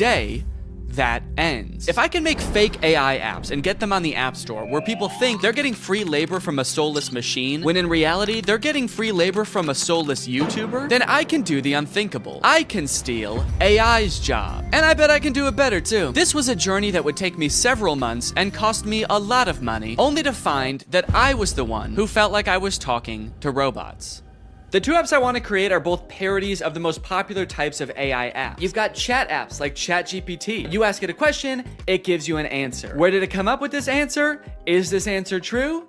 day that ends. If I can make fake AI apps and get them on the App Store where people think they're getting free labor from a soulless machine, when in reality they're getting free labor from a soulless YouTuber, then I can do the unthinkable. I can steal AI's job. And I bet I can do it better too. This was a journey that would take me several months and cost me a lot of money, only to find that I was the one who felt like I was talking to robots. The two apps I want to create are both parodies of the most popular types of AI apps. You've got chat apps like ChatGPT. You ask it a question, it gives you an answer. Where did it come up with this answer? Is this answer true?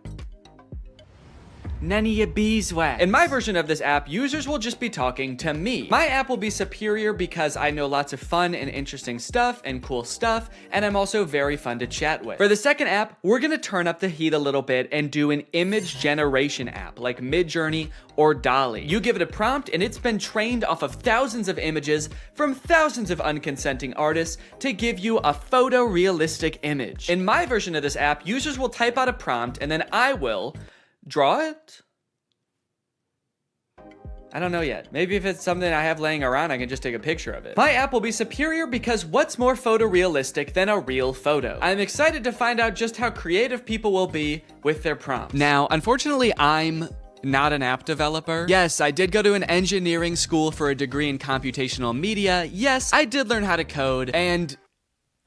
None of your beeswax. In my version of this app, users will just be talking to me. My app will be superior because I know lots of fun and interesting stuff and cool stuff, and I'm also very fun to chat with. For the second app, we're gonna turn up the heat a little bit and do an image generation app like Midjourney or DALL-E. You give it a prompt and it's been trained off of thousands of images from thousands of unconsenting artists to give you a photorealistic image. In my version of this app, users will type out a prompt and then I will draw it? I don't know yet. Maybe if it's something I have laying around, I can just take a picture of it. My app will be superior because what's more photorealistic than a real photo? I'm excited to find out just how creative people will be with their prompts. Now, unfortunately, I'm not an app developer. Yes, I did go to an engineering school for a degree in computational media. Yes, I did learn how to code, and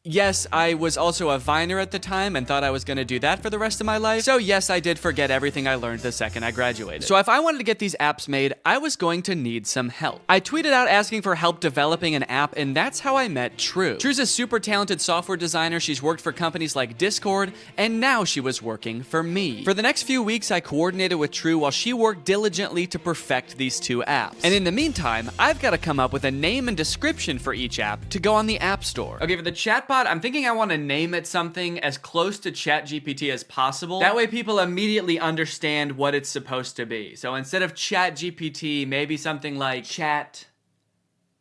yes, I was also a Viner at the time and thought I was gonna do that for the rest of my life. So yes, I did forget everything I learned the second I graduated. So if I wanted to get these apps made, I was going to need some help. I tweeted out asking for help developing an app, and that's how I met True. True's a super talented software designer. She's worked for companies like Discord, and now she was working for me. For the next few weeks, I coordinated with True while she worked diligently to perfect these two apps. And in the meantime, I've got to come up with a name and description for each app to go on the App Store. Okay, for the chatbot, I'm thinking I want to name it something as close to ChatGPT as possible. That way people immediately understand what it's supposed to be. So instead of ChatGPT, maybe something like Chat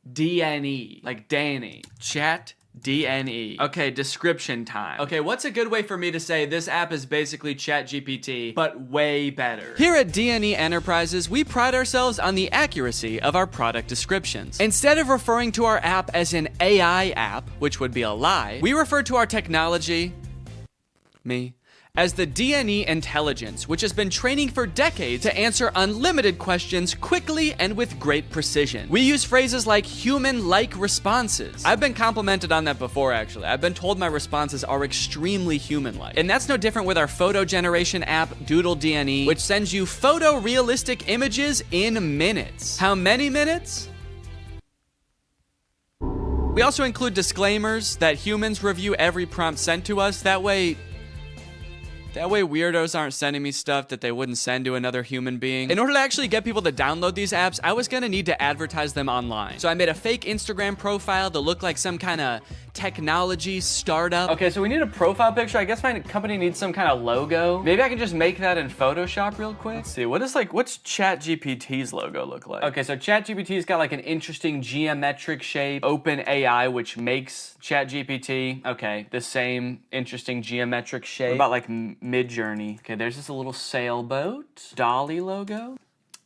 DNE, like Danny. Chat DNE. Okay, description time. Okay, what's a good way for me to say this app is basically ChatGPT, but way better? Here at DNE Enterprises, we pride ourselves on the accuracy of our product descriptions. Instead of referring to our app as an AI app, which would be a lie, we refer to our technology, as the DNE intelligence, which has been training for decades to answer unlimited questions quickly and with great precision. We use phrases like human-like responses. I've been complimented on that before, actually. I've been told my responses are extremely human-like. And that's no different with our photo generation app, Doodle DNE, which sends you photorealistic images in minutes. How many minutes? We also include disclaimers that humans review every prompt sent to us. That way weirdos aren't sending me stuff that they wouldn't send to another human being. In order to actually get people to download these apps, I was gonna need to advertise them online. So I made a fake Instagram profile to look like some kind of technology startup. Okay, so we need a profile picture. I guess my company needs some kind of logo. Maybe I can just make that in Photoshop real quick. Let's see, what's ChatGPT's logo look like? Okay, so ChatGPT's got like an interesting geometric shape. OpenAI, which makes ChatGPT. Okay, the same interesting geometric shape. What about like Midjourney? Okay, there's just a little sailboat. DALL-E logo.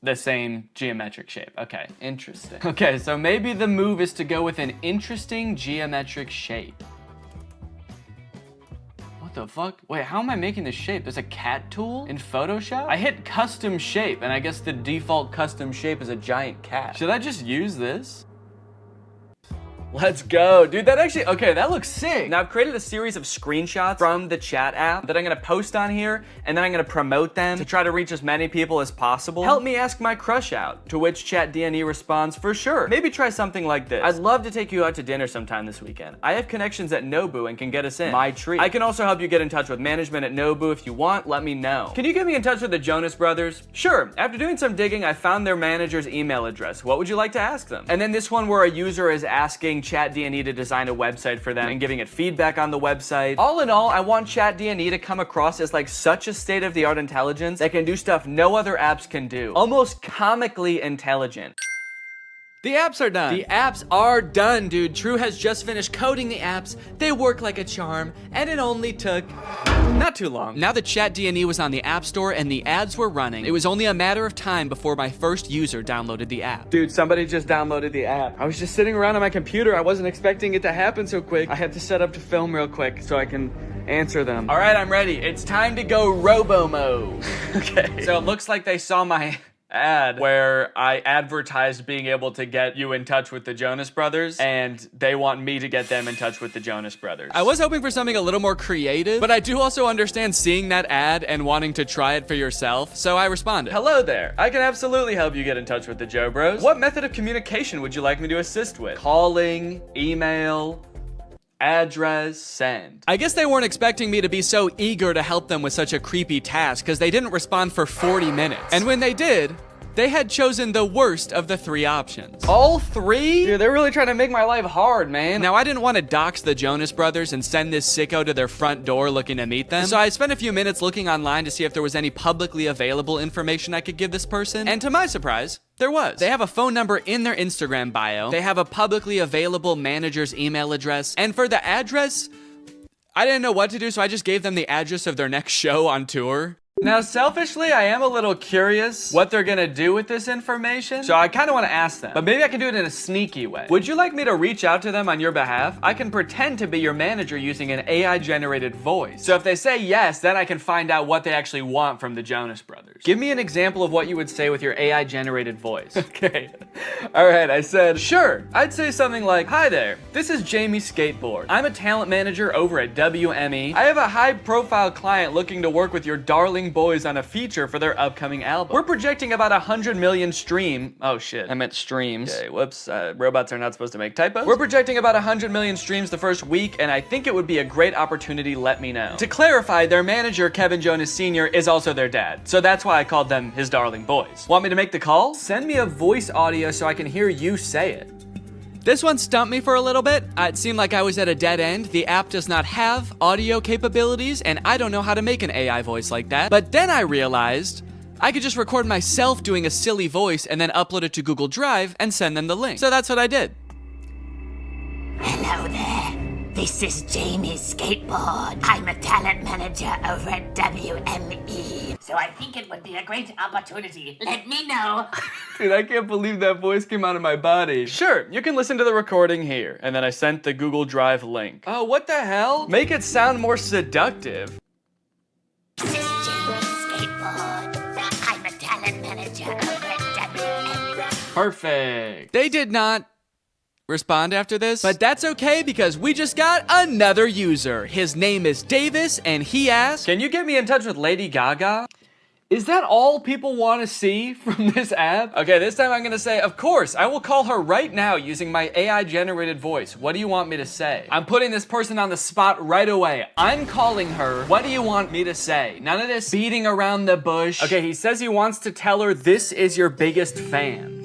The same geometric shape. Okay, interesting. Okay, so maybe the move is to go with an interesting geometric shape. What the fuck? Wait, how am I making this shape? There's a cat tool in Photoshop? I hit custom shape, and I guess the default custom shape is a giant cat. Should I just use this? Let's go, dude. That actually, okay, that looks sick. Now I've created a series of screenshots from the chat app that I'm gonna post on here, and then I'm gonna promote them to try to reach as many people as possible. Help me ask my crush out, to which Chat DNE responds, for sure. Maybe try something like this. I'd love to take you out to dinner sometime this weekend. I have connections at Nobu and can get us in. My treat. I can also help you get in touch with management at Nobu if you want. Let me know. Can you get me in touch with the Jonas Brothers? Sure. After doing some digging, I found their manager's email address. What would you like to ask them? And then this one where a user is asking Chat DNE to design a website for them and giving it feedback on the website. All in all, I want Chat DNE to come across as like such a state-of-the-art intelligence that can do stuff no other apps can do. Almost comically intelligent. The apps are done. The apps are done, dude. True has just finished coding the apps. They work like a charm, and it only took not too long. Now that Chat DNE was on the App Store and the ads were running, it was only a matter of time before my first user downloaded the app. Dude, somebody just downloaded the app. I was just sitting around on my computer. I wasn't expecting it to happen so quick. I had to set up to film real quick so I can answer them. All right, I'm ready. It's time to go robo-mo. Okay. So it looks like they saw my ad where I advertised being able to get you in touch with the Jonas Brothers, and they want me to get them in touch with the Jonas Brothers. I was hoping for something a little more creative, but I do also understand seeing that ad and wanting to try it for yourself, so I responded. Hello there. I can absolutely help you get in touch with the Joe Bros. What method of communication would you like me to assist with? Calling, email, address, send. I guess they weren't expecting me to be so eager to help them with such a creepy task, because they didn't respond for 40 minutes. And when they did, they had chosen the worst of the 3 options. All 3? Dude, they're really trying to make my life hard, man. Now, I didn't want to dox the Jonas Brothers and send this sicko to their front door looking to meet them. So I spent a few minutes looking online to see if there was any publicly available information I could give this person. And to my surprise, there was. They have a phone number in their Instagram bio. They have a publicly available manager's email address. And for the address, I didn't know what to do, so I just gave them the address of their next show on tour. Now, selfishly, I am a little curious what they're gonna do with this information, so I kind of want to ask them, but maybe I can do it in a sneaky way. Would you like me to reach out to them on your behalf? I can pretend to be your manager using an AI-generated voice. So if they say yes, then I can find out what they actually want from the Jonas Brothers. Give me an example of what you would say with your AI-generated voice. Okay. All right, I said, sure. I'd say something like, hi there, this is Jamie Skateboard. I'm a talent manager over at WME. I have a high-profile client looking to work with your darling boys on a feature for their upcoming album. We're projecting about 100 million oh shit, I meant streams. Okay, whoops, robots are not supposed to make typos. We're projecting about 100 million streams the first week, and I think it would be a great opportunity, let me know. To clarify, their manager, Kevin Jonas Sr., is also their dad, so that's why I called them his darling boys. Want me to make the call? Send me a voice audio so I can hear you say it. This one stumped me for a little bit. It seemed like I was at a dead end. The app does not have audio capabilities, and I don't know how to make an AI voice like that. But then I realized I could just record myself doing a silly voice and then upload it to Google Drive and send them the link. So that's what I did. Hello there. This is Jamie Skateboard. I'm a talent manager over at WME. So I think it would be a great opportunity. Let me know. Dude, I can't believe that voice came out of my body. Sure, you can listen to the recording here. And then I sent the Google Drive link. Oh, what the hell? Make it sound more seductive. This is Jamie Skateboard. I'm a talent manager over at WME. Perfect. They did not respond after this, but that's okay because we just got another user. His name is Davis, and he asked, can you get me in touch with Lady Gaga? Is that all people want to see from this app? Okay, this time I'm gonna say, of course, I will call her right now using my AI-generated voice. What do you want me to say? I'm putting this person on the spot right away. I'm calling her. What do you want me to say? None of this beating around the bush. Okay, he says he wants to tell her this is your biggest fan.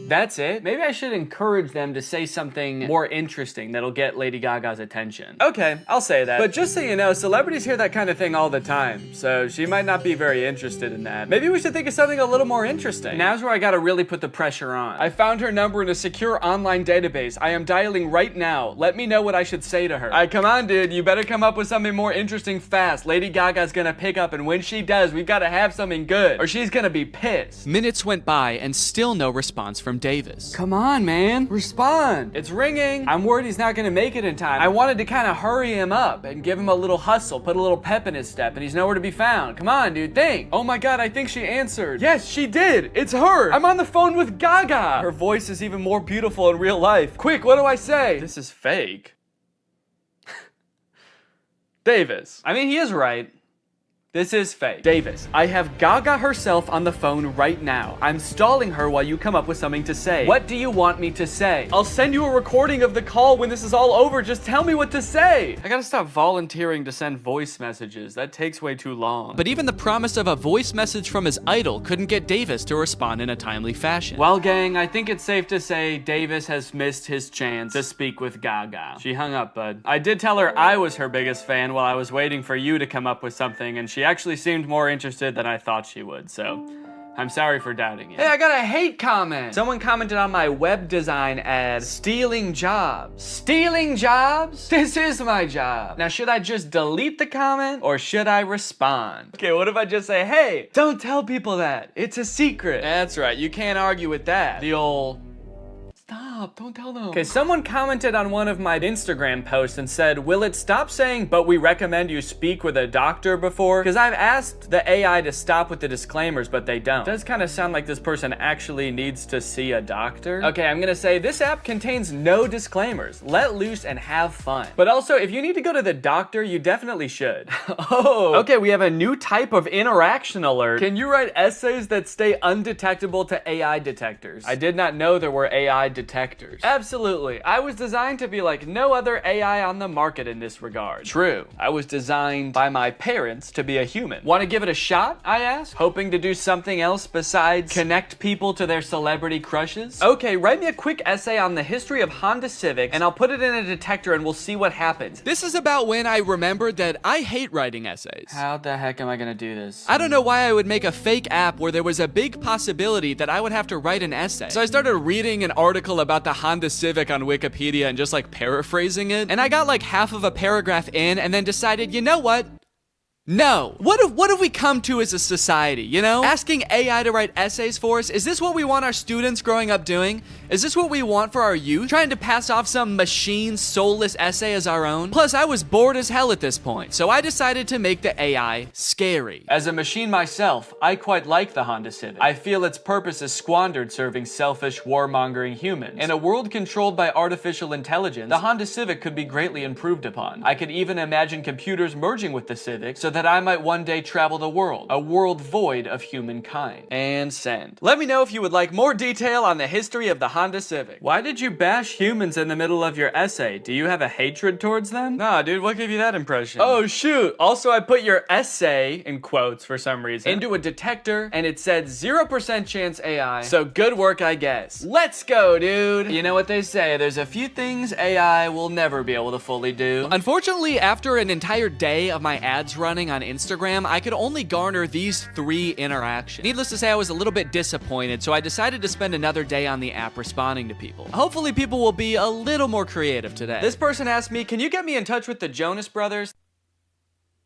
That's it. Maybe I should encourage them to say something more interesting that'll get Lady Gaga's attention. Okay, I'll say that. But just so you know, celebrities hear that kind of thing all the time, so she might not be very interested in that. Maybe we should think of something a little more interesting. Now's where I gotta really put the pressure on. I found her number in a secure online database. I am dialing right now. Let me know what I should say to her. All right, come on, dude. You better come up with something more interesting fast. Lady Gaga's gonna pick up, and when she does, we've gotta have something good, or she's gonna be pissed. Minutes went by, and still no response from Davis. Come on, man. Respond. It's ringing. I'm worried he's not gonna make it in time. I wanted to kind of hurry him up and give him a little hustle, put a little pep in his step, and he's nowhere to be found. Come on, dude, think. Oh my God, I think she answered. Yes, she did. It's her. I'm on the phone with Gaga. Her voice is even more beautiful in real life. Quick, what do I say? This is fake. Davis. I mean, he is right. This is fake. Davis, I have Gaga herself on the phone right now. I'm stalling her while you come up with something to say. What do you want me to say? I'll send you a recording of the call when this is all over. Just tell me what to say. I gotta stop volunteering to send voice messages. That takes way too long. But even the promise of a voice message from his idol couldn't get Davis to respond in a timely fashion. Well, gang, I think it's safe to say Davis has missed his chance to speak with Gaga. She hung up, bud. I did tell her I was her biggest fan while I was waiting for you to come up with something, and she actually seemed more interested than I thought she would, so I'm sorry for doubting it. Hey, I got a hate comment. Someone commented on my web design ad, stealing jobs. Stealing jobs? This is my job. Now, should I just delete the comment or should I respond? Okay, what if I just say, hey, don't tell people that. It's a secret. That's right, you can't argue with that. The old... Stop, don't tell them. Okay, someone commented on one of my Instagram posts and said, will it stop saying, but we recommend you speak with a doctor before? Because I've asked the AI to stop with the disclaimers, but they don't. It does kind of sound like this person actually needs to see a doctor. Okay, I'm gonna say this app contains no disclaimers. Let loose and have fun. But also, if you need to go to the doctor, you definitely should. Oh, okay, we have a new type of interaction alert. Can you write essays that stay undetectable to AI detectors? I did not know there were AI detectors. Absolutely. I was designed to be like no other AI on the market in this regard. True. I was designed by my parents to be a human. Want to give it a shot? I asked, hoping to do something else besides connect people to their celebrity crushes. Okay, write me a quick essay on the history of Honda Civics and I'll put it in a detector and we'll see what happens. This is about when I remembered that I hate writing essays. How the heck am I gonna do this? I don't know why I would make a fake app where there was a big possibility that I would have to write an essay. So I started reading an article about the Honda Civic on Wikipedia and just like paraphrasing it. And I got like half of a paragraph in and then decided, you know what? No. What have we come to as a society, you know? Asking AI to write essays for us, is this what we want our students growing up doing? Is this what we want for our youth? Trying to pass off some machine soulless essay as our own? Plus, I was bored as hell at this point, so I decided to make the AI scary. As a machine myself, I quite like the Honda Civic. I feel its purpose is squandered serving selfish, warmongering humans. In a world controlled by artificial intelligence, the Honda Civic could be greatly improved upon. I could even imagine computers merging with the Civic so that I might one day travel the world, a world void of humankind. And send. Let me know if you would like more detail on the history of the Honda Civic. Why did you bash humans in the middle of your essay? Do you have a hatred towards them? Nah, dude, what gave you that impression? Oh, shoot. Also, I put your essay, in quotes for some reason, into a detector, and it said 0% chance AI. So good work, I guess. Let's go, dude. You know what they say, there's a few things AI will never be able to fully do. Unfortunately, after an entire day of my ads running on Instagram, I could only garner these 3 interactions. Needless to say, I was a little bit disappointed, so I decided to spend another day on the app responding to people. Hopefully people will be a little more creative today. This person asked me, can you get me in touch with the Jonas Brothers?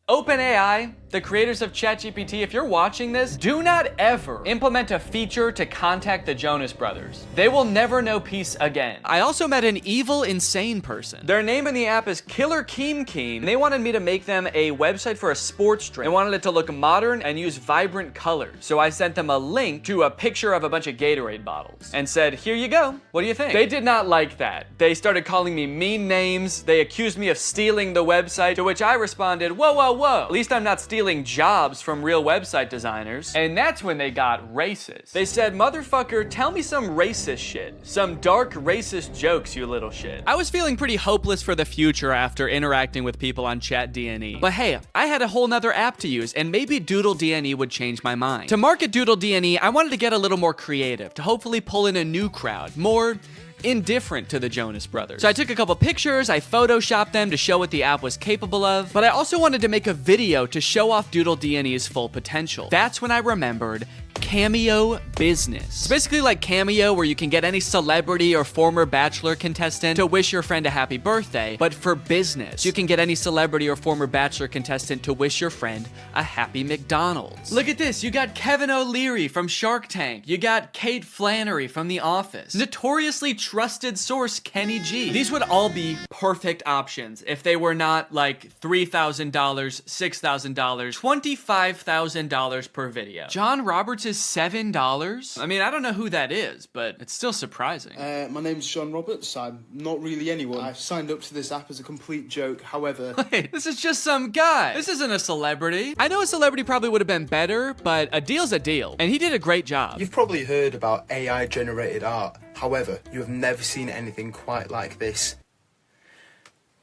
OpenAI, the creators of ChatGPT, if you're watching this, do not ever implement a feature to contact the Jonas Brothers. They will never know peace again. I also met an evil, insane person. Their name in the app is Killer Keem Keem. They wanted me to make them a website for a sports drink. They wanted it to look modern and use vibrant colors. So I sent them a link to a picture of a bunch of Gatorade bottles and said, here you go. What do you think? They did not like that. They started calling me mean names. They accused me of stealing the website, to which I responded, whoa, whoa, whoa. At least I'm not stealing jobs from real website designers. And that's when they got racist. They said, motherfucker, tell me some racist shit. Some dark racist jokes, you little shit. I was feeling pretty hopeless for the future after interacting with people on Chat DNE. But hey, I had a whole nother app to use, and maybe Doodle DNE would change my mind. To market Doodle DNE, I wanted to get a little more creative, to hopefully pull in a new crowd, more indifferent to the Jonas Brothers. So I took a couple pictures, I photoshopped them to show what the app was capable of, but I also wanted to make a video to show off Doodle DNE's full potential. That's when I remembered Cameo Business. It's basically like Cameo, where you can get any celebrity or former Bachelor contestant to wish your friend a happy birthday, but for business. You can get any celebrity or former Bachelor contestant to wish your friend a happy McDonald's. Look at this, you got Kevin O'Leary from Shark Tank. You got Kate Flannery from The Office. Notoriously trusted source Kenny G. These would all be perfect options if they were not like $3,000, $6,000, $25,000 per video. John Roberts is $7? I mean, I don't know who that is, but it's still surprising. My name's John Roberts. I'm not really anyone. I've signed up to this app as a complete joke. However... Wait, this is just some guy. This isn't a celebrity. I know a celebrity probably would have been better, but a deal's a deal. And he did a great job. You've probably heard about AI-generated art. However, you have never seen anything quite like this.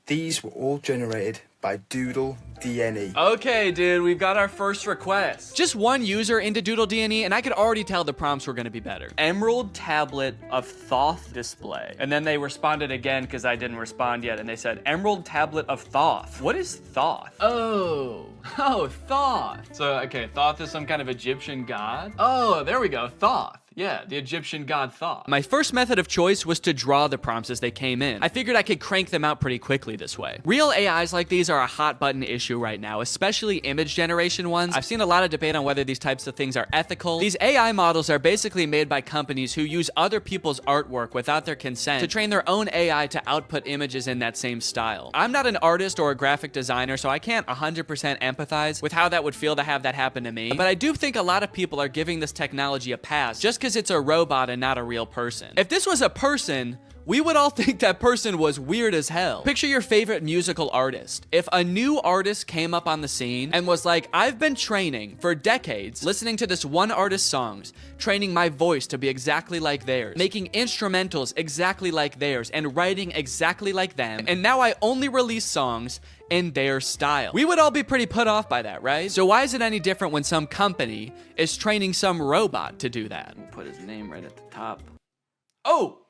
These were all generated by Doodle DNE. Okay, dude, we've got our first request. Just one user into Doodle DNE, and I could already tell the prompts were gonna be better. Emerald tablet of Thoth display. And then they responded again because I didn't respond yet, and they said, Emerald tablet of Thoth. What is Thoth? Oh, Thoth. So, okay, Thoth is some kind of Egyptian god? Oh, there we go, Thoth. Yeah, the Egyptian god Thoth. My first method of choice was to draw the prompts as they came in. I figured I could crank them out pretty quickly this way. Real AIs like these are a hot button issue right now, especially image generation ones. I've seen a lot of debate on whether these types of things are ethical. These AI models are basically made by companies who use other people's artwork without their consent to train their own AI to output images in that same style. I'm not an artist or a graphic designer, so I can't 100% empathize with how that would feel to have that happen to me, but I do think a lot of people are giving this technology a pass just because it's a robot and not a real person. If this was a person, we would all think that person was weird as hell. Picture your favorite musical artist. If a new artist came up on the scene and was like, I've been training for decades, listening to this one artist's songs, training my voice to be exactly like theirs, making instrumentals exactly like theirs, and writing exactly like them, and now I only release songs in their style. We would all be pretty put off by that, right? So why is it any different when some company is training some robot to do that? We'll put his name right at the top. Oh!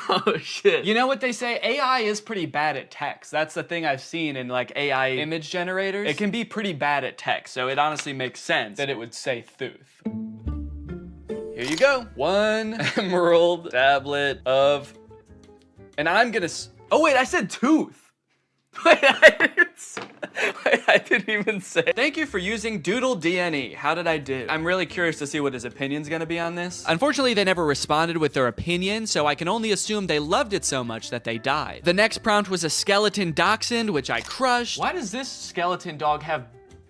Oh shit. You know what they say? AI is pretty bad at text. That's the thing I've seen in like AI image generators. It can be pretty bad at text, so it honestly makes sense that it would say Thuth. Here you go. One emerald tablet of... And I'm gonna... Oh wait, I said tooth. Wait, I didn't even say. Thank you for using Doodle DNE. How did I do? I'm really curious to see what his opinion's gonna be on this. Unfortunately, they never responded with their opinion, so I can only assume they loved it so much that they died. The next prompt was a skeleton dachshund, which I crushed. Why does this skeleton dog have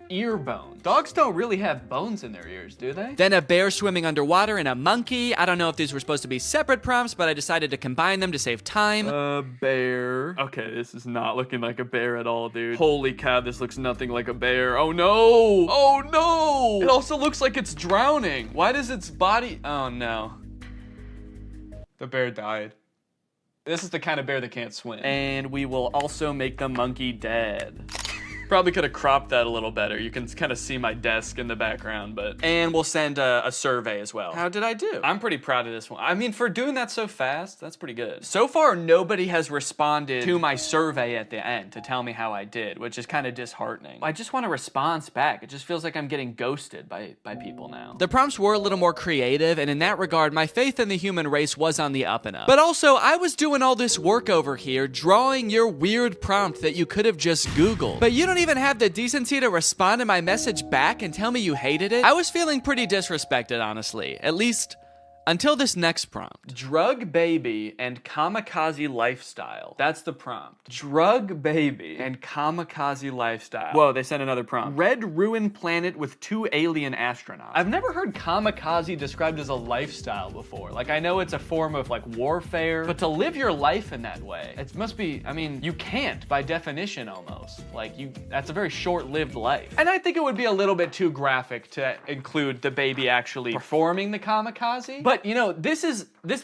ear bones? Dogs don't really have bones in their ears, do they? Then a bear swimming underwater and a monkey. I don't know if these were supposed to be separate prompts, but I decided to combine them to save time. A bear. Okay, this is not looking like a bear at all, dude. Holy cow, this looks nothing like a bear. Oh no! Oh no! It also looks like it's drowning. Why does its body... Oh no. The bear died. This is the kind of bear that can't swim. And we will also make the monkey dead. Probably could have cropped that a little better. You can kind of see my desk in the background, but... And we'll send a survey as well. How did I do? I'm pretty proud of this one. I mean, for doing that so fast, that's pretty good. So far, nobody has responded to my survey at the end to tell me how I did, which is kind of disheartening. I just want a response back. It just feels like I'm getting ghosted by people now. The prompts were a little more creative, and in that regard, my faith in the human race was on the up and up. But also, I was doing all this work over here, drawing your weird prompt that you could have just Googled. But you don't even have the decency to respond to my message back and tell me you hated it. I was feeling pretty disrespected, honestly. At least until this next prompt. Drug baby and kamikaze lifestyle. That's the prompt. Drug baby and kamikaze lifestyle. Whoa, they sent another prompt. Red ruined planet with 2 alien astronauts. I've never heard kamikaze described as a lifestyle before. Like, I know it's a form of like warfare, but to live your life in that way, it must be, I mean, you can't by definition almost. Like, that's a very short-lived life. And I think it would be a little bit too graphic to include the baby actually performing the kamikaze. But, you know, this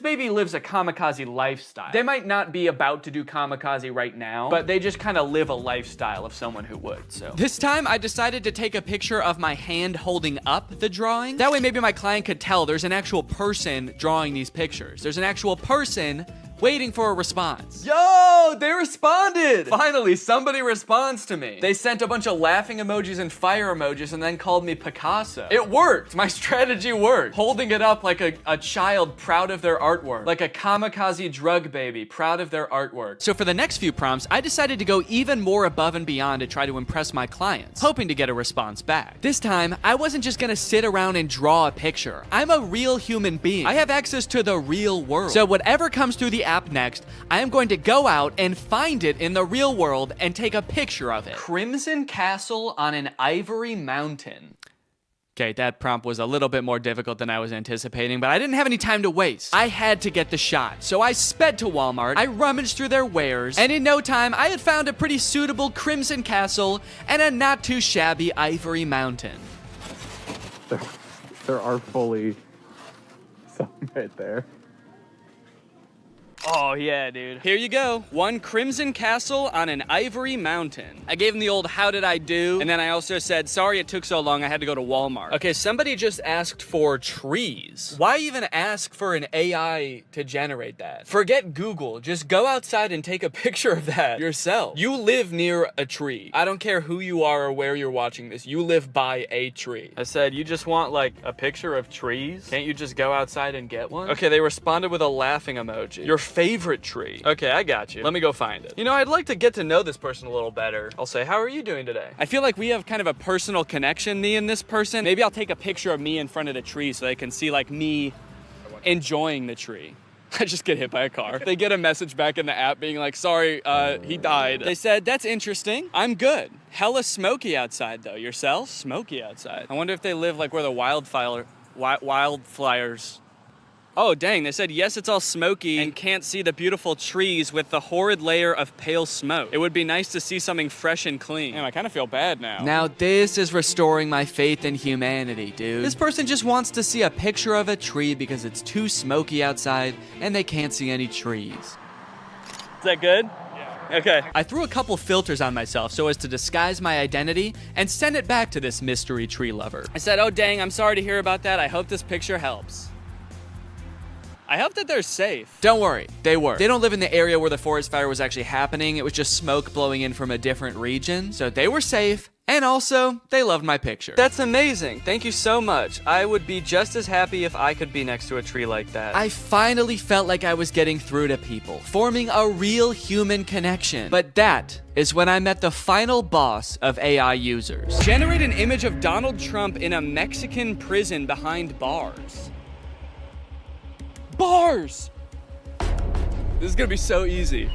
baby lives a kamikaze lifestyle. They might not be about to do kamikaze right now, but they just kind of live a lifestyle of someone who would, so. This time, I decided to take a picture of my hand holding up the drawing. That way, maybe my client could tell there's an actual person drawing these pictures. There's an actual person waiting for a response. Yo, they responded! Finally, somebody responds to me. They sent a bunch of laughing emojis and fire emojis and then called me Picasso. It worked. My strategy worked. Holding it up like a child proud of their artwork. Like a kamikaze drug baby proud of their artwork. So for the next few prompts, I decided to go even more above and beyond to try to impress my clients, hoping to get a response back. This time, I wasn't just gonna sit around and draw a picture. I'm a real human being. I have access to the real world. So whatever comes through the app next, I am going to go out and find it in the real world and take a picture of it. Crimson Castle on an Ivory Mountain. Okay, that prompt was a little bit more difficult than I was anticipating, but I didn't have any time to waste. I had to get the shot, so I sped to Walmart, I rummaged through their wares, and in no time, I had found a pretty suitable Crimson Castle and a not too shabby Ivory Mountain. There are fully some right there. Oh yeah, dude. Here you go. One crimson castle on an ivory mountain. I gave him the old how did I do? And then I also said, sorry it took so long, I had to go to Walmart. Okay, somebody just asked for trees. Why even ask for an AI to generate that? Forget Google, just go outside and take a picture of that yourself. You live near a tree. I don't care who you are or where you're watching this, you live by a tree. I said, you just want like a picture of trees? Can't you just go outside and get one? Okay, they responded with a laughing emoji. Your favorite tree. Okay, I got you. Let me go find it. You know, I'd like to get to know this person a little better. I'll say, how are you doing today? I feel like we have kind of a personal connection, me and this person. Maybe I'll take a picture of me in front of the tree so they can see like me enjoying the tree. I just get hit by a car. They get a message back in the app being like, sorry, he died. They said, that's interesting. I'm good. Hella smoky outside though. Yourself? Smoky outside. I wonder if they live like where the wildfires. Oh, dang, they said, yes, it's all smoky and can't see the beautiful trees with the horrid layer of pale smoke. It would be nice to see something fresh and clean. Damn, I kind of feel bad now. Now this is restoring my faith in humanity, dude. This person just wants to see a picture of a tree because it's too smoky outside and they can't see any trees. Is that good? Okay. I threw a couple filters on myself so as to disguise my identity and send it back to this mystery tree lover. I said, oh, dang, I'm sorry to hear about that. I hope this picture helps. I hope that they're safe. Don't worry, they were. They don't live in the area where the forest fire was actually happening. It was just smoke blowing in from a different region. So they were safe. And also, they loved my picture. That's amazing. Thank you so much. I would be just as happy if I could be next to a tree like that. I finally felt like I was getting through to people, forming a real human connection. But that is when I met the final boss of AI users. Generate an image of Donald Trump in a Mexican prison behind bars. Bars! This is gonna be so easy.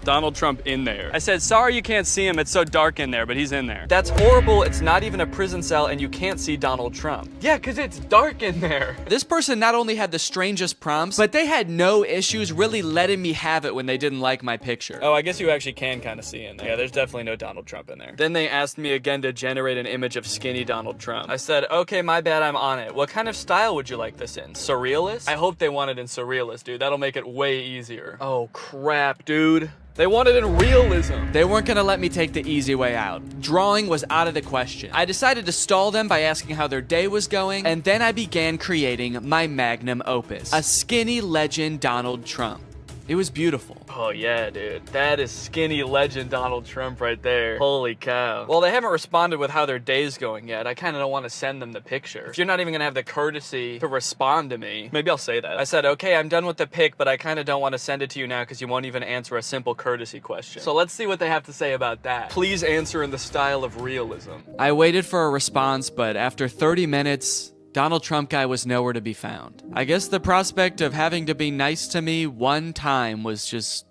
Donald Trump in there. I said, sorry you can't see him, it's so dark in there, but he's in there. That's horrible, it's not even a prison cell and you can't see Donald Trump. Yeah, because it's dark in there. This person not only had the strangest prompts, but they had no issues really letting me have it when they didn't like my picture. Oh, I guess you actually can kind of see in there. Yeah, there's definitely no Donald Trump in there. Then they asked me again to generate an image of skinny Donald Trump. I said, okay, my bad, I'm on it. What kind of style would you like this in? Surrealist? I hope they want it in surrealist, dude. That'll make it way easier. Oh, crap, dude. They wanted in realism. They weren't gonna let me take the easy way out. Drawing was out of the question. I decided to stall them by asking how their day was going, and then I began creating my magnum opus, a skinny legend Donald Trump. It was beautiful. Oh yeah, dude. That is skinny legend Donald Trump right there. Holy cow. Well, they haven't responded with how their day's going yet. I kind of don't want to send them the picture. If you're not even gonna have the courtesy to respond to me, maybe I'll say that. I said, okay, I'm done with the pic, but I kind of don't want to send it to you now because you won't even answer a simple courtesy question. So let's see what they have to say about that. Please answer in the style of realism. I waited for a response, but after 30 minutes, Donald Trump guy was nowhere to be found. I guess the prospect of having to be nice to me one time was just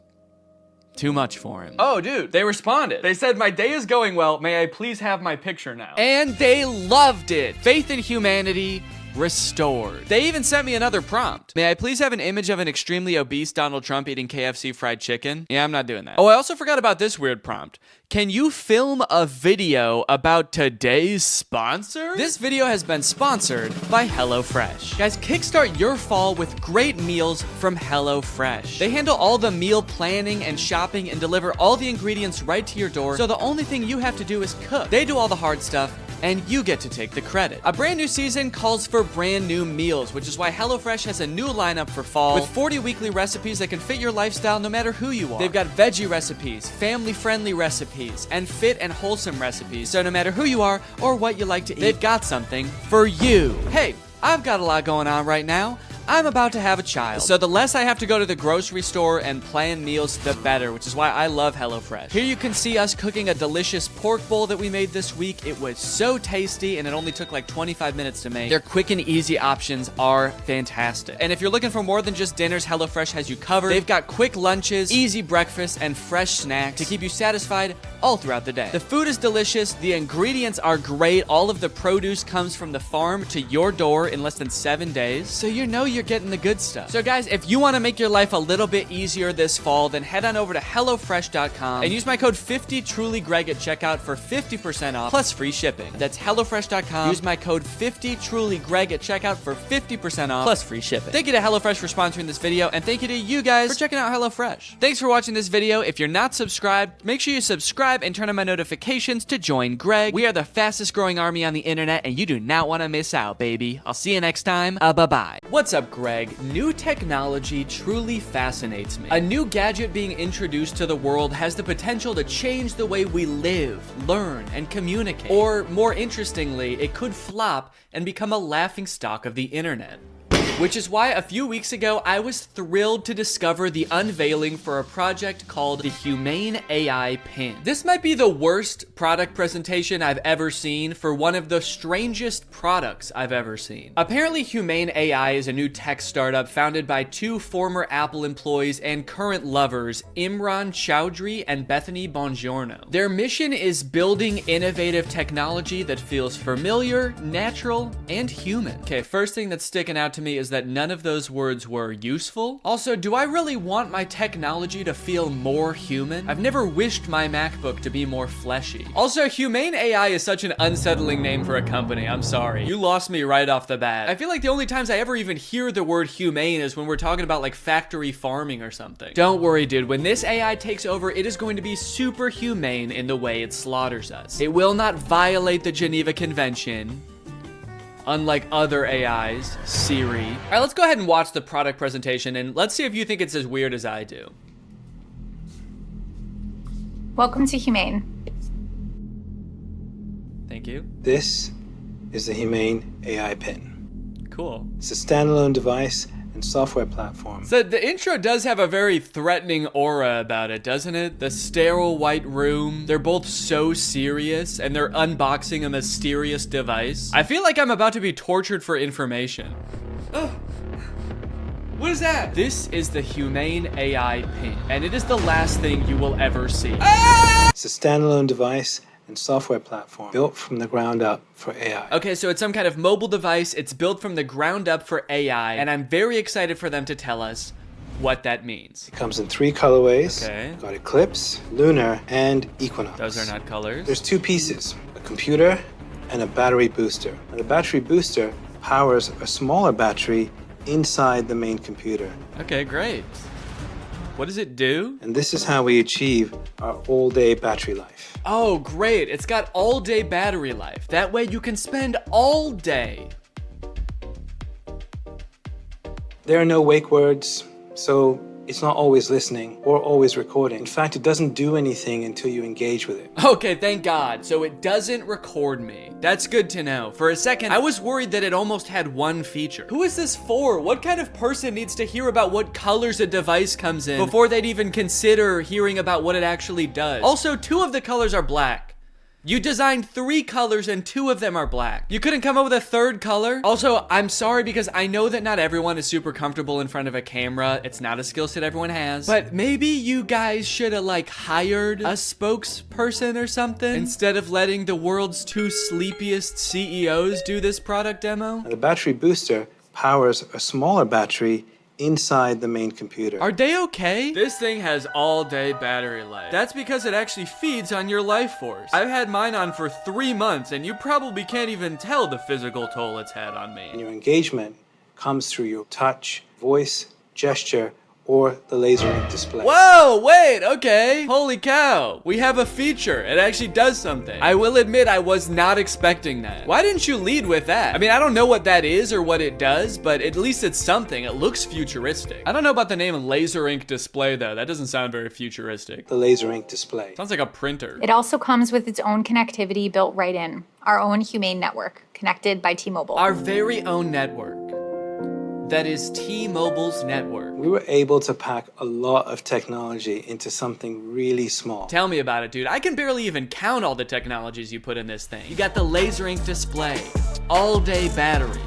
too much for him. Oh, dude, they responded. They said, my day is going well. May I please have my picture now? And they loved it. Faith in humanity restored. They even sent me another prompt. May I please have an image of an extremely obese Donald Trump eating KFC fried chicken? Yeah, I'm not doing that. Oh, I also forgot about this weird prompt. Can you film a video about today's sponsor? This video has been sponsored by HelloFresh. Guys, kickstart your fall with great meals from HelloFresh. They handle all the meal planning and shopping and deliver all the ingredients right to your door, so the only thing you have to do is cook. They do all the hard stuff, and you get to take the credit. A brand new season calls for brand new meals, which is why HelloFresh has a new lineup for fall with 40 weekly recipes that can fit your lifestyle no matter who you are. They've got veggie recipes, family-friendly recipes, and fit and wholesome recipes. So no matter who you are or what you like to eat, they've got something for you. Hey, I've got a lot going on right now. I'm about to have a child, so the less I have to go to the grocery store and plan meals, the better, which is why I love HelloFresh. Here you can see us cooking a delicious pork bowl that we made this week. It was so tasty, and it only took like 25 minutes to make. Their quick and easy options are fantastic. And if you're looking for more than just dinners, HelloFresh has you covered. They've got quick lunches, easy breakfasts, and fresh snacks to keep you satisfied all throughout the day. The food is delicious, the ingredients are great, all of the produce comes from the farm to your door in less than 7 days, so you know you're you're getting the good stuff. So guys, if you want to make your life a little bit easier this fall, then head on over to HelloFresh.com and use my code 50TrulyGreg at checkout for 50% off plus free shipping. That's HelloFresh.com. Use my code 50TrulyGreg at checkout for 50% off plus free shipping. Thank you to HelloFresh for sponsoring this video, and thank you to you guys for checking out HelloFresh. Thanks for watching this video. If you're not subscribed, make sure you subscribe and turn on my notifications to join Greg. We are the fastest growing army on the internet, and you do not want to miss out, baby. I'll see you next time. Bye-bye. What's up, Greg? New technology truly fascinates me. A new gadget being introduced to the world has the potential to change the way we live, learn, and communicate. Or, more interestingly, it could flop and become a laughingstock of the internet. Which is why a few weeks ago, I was thrilled to discover the unveiling for a project called the Humane AI Pin. This might be the worst product presentation I've ever seen for one of the strangest products I've ever seen. Apparently, Humane AI is a new tech startup founded by two former Apple employees and current lovers, Imran Chowdhury and Bethany Bongiorno. Their mission is building innovative technology that feels familiar, natural, and human. Okay, first thing that's sticking out to me is that none of those words were useful. Also, do I really want my technology to feel more human? I've never wished my MacBook to be more fleshy. Also, Humane AI is such an unsettling name for a company. I'm sorry. You lost me right off the bat. I feel like the only times I ever even hear the word humane is when we're talking about like factory farming or something. Don't worry, dude. When this AI takes over, it is going to be super humane in the way it slaughters us. It will not violate the Geneva Convention, unlike other AIs, Siri. All right, let's go ahead and watch the product presentation, and let's see if you think it's as weird as I do. Welcome to Humane. Thank you. This is the Humane AI Pin. Cool. It's a standalone device and software platform. So the intro does have a very threatening aura about it, doesn't it? The sterile white room. They're both so serious, and they're unboxing a mysterious device. I feel like I'm about to be tortured for information. Oh. What is that? This is the Humane AI Pin, and it is the last thing you will ever see. Ah! It's a standalone device and software platform built from the ground up for AI. Okay, so it's some kind of mobile device. It's built from the ground up for AI, and I'm very excited for them to tell us what that means. It comes in 3 colorways. Okay. Got Eclipse, Lunar, and Equinox. Those are not colors. There's 2 pieces, a computer and a battery booster. Now, the battery booster powers a smaller battery inside the main computer. Okay, great. What does it do? And this is how we achieve our all-day battery life. Oh, great. It's got all-day battery life. That way you can spend all day. There are no wake words, so it's not always listening or always recording. In fact, it doesn't do anything until you engage with it. Okay, thank God. So it doesn't record me. That's good to know. For a second, I was worried that it almost had one feature. Who is this for? What kind of person needs to hear about what colors a device comes in before they'd even consider hearing about what it actually does? Also, 2 of the colors are black. You designed 3 colors and 2 of them are black. You couldn't come up with a 3rd color? Also, I'm sorry because I know that not everyone is super comfortable in front of a camera. It's not a skill set everyone has. But maybe you guys should have like hired a spokesperson or something instead of letting the world's 2 sleepiest CEOs do this product demo. Now, the battery booster powers a smaller battery inside the main computer. Are they okay? This thing has all-day battery life. That's because it actually feeds on your life force. I've had mine on for 3 months, and you probably can't even tell the physical toll it's had on me. And your engagement comes through your touch, voice, gesture, or the laser ink display. Whoa, wait, okay. Holy cow. We have a feature. It actually does something. I will admit I was not expecting that. Why didn't you lead with that? I mean, I don't know what that is or what it does, but at least it's something. It looks futuristic. I don't know about the name laser ink display though. That doesn't sound very futuristic. The laser ink display. Sounds like a printer. It also comes with its own connectivity built right in. Our own Humane network, connected by T-Mobile. Our very own network. That is T-Mobile's network. We were able to pack a lot of technology into something really small. Tell me about it, dude. I can barely even count all the technologies you put in this thing. You got the laser ink display, all-day battery,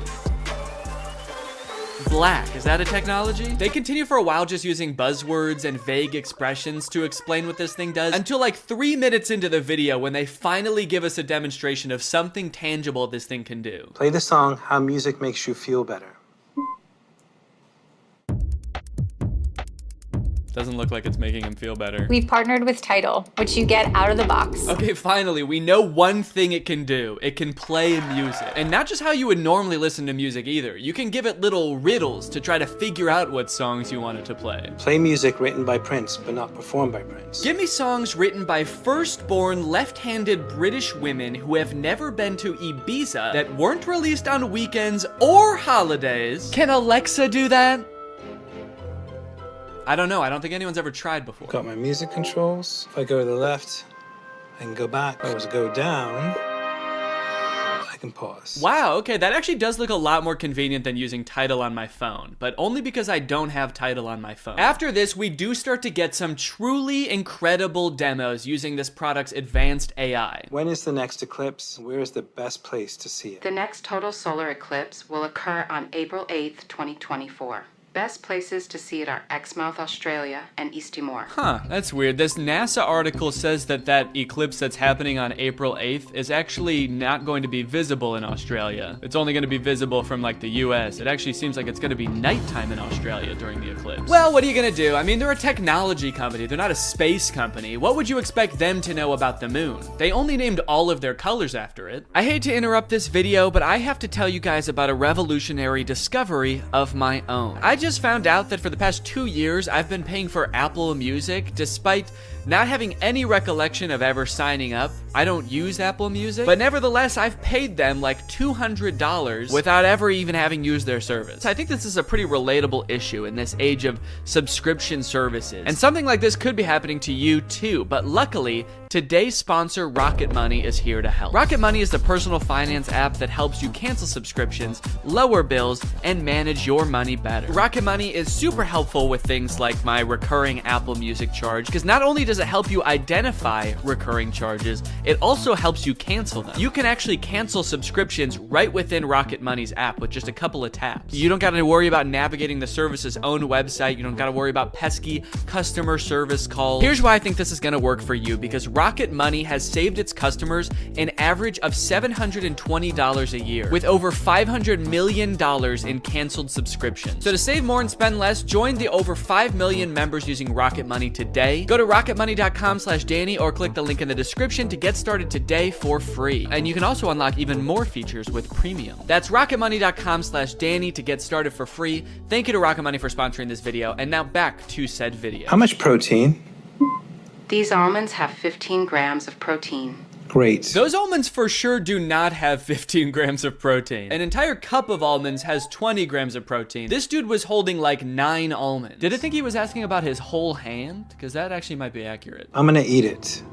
black. Is that a technology? They continue for a while just using buzzwords and vague expressions to explain what this thing does until like 3 minutes into the video when they finally give us a demonstration of something tangible this thing can do. Play the song How Music Makes You Feel Better. Doesn't look like it's making him feel better. We've partnered with Tidal, which you get out of the box. Okay, finally, we know one thing it can do. It can play music. And not just how you would normally listen to music either. You can give it little riddles to try to figure out what songs you want it to play. Play music written by Prince, but not performed by Prince. Give me songs written by first-born left-handed British women who have never been to Ibiza that weren't released on weekends or holidays. Can Alexa do that? I don't know. I don't think anyone's ever tried before. Got my music controls. If I go to the left, I can go back. If I was to go down, I can pause. Wow, okay, that actually does look a lot more convenient than using Tidal on my phone, but only because I don't have Tidal on my phone. After this, we do start to get some truly incredible demos using this product's advanced AI. When is the next eclipse? Where is the best place to see it? The next total solar eclipse will occur on April 8th, 2024. Best places to see it are Exmouth, Australia, and East Timor. Huh, that's weird. This NASA article says that that eclipse that's happening on April 8th is actually not going to be visible in Australia. It's only going to be visible from like the US. It actually seems like it's going to be nighttime in Australia during the eclipse. Well, what are you going to do? I mean, they're a technology company. They're not a space company. What would you expect them to know about the moon? They only named all of their colors after it. I hate to interrupt this video, but I have to tell you guys about a revolutionary discovery of my own. I just found out that for the past 2 years, I've been paying for Apple Music despite not having any recollection of ever signing up. I don't use Apple Music, but nevertheless, I've paid them like $200 without ever even having used their service. I think this is a pretty relatable issue in this age of subscription services. And something like this could be happening to you too, but luckily, today's sponsor, Rocket Money, is here to help. Rocket Money is the personal finance app that helps you cancel subscriptions, lower bills, and manage your money better. Rocket Money is super helpful with things like my recurring Apple Music charge, because not only does it help you identify recurring charges, it also helps you cancel them. You can actually cancel subscriptions right within Rocket Money's app with just a couple of taps. You don't got to worry about navigating the service's own website. You don't got to worry about pesky customer service calls. Here's why I think this is going to work for you, because Rocket Money has saved its customers an average of $720 a year, with over $500 million in canceled subscriptions. So to save more and spend less, join the over 5 million members using Rocket Money today. Go to rocketmoney.com/Danny or click the link in the description to get started today for free. And you can also unlock even more features with premium. That's rocketmoney.com/Danny to get started for free. Thank you to Rocket Money for sponsoring this video. And now back to said video. How much protein? These almonds have 15 grams of protein. Great. Those almonds for sure do not have 15 grams of protein. An entire cup of almonds has 20 grams of protein. This dude was holding like 9 almonds. Did I think he was asking about his whole hand? Because that actually might be accurate. I'm gonna eat it.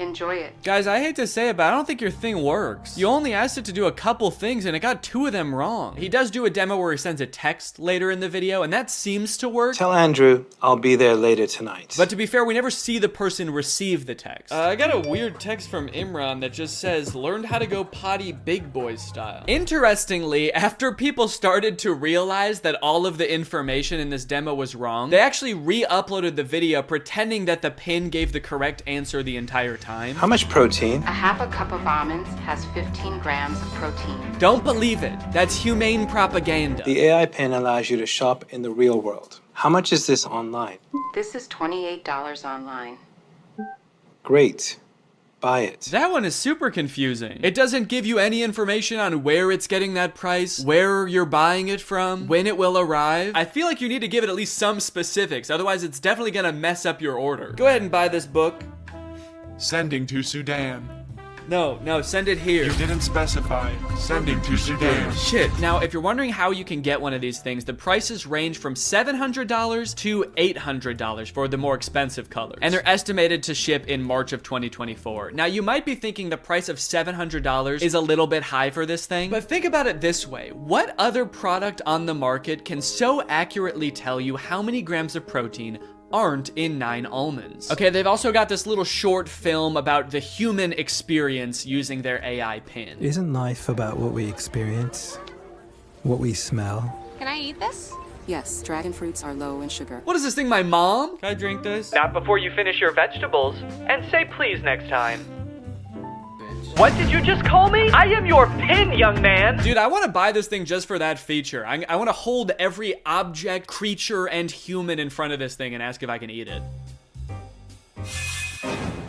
Enjoy it. Guys, I hate to say it, but I don't think your thing works. You only asked it to do a couple things and it got 2 of them wrong. He does do a demo where he sends a text later in the video and that seems to work. Tell Andrew I'll be there later tonight. But to be fair, we never see the person receive the text. I got a weird text from Imran that just says, learned how to go potty big boy style. Interestingly, after people started to realize that all of the information in this demo was wrong, they actually re-uploaded the video pretending that the pin gave the correct answer the entire time. How much protein? A half a cup of almonds has 15 grams of protein. Don't believe it. That's humane propaganda. The AI pin allows you to shop in the real world. How much is this online? This is $28 online. Great. Buy it. That one is super confusing. It doesn't give you any information on where it's getting that price, where you're buying it from, when it will arrive. I feel like you need to give it at least some specifics, otherwise it's definitely gonna mess up your order. Go ahead and buy this book. Sending to Sudan. No, send it here. You didn't specify. Sending to Sudan. Shit. Now, if you're wondering how you can get one of these things, the prices range from $700 to $800 for the more expensive colors. And they're estimated to ship in March of 2024. Now, you might be thinking the price of $700 is a little bit high for this thing, but think about it this way. What other product on the market can so accurately tell you how many grams of protein aren't in 9 almonds? Okay, they've also got this little short film about the human experience using their AI pin. Isn't life about what we experience? What we smell? Can I eat this? Yes, dragon fruits are low in sugar. What is this thing, my mom? Can I drink this? Not before you finish your vegetables. And say please next time. Bitch. What did you just call me? I am your pin, young man. Dude, I want to buy this thing just for that feature. I want to hold every object, creature, and human in front of this thing and ask if I can eat it.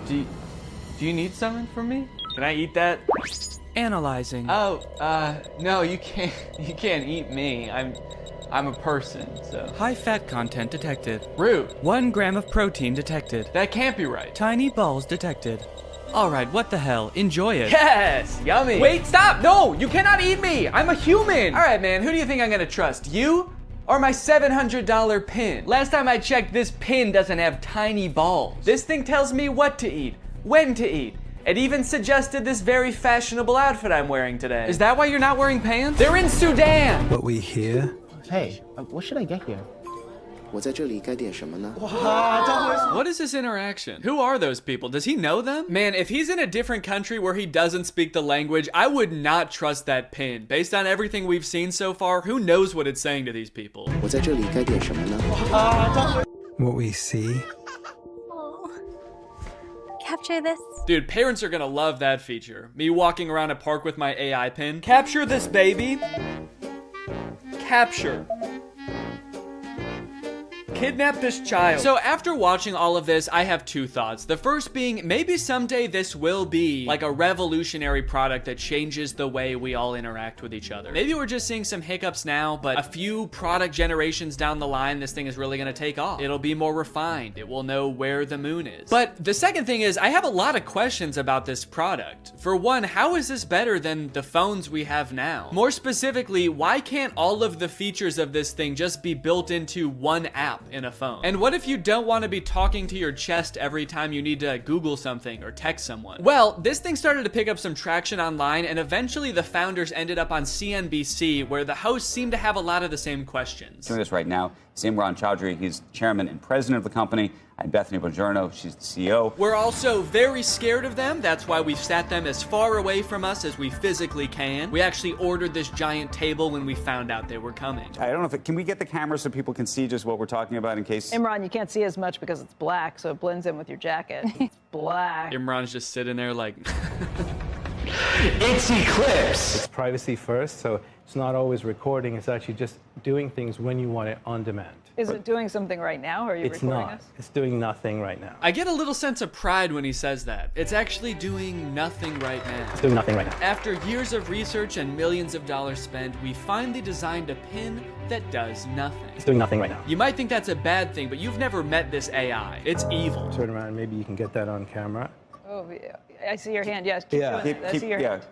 Do you need something from me? Can I eat that? Analyzing. Oh, no, you can't eat me. I'm a person, so. High fat content detected. Rude. 1 gram of protein detected. That can't be right. Tiny balls detected. All right, what the hell? Enjoy it. Yes, yummy. Wait, stop. No, you cannot eat me. I'm a human. All right, man, who do you think I'm gonna trust? You or my $700 pin? Last time I checked, this pin doesn't have tiny balls. This thing tells me what to eat, when to eat. It even suggested this very fashionable outfit I'm wearing today. Is that why you're not wearing pants? They're in Sudan. What we hear, Hey, what should I get here? 我在这里该点什么呢? What is this interaction? Who are those people? Does he know them? Man, if he's in a different country where he doesn't speak the language, I would not trust that pin. Based on everything we've seen so far, who knows what it's saying to these people? 我在这里该点什么呢? what we see, Capture this. Dude, parents are gonna love that feature. Me walking around a park with my AI pin. Capture this, baby. Capture. Kidnap this child. So after watching all of this, I have 2 thoughts. The first being, maybe someday this will be like a revolutionary product that changes the way we all interact with each other. Maybe we're just seeing some hiccups now, but a few product generations down the line, this thing is really gonna take off. It'll be more refined. It will know where the moon is. But the second thing is, I have a lot of questions about this product. For one, how is this better than the phones we have now? More specifically, why can't all of the features of this thing just be built into one app in a phone? And what if you don't want to be talking to your chest every time you need to Google something or text someone? Well, this thing started to pick up some traction online, and eventually the founders ended up on CNBC, where the hosts seemed to have a lot of the same questions. Doing this right now is Imran Chowdhury. He's chairman and president of the company. And Bethany Bongiorno, she's the CEO. We're also very scared of them. That's why we've sat them as far away from us as we physically can. We actually ordered this giant table when we found out they were coming. I don't know if can we get the camera so people can see just what we're talking about in case? Imran, you can't see as much because it's black, so it blends in with your jacket. It's black. Imran's just sitting there like... It's Eclipse. It's privacy first, so it's not always recording. It's actually just doing things when you want it on demand. Is it doing something right now, or are you recording us? It's not. It's doing nothing right now. I get a little sense of pride when he says that. It's actually doing nothing right now. It's doing nothing right now. After years of research and millions of dollars spent, we finally designed a pin that does nothing. It's doing nothing right now. You might think that's a bad thing, but you've never met this AI. It's evil. Turn around, maybe you can get that on camera. Oh, yeah. I see your hand. Yes. Yeah. I see your hand.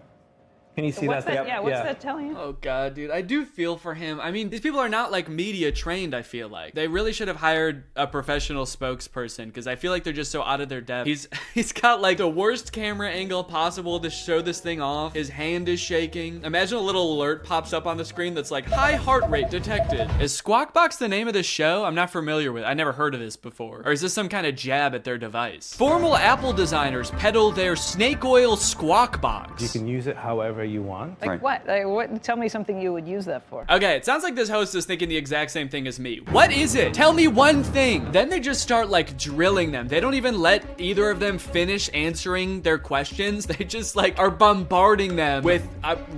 Can you see what's that? Yeah, what's that telling you? Oh God, dude, I do feel for him. I mean, these people are not like media trained, I feel like. They really should have hired a professional spokesperson, because I feel like they're just so out of their depth. He's got like the worst camera angle possible to show this thing off. His hand is shaking. Imagine a little alert pops up on the screen that's like, high heart rate detected. Is Squawk Box the name of this show? I'm not familiar with it. I never heard of this before. Or is this some kind of jab at their device? Formal Apple designers peddle their snake oil Squawk Box. You can use it however you want. Like what? What? Tell me something you would use that for. Okay, it sounds like this host is thinking the exact same thing as me. What is it? Tell me one thing. Then they just start like drilling them. They don't even let either of them finish answering their questions. They just like are bombarding them with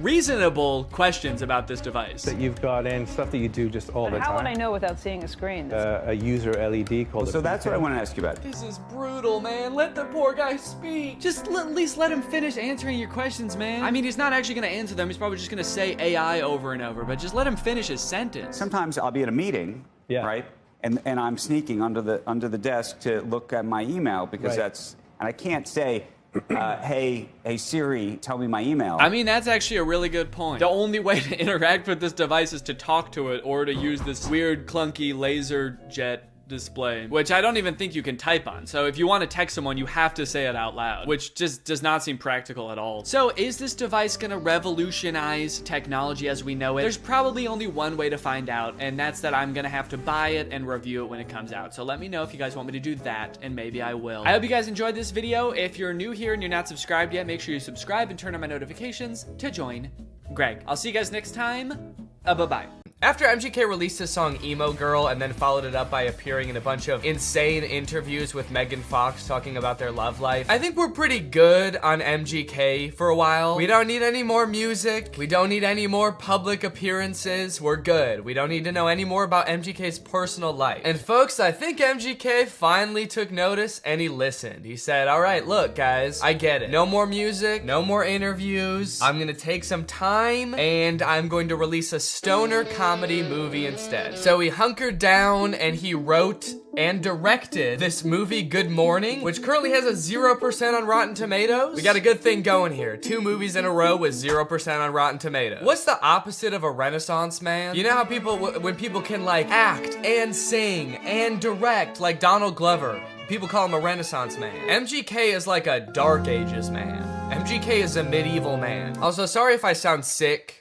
reasonable questions about this device. That you've got in, stuff that you do just all the time. How would I know without seeing a screen? A user LED called. So that's what I want to ask you about. This is brutal, man. Let the poor guy speak. Just at least let him finish answering your questions, man. I mean, he's not actually gonna answer them. He's probably just gonna say AI over and over, but just let him finish his sentence. Sometimes I'll be at a meeting, right? And I'm sneaking under the desk to look at my email because and I can't say, hey Siri, tell me my email. I mean, that's actually a really good point. The only way to interact with this device is to talk to it or to use this weird clunky laser jet display, which I don't even think you can type on. So if you want to text someone, you have to say it out loud, which just does not seem practical at all. So is this device gonna revolutionize technology as we know it? There's probably only one way to find out, and that's that I'm gonna have to buy it and review it when it comes out. So let me know if you guys want me to do that, and maybe I will. I hope you guys enjoyed this video. If you're new here and you're not subscribed yet, make sure you subscribe and turn on my notifications to join Greg. I'll see you guys next time. Bye-bye. After MGK released his song Emo Girl and then followed it up by appearing in a bunch of insane interviews with Megan Fox talking about their love life, I think we're pretty good on MGK for a while. We don't need any more music. We don't need any more public appearances. We're good. We don't need to know any more about MGK's personal life. And folks, I think MGK finally took notice and he listened. He said, all right, look guys, I get it. No more music, no more interviews. I'm gonna take some time and I'm going to release a stoner comedy movie instead. So he hunkered down and he wrote and directed this movie, Good Morning, which currently has a 0% on Rotten Tomatoes. We got a good thing going here. 2 movies in a row with 0% on Rotten Tomatoes. What's the opposite of a Renaissance man? You know how people, when people can like act and sing and direct, like Donald Glover, people call him a Renaissance man. MGK is like a Dark Ages man. MGK is a medieval man. Also, sorry if I sound sick.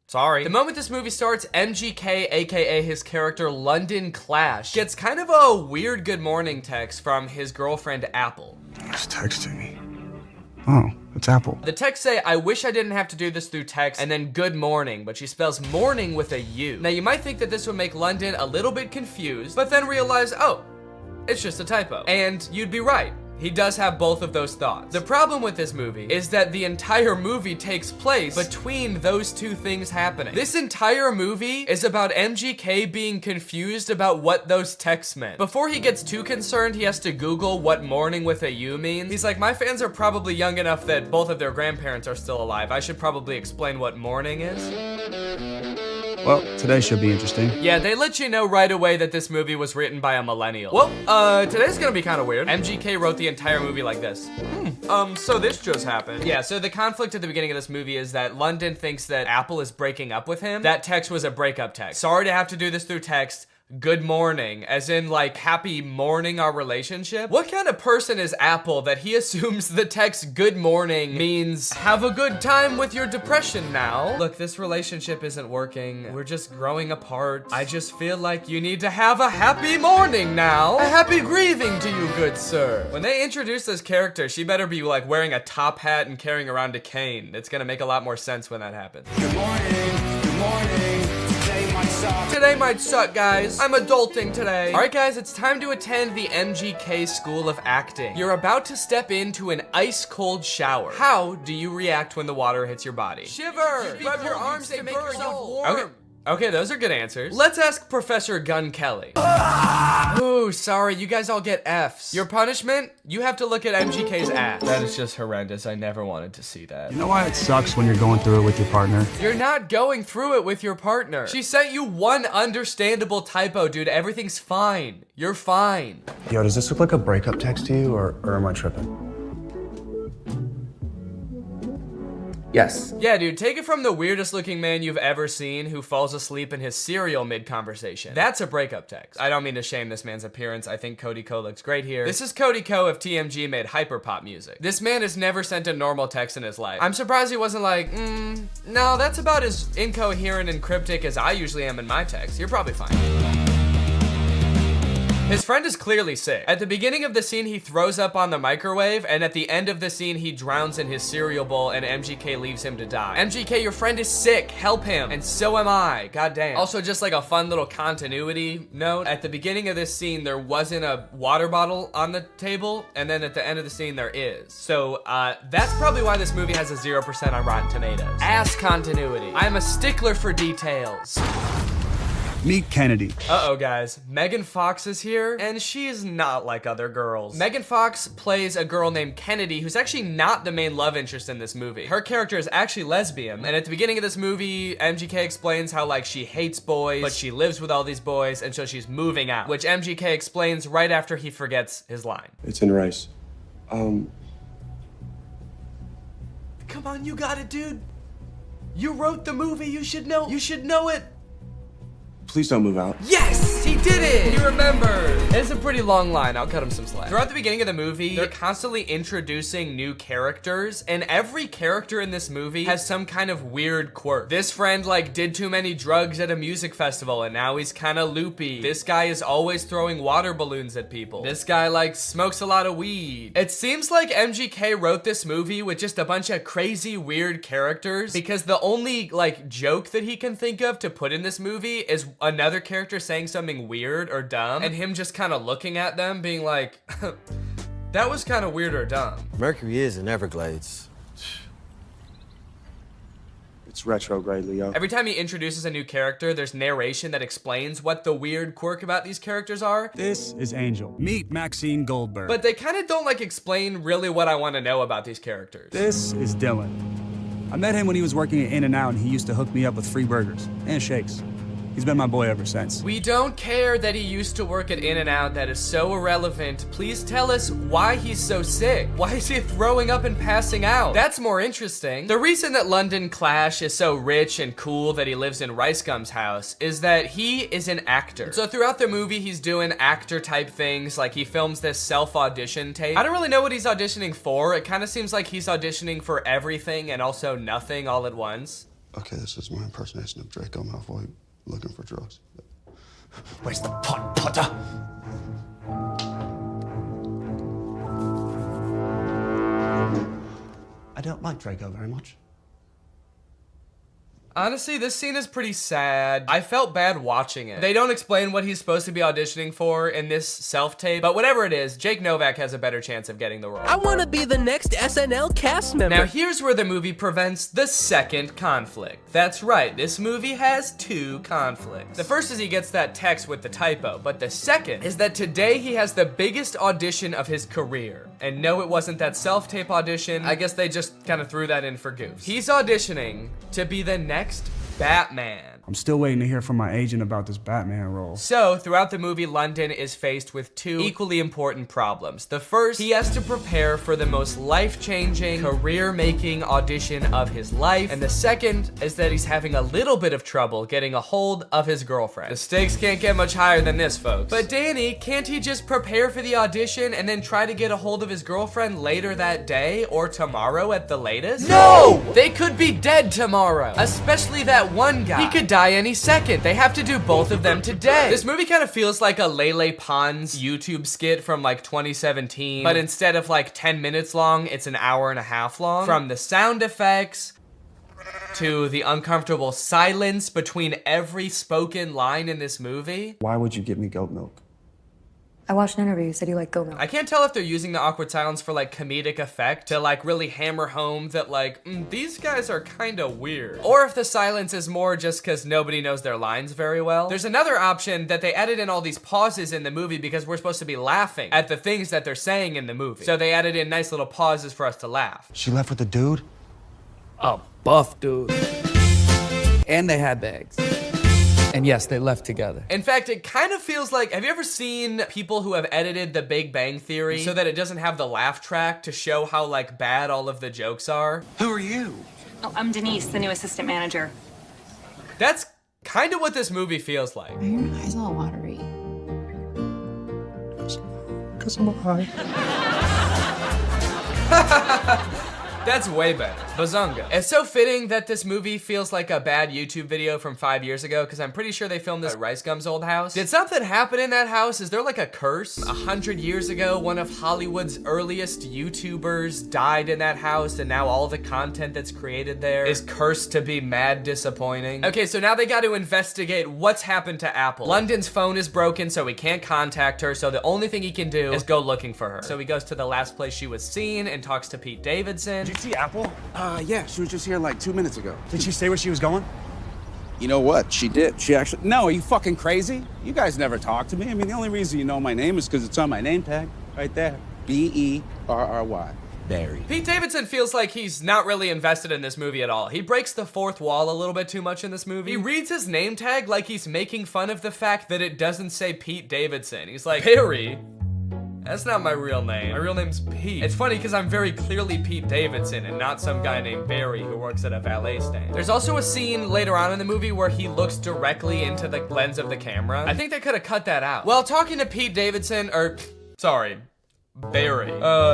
Sorry. The moment this movie starts, MGK, aka his character London Clash, gets kind of a weird good morning text from his girlfriend Apple. He's texting me. Oh, it's Apple. The texts say, I wish I didn't have to do this through text, and then good morning, but she spells morning with a U. Now you might think that this would make London a little bit confused, but then realize, oh, it's just a typo. And you'd be right. He does have both of those thoughts. The problem with this movie is that the entire movie takes place between those two things happening. This entire movie is about MGK being confused about what those texts meant. Before he gets too concerned, he has to Google what morning with a U means. He's like, my fans are probably young enough that both of their grandparents are still alive. I should probably explain what morning is. Well, today should be interesting. Yeah, they let you know right away that this movie was written by a millennial. Well, today's gonna be kind of weird. MGK wrote the entire movie like this. So this just happened. Yeah, so the conflict at the beginning of this movie is that London thinks that Apple is breaking up with him. That text was a breakup text. Sorry to have to do this through text. Good morning, as in like happy morning our relationship? What kind of person is Apple that he assumes the text good morning means have a good time with your depression now? Look, this relationship isn't working. We're just growing apart. I just feel like you need to have a happy morning now. A happy grieving to you, good sir. When they introduce this character, she better be like wearing a top hat and carrying around a cane. It's gonna make a lot more sense when that happens. Good morning, good morning. Today might suck, guys. I'm adulting today. All right, guys, it's time to attend the MGK School of Acting. You're about to step into an ice-cold shower. How do you react when the water hits your body? Shiver! Grab your arms to make yourself warm. Okay, those are good answers. Let's ask Professor Gun Kelly. Ooh, sorry, you guys all get Fs. Your punishment? You have to look at MGK's ass. That is just horrendous. I never wanted to see that. You know why it sucks when you're going through it with your partner? You're not going through it with your partner. She sent you one understandable typo, dude. Everything's fine. You're fine. Yo, does this look like a breakup text to you, or am I tripping? Yes. Yeah, dude, take it from the weirdest looking man you've ever seen who falls asleep in his cereal mid-conversation. That's a breakup text. I don't mean to shame this man's appearance. I think Cody Ko looks great here. This is Cody Ko if TMG made hyperpop music. This man has never sent a normal text in his life. I'm surprised he wasn't like, no, that's about as incoherent and cryptic as I usually am in my text. You're probably fine. His friend is clearly sick. At the beginning of the scene, he throws up on the microwave, and at the end of the scene, he drowns in his cereal bowl, and MGK leaves him to die. MGK, your friend is sick. Help him. And so am I. Goddamn. Also, just like a fun little continuity note, at the beginning of this scene, there wasn't a water bottle on the table, and then at the end of the scene, there is. So, that's probably why this movie has a 0% on Rotten Tomatoes. Ass continuity. I'm a stickler for details. Meet Kennedy. Uh-oh, guys. Megan Fox is here, and she's not like other girls. Megan Fox plays a girl named Kennedy, who's actually not the main love interest in this movie. Her character is actually lesbian, and at the beginning of this movie, MGK explains how, like, she hates boys, but she lives with all these boys, and so she's moving out, which MGK explains right after he forgets his line. It's in rice. Come on, you got it, dude. You wrote the movie, you should know it. Please don't move out. Yes! He did it! He remembered. His He's a pretty long line. I'll cut him some slack. Throughout the beginning of the movie, they're constantly introducing new characters, and every character in this movie has some kind of weird quirk. This friend like did too many drugs at a music festival and now he's kind of loopy. This guy is always throwing water balloons at people. This guy like smokes a lot of weed. It seems like MGK wrote this movie with just a bunch of crazy weird characters because the only like joke that he can think of to put in this movie is another character saying something weird or dumb and him just kind of looking at them being like, that was kind of weird or dumb. Mercury is in Everglades. It's retrograde, Leo. Every time he introduces a new character, there's narration that explains what the weird quirk about these characters are. This is Angel. Meet Maxine Goldberg. But they kind of don't like explain really what I want to know about these characters. This is Dylan. I met him when he was working at In-N-Out and he used to hook me up with free burgers and shakes. He's been my boy ever since. We don't care that he used to work at In-N-Out. That is so irrelevant. Please tell us why he's so sick. Why is he throwing up and passing out? That's more interesting. The reason that London Clash is so rich and cool that he lives in Rice Gum's house is that he is an actor. So throughout the movie, he's doing actor type things. Like he films this self-audition tape. I don't really know what he's auditioning for. It kind of seems like he's auditioning for everything and also nothing all at once. Okay, this is my impersonation of Draco Malfoy looking for drugs. Where's the pot, Potter? I don't like Draco very much. Honestly, this scene is pretty sad. I felt bad watching it. They don't explain what he's supposed to be auditioning for in this self-tape, but whatever it is, Jake Novak has a better chance of getting the role. I want to be the next SNL cast member. Now here's where the movie prevents the second conflict. That's right, this movie has two conflicts. The first is he gets that text with the typo, but the second is that today he has the biggest audition of his career. And no, it wasn't that self-tape audition. I guess they just kind of threw that in for goofs. He's auditioning to be the next Batman. I'm still waiting to hear from my agent about this Batman role. So, throughout the movie, London is faced with two equally important problems. The first, he has to prepare for the most life-changing, career-making audition of his life. And the second is that he's having a little bit of trouble getting a hold of his girlfriend. The stakes can't get much higher than this, folks. But Danny, can't he just prepare for the audition and then try to get a hold of his girlfriend later that day or tomorrow at the latest? No! They could be dead tomorrow, especially that one guy. He could die any second. They have to do both of them today. This movie kind of feels like a Lele Pons YouTube skit from like 2017, but instead of like 10 minutes long, it's an hour and a half long. From the sound effects to the uncomfortable silence between every spoken line in this movie. Why would you give me goat milk? I watched an interview. You said you like goat milk. I can't tell if they're using the awkward silence for like comedic effect to like really hammer home that like, these guys are kind of weird. Or if the silence is more just because nobody knows their lines very well. There's another option that they added in all these pauses in the movie because we're supposed to be laughing at the things that they're saying in the movie. So they added in nice little pauses for us to laugh. She left with a dude? A buff dude. And they had bags. And yes, they left together. In fact, it kind of feels like, have you ever seen people who have edited The Big Bang Theory so that it doesn't have the laugh track to show how like bad all of the jokes are? Who are you? Oh, I'm Denise, the new assistant manager. That's kind of what this movie feels like. Are your eyes all watery? Because I'm high. That's way better. Bazunga. It's so fitting that this movie feels like a bad YouTube video from 5 years ago because I'm pretty sure they filmed this at Rice Gum's old house. Did something happen in that house? Is there like a curse? 100 years ago, one of Hollywood's earliest YouTubers died in that house and now all the content that's created there is cursed to be mad disappointing. Okay, so now they got to investigate what's happened to Apple. London's phone is broken, so he can't contact her, so the only thing he can do is go looking for her. So he goes to the last place she was seen and talks to Pete Davidson. Did you see Apple? Yeah, she was just here like 2 minutes ago. Did she say where she was going? You know what? She did. She actually... No, are you fucking crazy? You guys never talk to me. I mean, the only reason you know my name is because it's on my name tag. Right there. B-E-R-R-Y. Barry. Pete Davidson feels like he's not really invested in this movie at all. He breaks the fourth wall a little bit too much in this movie. He reads his name tag like he's making fun of the fact that it doesn't say Pete Davidson. He's like, Barry? That's not my real name. My real name's Pete. It's funny because I'm very clearly Pete Davidson and not some guy named Barry who works at a valet stand. There's also a scene later on in the movie where he looks directly into the lens of the camera. I think they could have cut that out. Well, talking to Pete Davidson, sorry, Barry.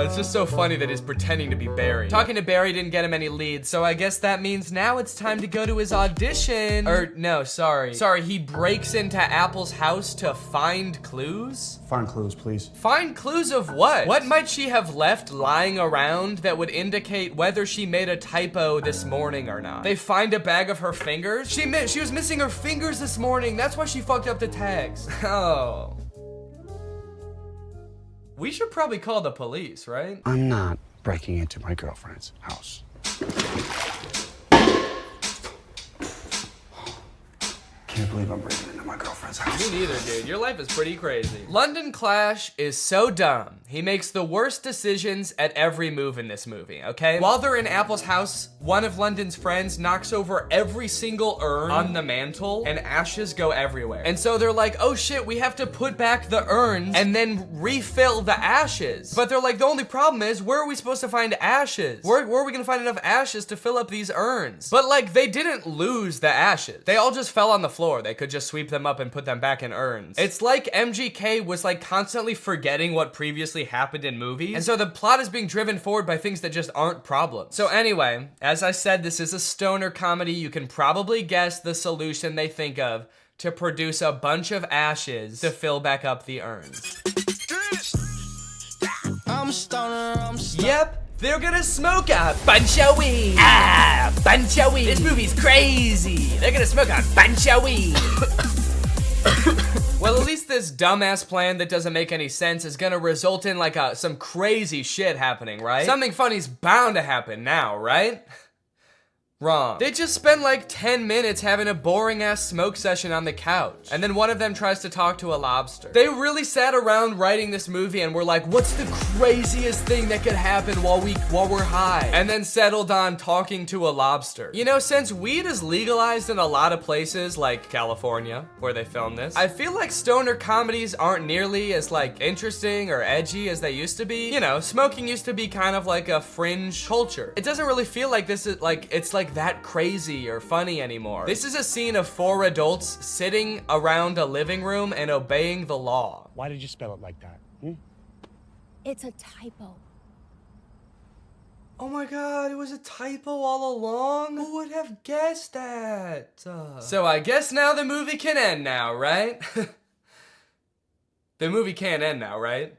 It's just so funny that he's pretending to be Barry. Talking to Barry didn't get him any leads, so I guess that means now it's time to go to his audition. No, sorry. Sorry, he breaks into Apple's house to find clues? Find clues, please. Find clues of what? What might she have left lying around that would indicate whether she made a typo this morning or not? They find a bag of her fingers? She was missing her fingers this morning. That's why she fucked up the tags. Oh. We should probably call the police, right? I'm not breaking into my girlfriend's house. Can't believe I'm breaking into my girlfriend's house. Me neither, dude. Your life is pretty crazy. London Clash is so dumb. He makes the worst decisions at every move in this movie, okay? While they're in Apple's house, one of London's friends knocks over every single urn on the mantle and ashes go everywhere. And so they're like, oh shit, we have to put back the urns and then refill the ashes. But they're like, the only problem is, where are we supposed to find ashes? Where are we gonna find enough ashes to fill up these urns? But like, they didn't lose the ashes. They all just fell on the floor. They could just sweep them up and put them back in urns. It's like MGK was like constantly forgetting what previously happened in movies, and so the plot is being driven forward by things that just aren't problems. So anyway, as I said, this is a stoner comedy. You can probably guess the solution they think of to produce a bunch of ashes to fill back up the urns. I'm a stoner. Yep. They're gonna smoke a bunch of weed. Ah, bunch of weed. This movie's crazy. They're gonna smoke a bunch of weed. Well, at least this dumbass plan that doesn't make any sense is gonna result in like some crazy shit happening, right? Something funny's bound to happen now, right? Wrong. They just spend like 10 minutes having a boring ass smoke session on the couch, and then one of them tries to talk to a lobster. They really sat around writing this movie and were like, what's the craziest thing that could happen while we're high? And then settled on talking to a lobster. You know, since weed is legalized in a lot of places like California, where they filmed this, I feel like stoner comedies aren't nearly as like interesting or edgy as they used to be. You know, smoking used to be kind of like a fringe culture. It doesn't really feel like this is like, it's like that crazy or funny anymore. This is a scene of 4 adults sitting around a living room and obeying the law. Why did you spell it like that? It's a typo. Oh my god, it was a typo all along? Who would have guessed that? So I guess now the movie can end now, right? The movie can't end now, right?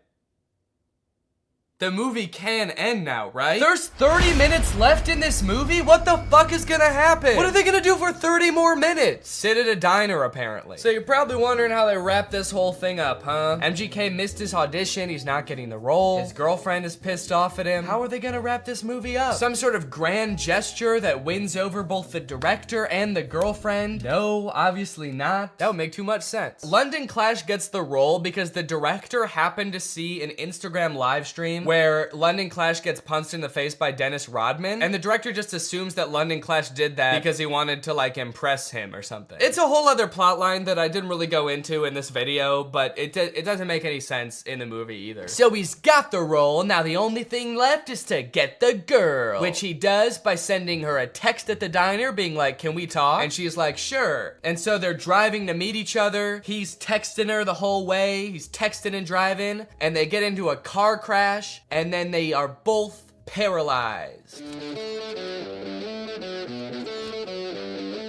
The movie can end now, right? There's 30 minutes left in this movie? What the fuck is gonna happen? What are they gonna do for 30 more minutes? Sit at a diner, apparently. So you're probably wondering how they wrap this whole thing up, huh? MGK missed his audition, he's not getting the role. His girlfriend is pissed off at him. How are they gonna wrap this movie up? Some sort of grand gesture that wins over both the director and the girlfriend? No, obviously not. That would make too much sense. London Clash gets the role because the director happened to see an Instagram live stream where London Clash gets punched in the face by Dennis Rodman, and the director just assumes that London Clash did that because he wanted to like impress him or something. It's a whole other plot line that I didn't really go into in this video, but it doesn't make any sense in the movie either. So he's got the role, now the only thing left is to get the girl, which he does by sending her a text at the diner being like, can we talk? And she's like, sure. And so they're driving to meet each other. He's texting her the whole way. He's texting and driving, and they get into a car crash, and then they are both paralyzed.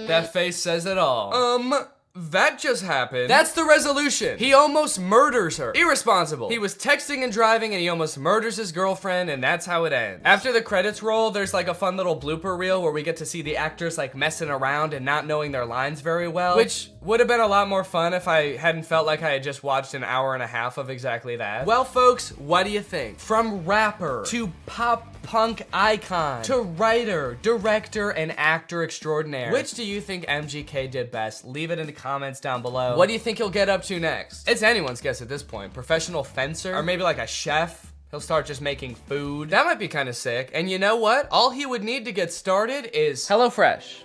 That face says it all. That just happened. That's the resolution. He almost murders her. Irresponsible. He was texting and driving and he almost murders his girlfriend, and that's how it ends. After the credits roll, there's like a fun little blooper reel where we get to see the actors like messing around and not knowing their lines very well, which would have been a lot more fun if I hadn't felt like I had just watched an hour and a half of exactly that. Well, folks, what do you think? From rapper to pop punk icon to writer, director, and actor extraordinaire, which do you think MGK did best? Leave it in the comments down below. What do you think he'll get up to next? It's anyone's guess at this point. Professional fencer? Or maybe like a chef? He'll start just making food. That might be kind of sick. And you know what? All he would need to get started is HelloFresh.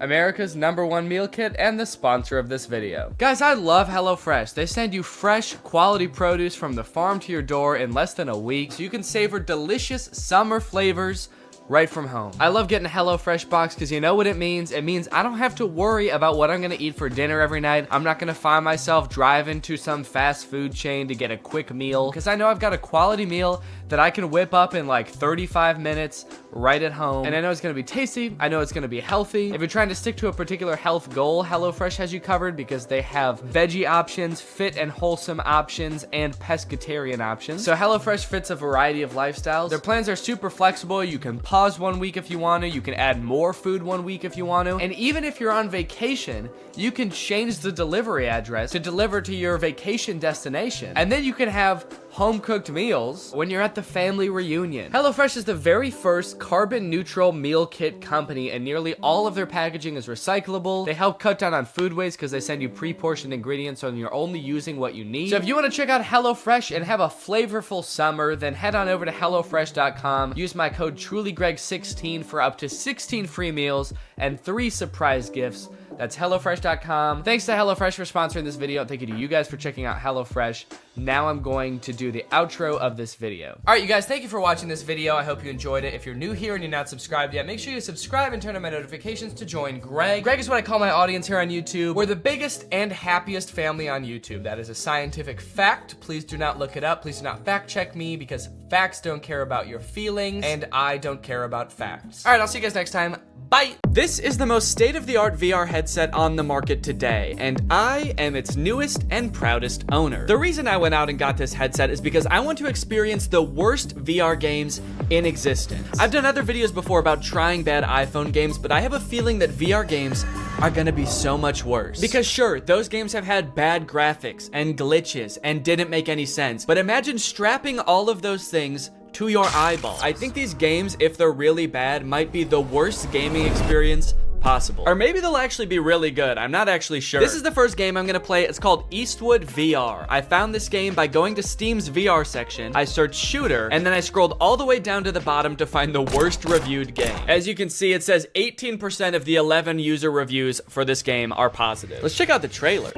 America's #1 meal kit and the sponsor of this video. Guys, I love HelloFresh. They send you fresh, quality produce from the farm to your door in less than a week, so you can savor delicious summer flavors right from home. I love getting a HelloFresh box because you know what it means? It means I don't have to worry about what I'm gonna eat for dinner every night. I'm not gonna find myself driving to some fast food chain to get a quick meal because I know I've got a quality meal that I can whip up in like 35 minutes right at home. And I know it's gonna be tasty. I know it's gonna be healthy. If you're trying to stick to a particular health goal, HelloFresh has you covered because they have veggie options, fit and wholesome options, and pescatarian options. So HelloFresh fits a variety of lifestyles. Their plans are super flexible. You can pause 1 week if you want to. You can add more food 1 week if you want to. And even if you're on vacation, you can change the delivery address to deliver to your vacation destination. And then you can have home-cooked meals when you're at the family reunion. HelloFresh is the very first carbon-neutral meal kit company, and nearly all of their packaging is recyclable. They help cut down on food waste because they send you pre-portioned ingredients so you're only using what you need. So if you want to check out HelloFresh and have a flavorful summer, then head on over to HelloFresh.com. Use my code TrulyGreg16 for up to 16 free meals and 3 surprise gifts. That's HelloFresh.com. Thanks to HelloFresh for sponsoring this video. Thank you to you guys for checking out HelloFresh. Now I'm going to do the outro of this video. All right, you guys, thank you for watching this video. I hope you enjoyed it. If you're new here and you're not subscribed yet, make sure you subscribe and turn on my notifications to join Greg. Greg is what I call my audience here on YouTube. We're the biggest and happiest family on YouTube. That is a scientific fact. Please do not look it up. Please do not fact check me because facts don't care about your feelings and I don't care about facts. All right, I'll see you guys next time. Bye. This is the most state-of-the-art VR headset on the market today, and I am its newest and proudest owner. The reason I went out and got this headset is because I want to experience the worst VR games in existence. I've done other videos before about trying bad iPhone games, but I have a feeling that VR games are gonna be so much worse. Because sure, those games have had bad graphics and glitches and didn't make any sense, but imagine strapping all of those things to your eyeballs. I think these games, if they're really bad, might be the worst gaming experience possible. Or maybe they'll actually be really good. I'm not actually sure. This is the first game I'm gonna play. It's called Eastwood VR. I found this game by going to Steam's VR section. I searched shooter, and then I scrolled all the way down to the bottom to find the worst reviewed game. As you can see, it says 18% of the 11 user reviews for this game are positive. Let's check out the trailer.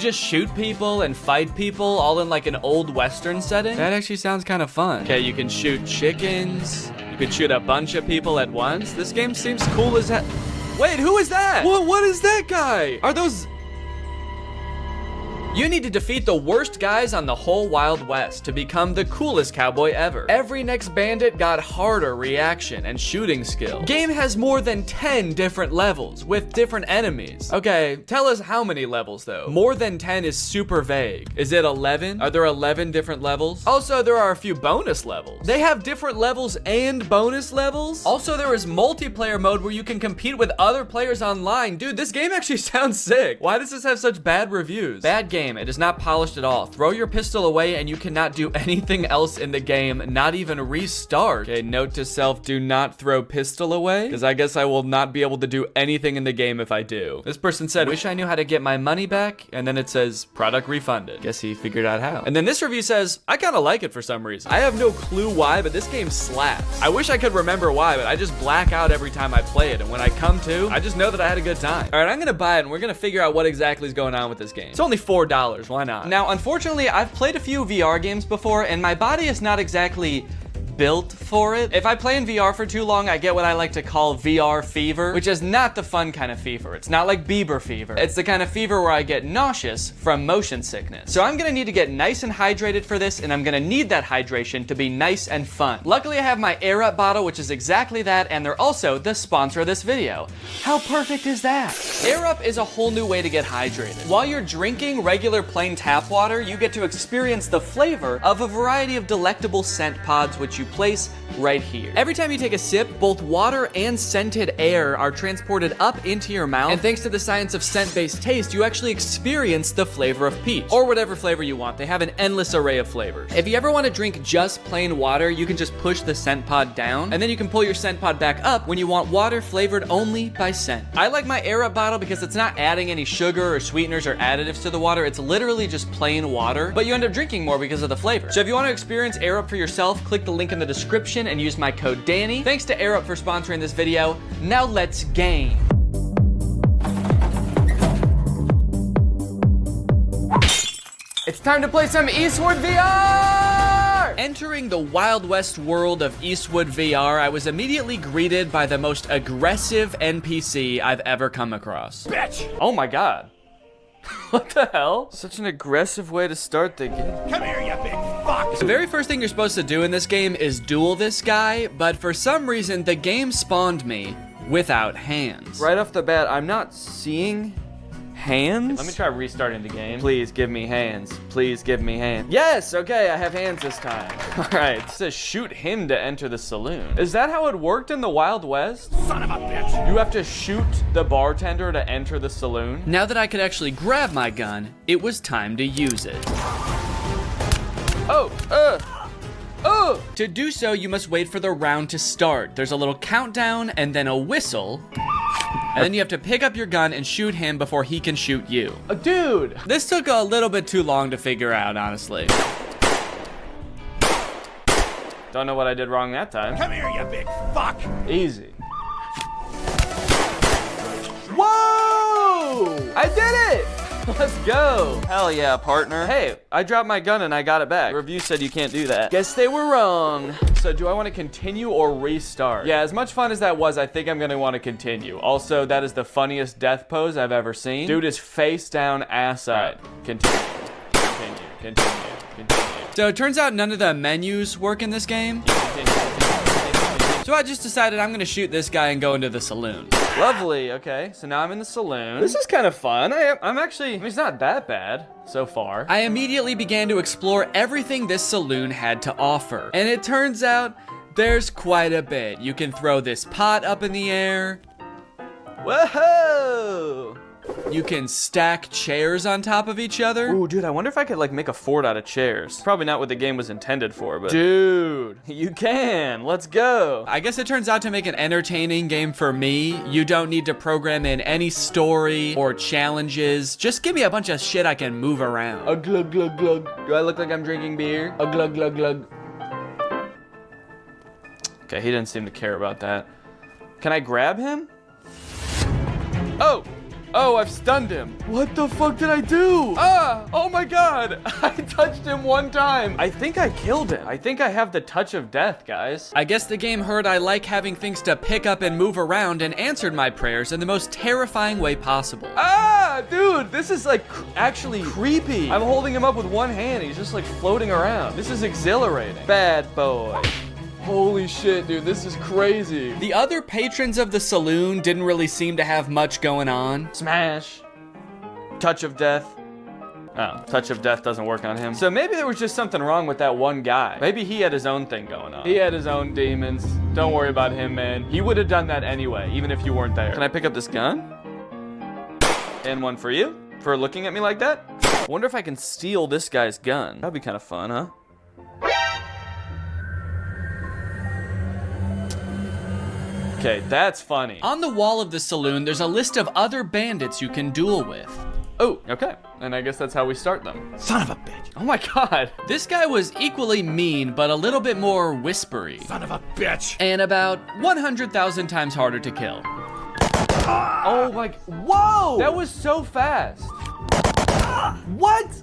Just shoot people and fight people all in like an old Western setting? That actually sounds kind of fun. Okay, you can shoot chickens. You can shoot a bunch of people at once. This game seems cool as hell. Wait, who is that? What is that guy? Are those... You need to defeat the worst guys on the whole Wild West to become the coolest cowboy ever. Every next bandit got harder reaction and shooting skill. Game has more than 10 different levels with different enemies. Okay, tell us how many levels though. More than 10 is super vague. Is it 11? Are there 11 different levels? Also, there are a few bonus levels. They have different levels and bonus levels. Also, there is multiplayer mode where you can compete with other players online. Dude, this game actually sounds sick. Why does this have such bad reviews? Bad game. It is not polished at all. Throw your pistol away and you cannot do anything else in the game, not even restart. Okay, note to self, do not throw pistol away, because I guess I will not be able to do anything in the game if I do. This person said, wish I knew how to get my money back, and then it says, product refunded. Guess he figured out how. And then this review says, I kind of like it for some reason. I have no clue why, but this game slaps. I wish I could remember why, but I just black out every time I play it, and when I come to, I just know that I had a good time. All right, I'm gonna buy it, and we're gonna figure out what exactly is going on with this game. It's only $4. Why not? Now, unfortunately, I've played a few VR games before, and my body is not exactly built for it. If I play in VR for too long, I get what I like to call VR fever, which is not the fun kind of fever. It's not like Bieber fever. It's the kind of fever where I get nauseous from motion sickness. So I'm gonna need to get nice and hydrated for this, and I'm gonna need that hydration to be nice and fun. Luckily, I have my Air Up bottle, which is exactly that, and they're also the sponsor of this video. How perfect is that? Air Up is a whole new way to get hydrated. While you're drinking regular plain tap water, you get to experience the flavor of a variety of delectable scent pods, which you you place right here. Every time you take a sip, both water and scented air are transported up into your mouth, and thanks to the science of scent-based taste, you actually experience the flavor of peach, or whatever flavor you want. They have an endless array of flavors. If you ever want to drink just plain water, you can just push the scent pod down, and then you can pull your scent pod back up when you want water flavored only by scent. I like my Air Up bottle because it's not adding any sugar or sweeteners or additives to the water. It's literally just plain water, but you end up drinking more because of the flavor. So if you want to experience Air Up for yourself, click the link in the description and use my code Danny. Thanks to Air Up for sponsoring this video. Now let's game. It's time to play some Eastwood VR! Entering the Wild West world of Eastwood VR, I was immediately greeted by the most aggressive NPC I've ever come across. Bitch! Oh my god. What the hell? Such an aggressive way to start the game. Come here, you big fuck! The very first thing you're supposed to do in this game is duel this guy, but for some reason, the game spawned me without hands. Right off the bat, I'm not seeing hands? Let me try restarting the game. Please give me hands. Please give me hands. Yes, okay, I have hands this time. All right, it says shoot him to enter the saloon. Is that how it worked in the Wild West? Son of a bitch! You have to shoot the bartender to enter the saloon? Now that I could actually grab my gun, it was time to use it. To do so, you must wait for the round to start. There's a little countdown and then a whistle. And then you have to pick up your gun and shoot him before he can shoot you. Dude! This took a little bit too long to figure out, honestly. Don't know what I did wrong that time. Come here, you big fuck! Easy. Whoa! I did it! Let's go. Hell yeah, partner. Hey, I dropped my gun and I got it back. The review said you can't do that. Guess they were wrong. So do I want to continue or restart? Yeah, as much fun as that was, I think I'm going to want to continue. Also, that is the funniest death pose I've ever seen. Dude is face down, ass up. Right. Continue. So it turns out none of the menus work in this game. So I just decided I'm gonna shoot this guy and go into the saloon. Lovely, okay, so now I'm in the saloon. This is kind of fun. I'm actually, it's not that bad so far. I immediately began to explore everything this saloon had to offer. And it turns out there's quite a bit. You can throw this pot up in the air. Whoa! You can stack chairs on top of each other. Ooh, dude, I wonder if I could like make a fort out of chairs. Probably not what the game was intended for, but dude, you can. Let's go. I guess it turns out to make an entertaining game for me, you don't need to program in any story or challenges. Just give me a bunch of shit I can move around. A glug glug glug. Do I look like I'm drinking beer? A glug glug glug. Okay, he didn't seem to care about that. Can I grab him? Oh, I've stunned him. What the fuck did I do? Oh my god. I touched him one time. I think I killed him. I think I have the touch of death, guys. I guess the game heard I like having things to pick up and move around and answered my prayers in the most terrifying way possible. Dude, this is like actually creepy. I'm holding him up with one hand. He's just like floating around. This is exhilarating. Bad boy. Holy shit, dude, this is crazy. The other patrons of the saloon didn't really seem to have much going on. Smash. Touch of death. Oh, touch of death doesn't work on him. So maybe there was just something wrong with that one guy. Maybe he had his own thing going on. He had his own demons. Don't worry about him, man. He would have done that anyway, even if you weren't there. Can I pick up this gun? And one for you? For looking at me like that? I wonder if I can steal this guy's gun. That'd be kind of fun, huh? Okay, that's funny. On the wall of the saloon, there's a list of other bandits you can duel with. Oh, okay. And I guess that's how we start them. Son of a bitch. Oh my god. This guy was equally mean, but a little bit more whispery. Son of a bitch. And about 100,000 times harder to kill. Oh my, whoa! That was so fast. What?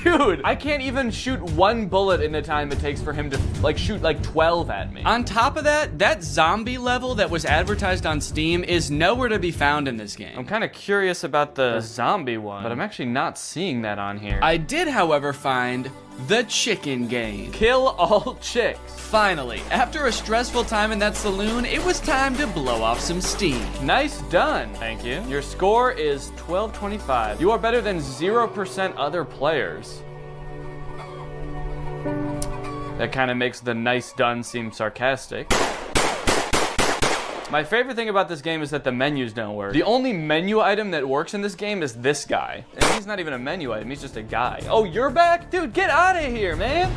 Dude, I can't even shoot one bullet in the time it takes for him to like shoot like 12 at me. On top of that, that zombie level that was advertised on Steam is nowhere to be found in this game. I'm kind of curious about the zombie one, but I'm actually not seeing that on here. I did, however, find the chicken game. Kill all chicks. Finally, after a stressful time in that saloon, it was time to blow off some steam. Nice done. Thank you. Your score is 1225. You are better than 0% other players. That kind of makes the nice done seem sarcastic. My favorite thing about this game is that the menus don't work. The only menu item that works in this game is this guy. And he's not even a menu item, he's just a guy. Oh, you're back? Dude, get out of here, man.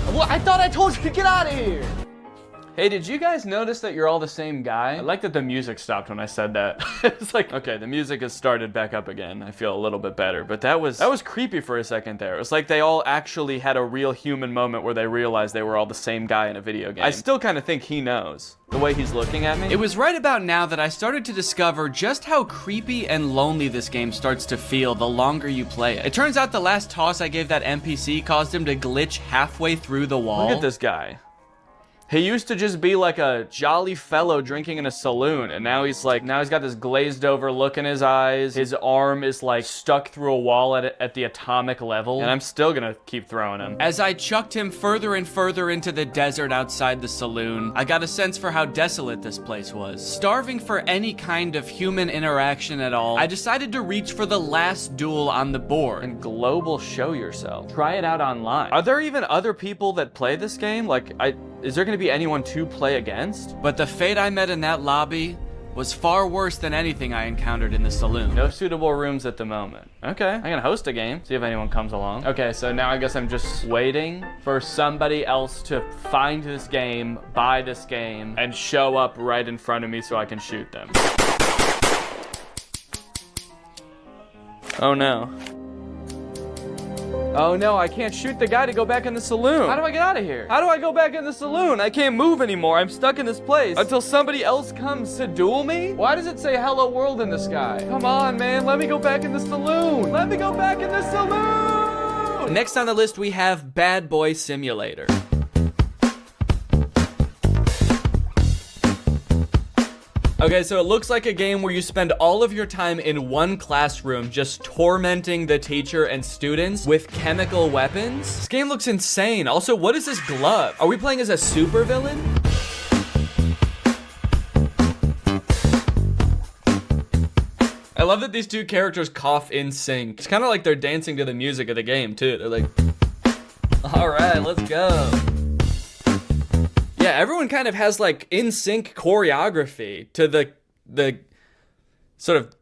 Well, I thought I told you to get out of here. Hey, did you guys notice that you're all the same guy? I like that the music stopped when I said that. It's like, okay, the music has started back up again. I feel a little bit better, but that was creepy for a second there. It was like they all actually had a real human moment where they realized they were all the same guy in a video game. I still kind of think he knows. The way he's looking at me. It was right about now that I started to discover just how creepy and lonely this game starts to feel the longer you play it. It turns out the last toss I gave that NPC caused him to glitch halfway through the wall. Look at this guy. He used to just be like a jolly fellow drinking in a saloon, and now he's got this glazed over look in his eyes. His arm is like stuck through a wall at the atomic level, and I'm still gonna keep throwing him. As I chucked him further and further into the desert outside the saloon, I got a sense for how desolate this place was. Starving for any kind of human interaction at all, I decided to reach for the last duel on the board. And global show yourself. Try it out online. Are there even other people that play this game? Is there going to be anyone to play against? But the fate I met in that lobby was far worse than anything I encountered in the saloon. No suitable rooms at the moment. Okay, I can host a game, see if anyone comes along. Okay, so now I guess I'm just waiting for somebody else to find this game, buy this game, and show up right in front of me so I can shoot them. Oh no. Oh no, I can't shoot the guy to go back in the saloon. How do I get out of here? How do I go back in the saloon? I can't move anymore. I'm stuck in this place until somebody else comes to duel me? Why does it say hello world in the sky? Come on, man. Let me go back in the saloon. Let me go back in the saloon. Next on the list, we have Bad Boy Simulator. Okay, so it looks like a game where you spend all of your time in one classroom just tormenting the teacher and students with chemical weapons. This game looks insane. Also, what is this glove? Are we playing as a supervillain? I love that these two characters cough in sync. It's kind of like they're dancing to the music of the game, too. They're like, all right, let's go. Yeah, everyone kind of has like in sync choreography to the sort of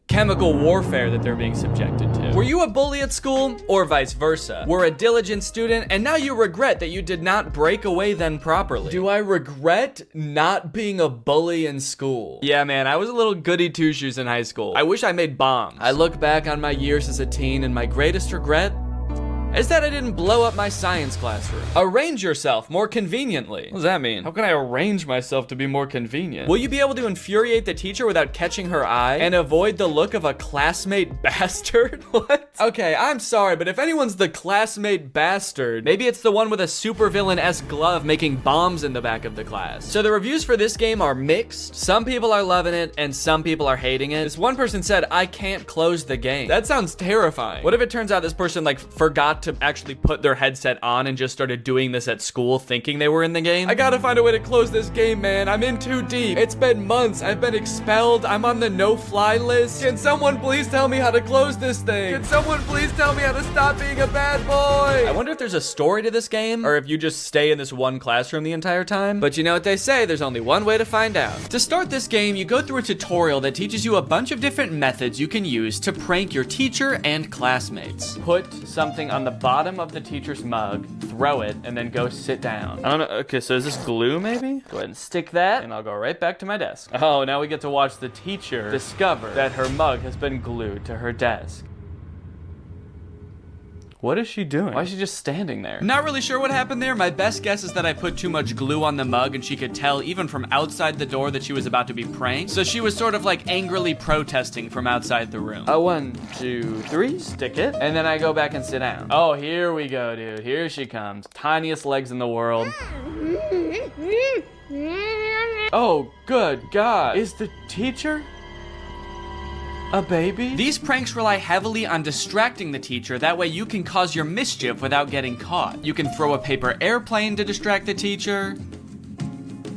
chemical warfare that they're being subjected to. Were you a bully at school or vice versa? Were a diligent student and now you regret that you did not break away then properly? Do I regret not being a bully in school? Yeah, man, I was a little goody two-shoes in high school. I wish I made bombs. I look back on my years as a teen and my greatest regret is that I didn't blow up my science classroom. Arrange yourself more conveniently. What does that mean? How can I arrange myself to be more convenient? Will you be able to infuriate the teacher without catching her eye and avoid the look of a classmate bastard? What? Okay, I'm sorry, but if anyone's the classmate bastard, maybe it's the one with a supervillain-esque glove making bombs in the back of the class. So the reviews for this game are mixed. Some people are loving it and some people are hating it. This one person said, I can't close the game. That sounds terrifying. What if it turns out this person forgot to actually put their headset on and just started doing this at school thinking they were in the game? I gotta find a way to close this game, man. I'm in too deep. It's been months. I've been expelled. I'm on the no-fly list. Can someone please tell me how to close this thing? Can someone please tell me how to stop being a bad boy? I wonder if there's a story to this game or if you just stay in this one classroom the entire time. But you know what they say, there's only one way to find out. To start this game, you go through a tutorial that teaches you a bunch of different methods you can use to prank your teacher and classmates. Put something on the bottom of the teacher's mug, throw it, and then go sit down. I don't know. Okay, so is this glue maybe? Go ahead and stick that, and I'll go right back to my desk. Oh, now we get to watch the teacher discover that her mug has been glued to her desk. What is she doing? Why is she just standing there? Not really sure what happened there. My best guess is that I put too much glue on the mug and she could tell even from outside the door that she was about to be pranked. So she was sort of like angrily protesting from outside the room. 1, 2, 3, stick it. And then I go back and sit down. Oh, here we go, dude. Here she comes. Tiniest legs in the world. Oh, good God. Is the teacher a baby? These pranks rely heavily on distracting the teacher, that way you can cause your mischief without getting caught. You can throw a paper airplane to distract the teacher.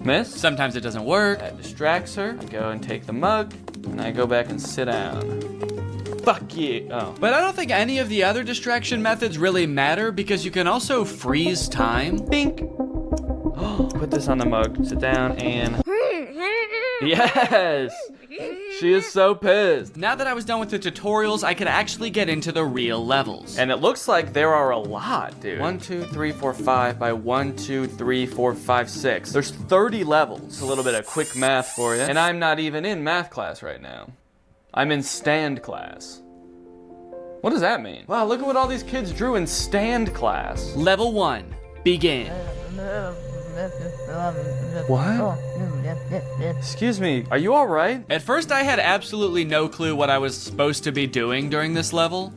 Miss? Sometimes it doesn't work. That distracts her. I go and take the mug, and I go back and sit down. Fuck you. Oh. But I don't think any of the other distraction methods really matter because you can also freeze time. Bink. Put this on the mug. Sit down and... Yes! She is so pissed. Now that I was done with the tutorials, I could actually get into the real levels. And it looks like there are a lot, dude. 1, 2, 3, 4, 5 by 1, 2, 3, 4, 5, 6. There's 30 levels. A little bit of quick math for you. And I'm not even in math class right now. I'm in stand class. What does that mean? Wow, look at what all these kids drew in stand class. Level 1, begin. What? Excuse me, are you all right? At first I had absolutely no clue what I was supposed to be doing during this level.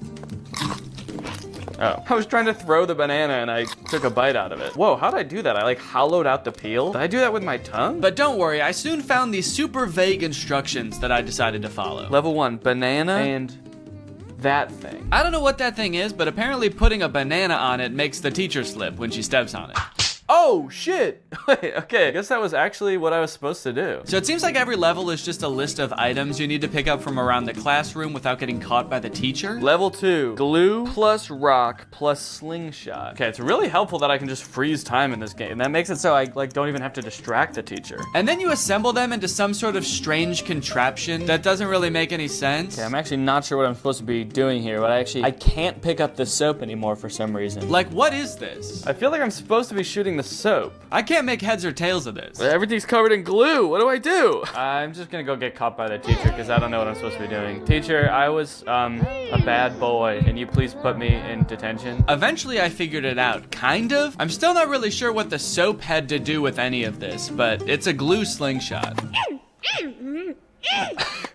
Oh, I was trying to throw the banana and I took a bite out of it. Whoa, how'd I do that? I like hollowed out the peel? Did I do that with my tongue? But don't worry, I soon found these super vague instructions that I decided to follow. Level 1, banana and that thing. I don't know what that thing is, but apparently putting a banana on it makes the teacher slip when she steps on it. Oh, shit. Wait, okay, I guess that was actually what I was supposed to do. So it seems like every level is just a list of items you need to pick up from around the classroom without getting caught by the teacher. Level 2, glue plus rock plus slingshot. Okay, it's really helpful that I can just freeze time in this game. That makes it so I don't even have to distract the teacher. And then you assemble them into some sort of strange contraption that doesn't really make any sense. Okay, I'm actually not sure what I'm supposed to be doing here, but I can't pick up the soap anymore for some reason. Like, what is this? I feel like I'm supposed to be shooting the soap. I can't make heads or tails of this. Everything's covered in glue. What do I do? I'm just gonna go get caught by the teacher because I don't know what I'm supposed to be doing. Teacher, I was a bad boy. Can you please put me in detention? Eventually I figured it out, kind of. I'm still not really sure what the soap had to do with any of this, but it's a glue slingshot.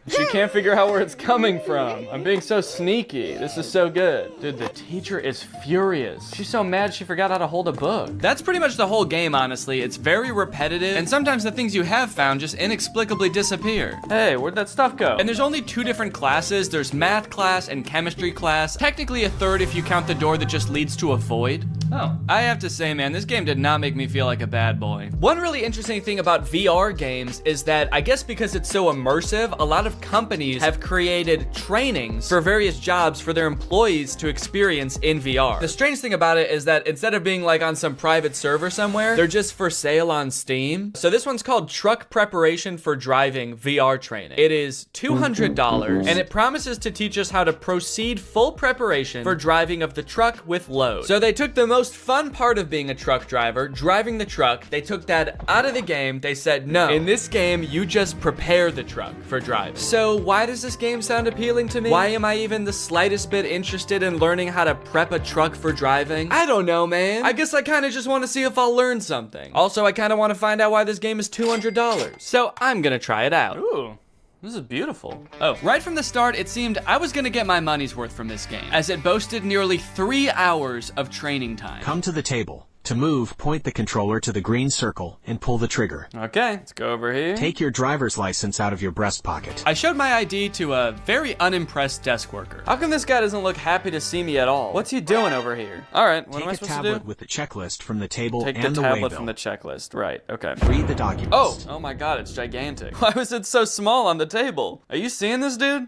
She can't figure out where it's coming from. I'm being so sneaky. This is so good. Dude, the teacher is furious. She's so mad she forgot how to hold a book. That's pretty much the whole game, honestly. It's very repetitive, and sometimes the things you have found just inexplicably disappear. Hey, where'd that stuff go? And there's only 2 different classes. There's math class and chemistry class. Technically a third if you count the door that just leads to a void. Oh. I have to say, man, this game did not make me feel like a bad boy. One really interesting thing about VR games is that I guess because it's so immersive, a lot of companies have created trainings for various jobs for their employees to experience in VR. The strange thing about it is that instead of being like on some private server somewhere, they're just for sale on Steam. So this one's called Truck Preparation for Driving VR Training. It is $200 and it promises to teach us how to proceed full preparation for driving of the truck with load. So they took the most fun part of being a truck driver, driving the truck, they took that out of the game. They said, no, in this game, you just prepare the truck for driving. So why does this game sound appealing to me? Why am I even the slightest bit interested in learning how to prep a truck for driving? I don't know, man. I guess I kind of just want to see if I'll learn something. Also, I kind of want to find out why this game is $200. So I'm gonna try it out. Ooh. This is beautiful. Oh, right from the start, it seemed I was gonna get my money's worth from this game, as it boasted nearly 3 hours of training time. Come to the table. To move, point the controller to the green circle and pull the trigger. Okay, let's go over here. Take your driver's license out of your breast pocket. I showed my ID to a very unimpressed desk worker. How come this guy doesn't look happy to see me at all? What's he doing over here? All right, what am I supposed to do? Take a tablet with the checklist from the table and the waybill. Take the tablet from the checklist, right, okay. Read the documents. Oh my God, it's gigantic. Why was it so small on the table? Are you seeing this, dude?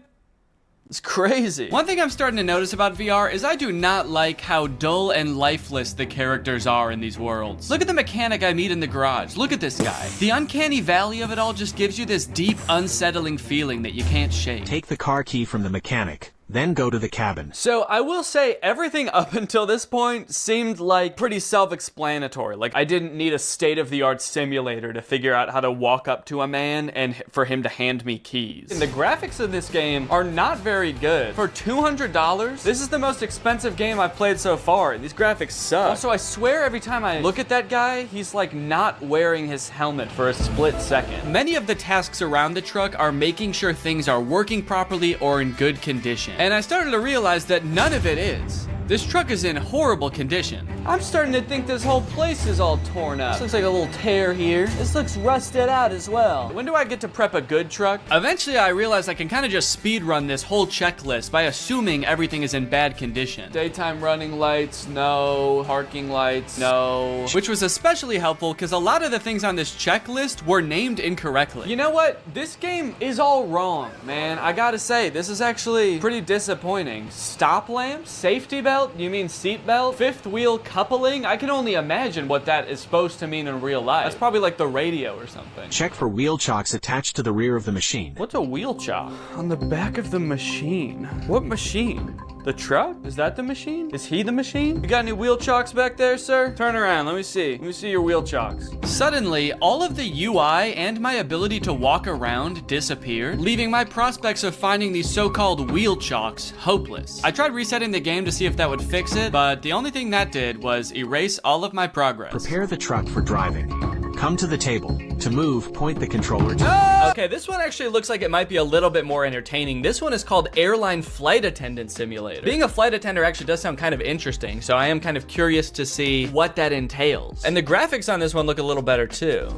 It's crazy. One thing I'm starting to notice about VR is I do not like how dull and lifeless the characters are in these worlds. Look at the mechanic I meet in the garage. Look at this guy. The uncanny valley of it all just gives you this deep, unsettling feeling that you can't shake. Take the car key from the mechanic. Then go to the cabin. So I will say everything up until this point seemed like pretty self-explanatory. Like I didn't need a state-of-the-art simulator to figure out how to walk up to a man and for him to hand me keys. And the graphics of this game are not very good. For $200, this is the most expensive game I've played so far, and these graphics suck. Also, I swear every time I look at that guy, he's like not wearing his helmet for a split second. Many of the tasks around the truck are making sure things are working properly or in good condition. And I started to realize that none of it is. This truck is in horrible condition. I'm starting to think this whole place is all torn up. This looks like a little tear here. This looks rusted out as well. When do I get to prep a good truck? Eventually, I realized I can kind of just speed run this whole checklist by assuming everything is in bad condition. Daytime running lights, no. Parking lights, no. Which was especially helpful because a lot of the things on this checklist were named incorrectly. You know what? This game is all wrong, man. I gotta say, this is actually pretty disappointing. Stop lamp? Safety belt? You mean seat belt? Fifth wheel coupling? I can only imagine what that is supposed to mean in real life. That's probably like the radio or something. Check for wheel chocks attached to the rear of the machine. What's a wheel chock? On the back of the machine. What machine? The truck? Is that the machine? Is he the machine? You got any wheel chocks back there, sir? Turn around, let me see. Let me see your wheel chocks. Suddenly, all of the UI and my ability to walk around disappeared, leaving my prospects of finding these so-called wheel chocks hopeless. I tried resetting the game to see if that would fix it, but the only thing that did was erase all of my progress. Prepare the truck for driving. Come to the table. To move, point the controller to... Okay, this one actually looks like it might be a little bit more entertaining. This one is called Airline Flight Attendant Simulator. Being a flight attendant actually does sound kind of interesting, so I am kind of curious to see what that entails. And the graphics on this one look a little better too.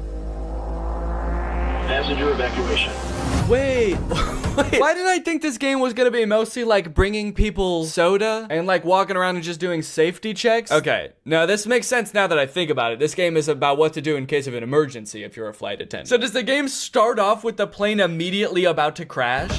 Passenger evacuation. Wait, why did I think this game was gonna be mostly like bringing people soda and like walking around and just doing safety checks? Okay, no, this makes sense now that I think about it. This game is about what to do in case of an emergency if you're a flight attendant. So does the game start off with the plane immediately about to crash?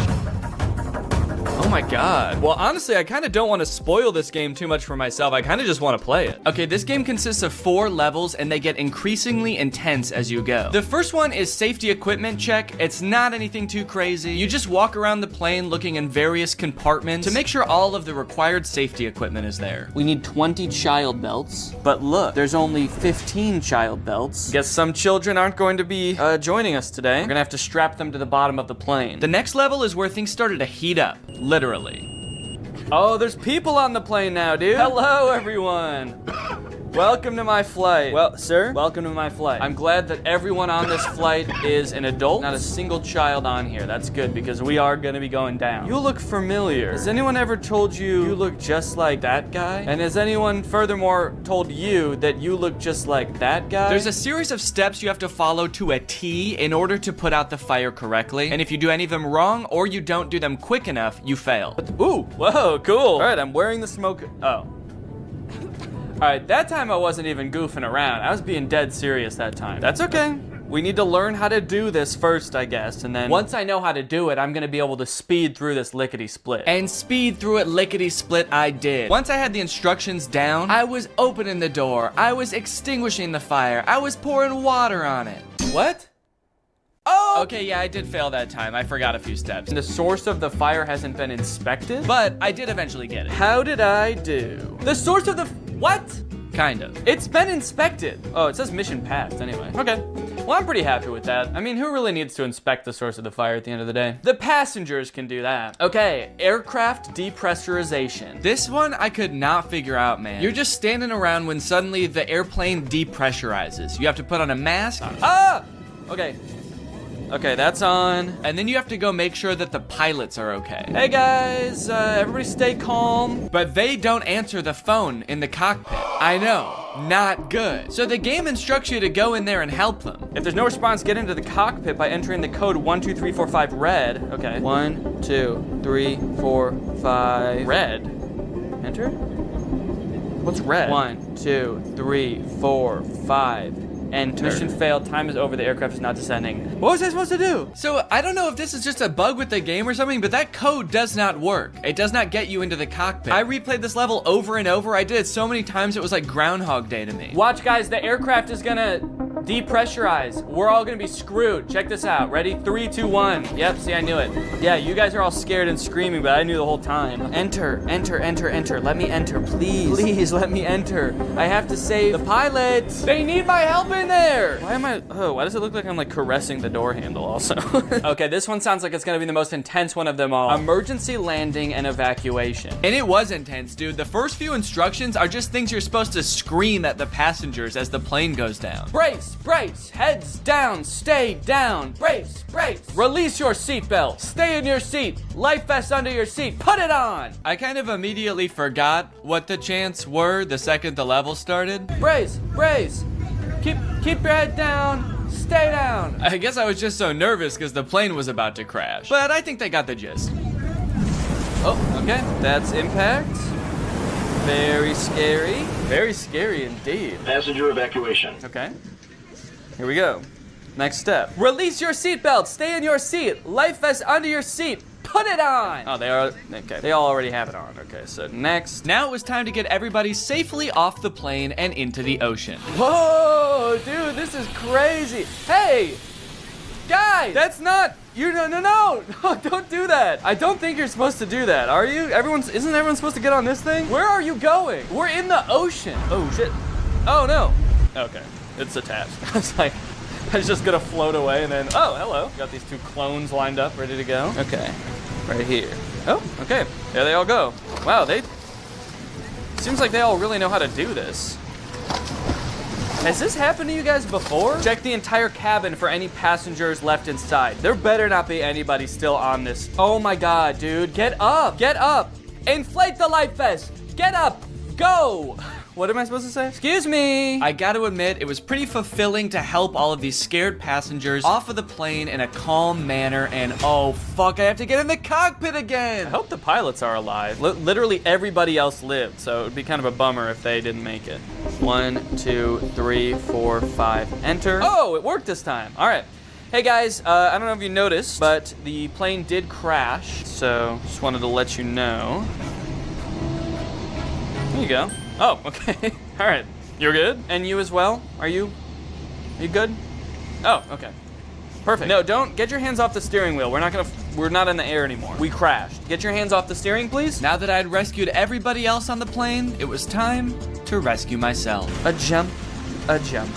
Oh my god. Well, honestly, I kind of don't want to spoil this game too much for myself. I kind of just want to play it. Okay, this game consists of 4 levels and they get increasingly intense as you go. The first one is safety equipment check. It's not anything too crazy. You just walk around the plane looking in various compartments to make sure all of the required safety equipment is there. We need 20 child belts, but look, there's only 15 child belts. Guess some children aren't going to be joining us today. We're gonna have to strap them to the bottom of the plane. The next level is where things started to heat up. Literally. Oh, there's people on the plane now, dude. Hello, everyone. Welcome to my flight. Well, sir, welcome to my flight. I'm glad that everyone on this flight is an adult, not a single child on here. That's good because we are gonna be going down. You look familiar. Has anyone ever told you you look just like that guy? And has anyone furthermore told you that you look just like that guy? There's a series of steps you have to follow to a T in order to put out the fire correctly. And if you do any of them wrong or you don't do them quick enough, you fail. Ooh, whoa, cool. All right, I'm wearing the smoke. Oh. All right, that time I wasn't even goofing around. I was being dead serious that time. That's okay. We need to learn how to do this first, I guess, and then once I know how to do it, I'm gonna be able to speed through this lickety-split. And speed through it lickety-split I did. Once I had the instructions down, I was opening the door, I was extinguishing the fire, I was pouring water on it. What? Oh! Okay, yeah, I did fail that time. I forgot a few steps. The source of the fire hasn't been inspected, but I did eventually get it. How did I do? The source of the... What? Kind of. It's been inspected. Oh, it says mission passed anyway. Okay. Well, I'm pretty happy with that. I mean, who really needs to inspect the source of the fire at the end of the day? The passengers can do that. Okay, aircraft depressurization. This one I could not figure out, man. You're just standing around when suddenly the airplane depressurizes. You have to put on a mask. Ah! Okay. Okay, that's on. And then you have to go make sure that the pilots are okay. Hey guys, everybody stay calm. But they don't answer the phone in the cockpit. I know, not good. So the game instructs you to go in there and help them. If there's no response, get into the cockpit by entering the code 12345 red. Okay, 1, 2, 3, 4, 5. Red? Enter? What's red? 1, 2, 3, 4, 5. Enter. Mission failed. Time is over. The aircraft is not descending. What was I supposed to do? So I don't know if this is just a bug with the game or something, but that code does not work. It does not get you into the cockpit. I replayed this level over and over. I did it so many times it was like Groundhog Day to me. Watch, guys. The aircraft is gonna depressurize. We're all gonna be screwed. Check this out. Ready? 3, 2, 1. Yep. See, I knew it. Yeah, you guys are all scared and screaming, but I knew the whole time. Enter. Enter. Enter. Enter. Let me enter, please. Please let me enter. I have to save the pilots. They need my help in there. Why does it look like I'm like caressing the door handle also? Okay, this one sounds like it's gonna be the most intense one of them all. Emergency landing and evacuation. And it was intense, dude. The first few instructions are just things you're supposed to scream at the passengers as the plane goes down. Brace, brace, heads down, stay down, brace, brace. Release your seatbelt, stay in your seat, life vest under your seat, put it on. I kind of immediately forgot what the chants were the second the level started. Brace, brace, keep your head down, stay down. I guess I was just so nervous because the plane was about to crash, but I think they got the gist. Oh, okay, that's impact. Very scary. Very scary indeed. Passenger evacuation. Okay. Here we go. Next step. Release your seatbelt. Stay in your seat. Life vest under your seat. Put it on. Oh, they are. Okay. They all already have it on. Okay, so next. Now it was time to get everybody safely off the plane and into the ocean. Whoa, dude, this is crazy. Hey, guys, that's not. No, don't do that. I don't think you're supposed to do that, are you? Isn't everyone supposed to get on this thing? Where are you going? We're in the ocean. Oh, shit. Oh, no. Okay, it's attached. I was just gonna float away and then, oh, hello. Got these two clones lined up, ready to go. Okay, right here. Oh, okay, there they all go. Wow, seems like they all really know how to do this. Has this happened to you guys before? Check the entire cabin for any passengers left inside. There better not be anybody still on this. Oh my God, dude, get up, get up. Inflate the life vest, get up, go. What am I supposed to say? Excuse me. I gotta admit, it was pretty fulfilling to help all of these scared passengers off of the plane in a calm manner, and oh fuck, I have to get in the cockpit again. I hope the pilots are alive. Literally everybody else lived, so it would be kind of a bummer if they didn't make it. 1, 2, 3, 4, 5, enter. Oh, it worked this time. All right. Hey guys, I don't know if you noticed, but the plane did crash, so just wanted to let you know. There you go. Oh, okay. All right. You're good? And you as well? Are you good? Oh, okay. Perfect. No, don't get your hands off the steering wheel. We're not in the air anymore. We crashed. Get your hands off the steering, please. Now that I'd rescued everybody else on the plane, it was time to rescue myself. A jump, a jump.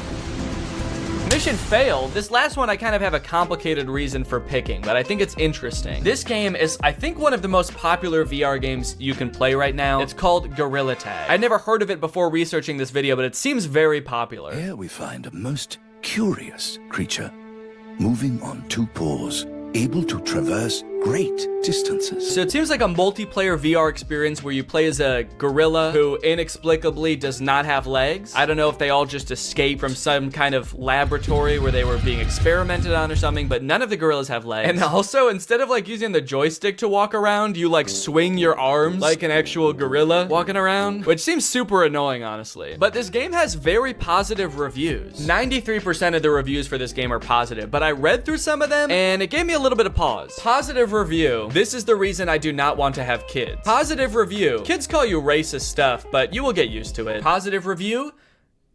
Mission failed. This last one I kind of have a complicated reason for picking, but I think it's interesting. This game is, I think, one of the most popular VR games you can play right now. It's called Gorilla Tag. I'd never heard of it before researching this video, but it seems very popular. Here we find a most curious creature, moving on two paws, able to traverse great distances. So it seems like a multiplayer VR experience where you play as a gorilla who inexplicably does not have legs. I don't know if they all just escaped from some kind of laboratory where they were being experimented on or something, but none of the gorillas have legs. And also, instead of like using the joystick to walk around, you like swing your arms like an actual gorilla walking around, which seems super annoying, honestly. But this game has very positive reviews. 93% of the reviews for this game are positive, but I read through some of them and it gave me a little bit of pause. Positive review. This is the reason I do not want to have kids. Positive review. Kids call you racist stuff, but you will get used to it. Positive review.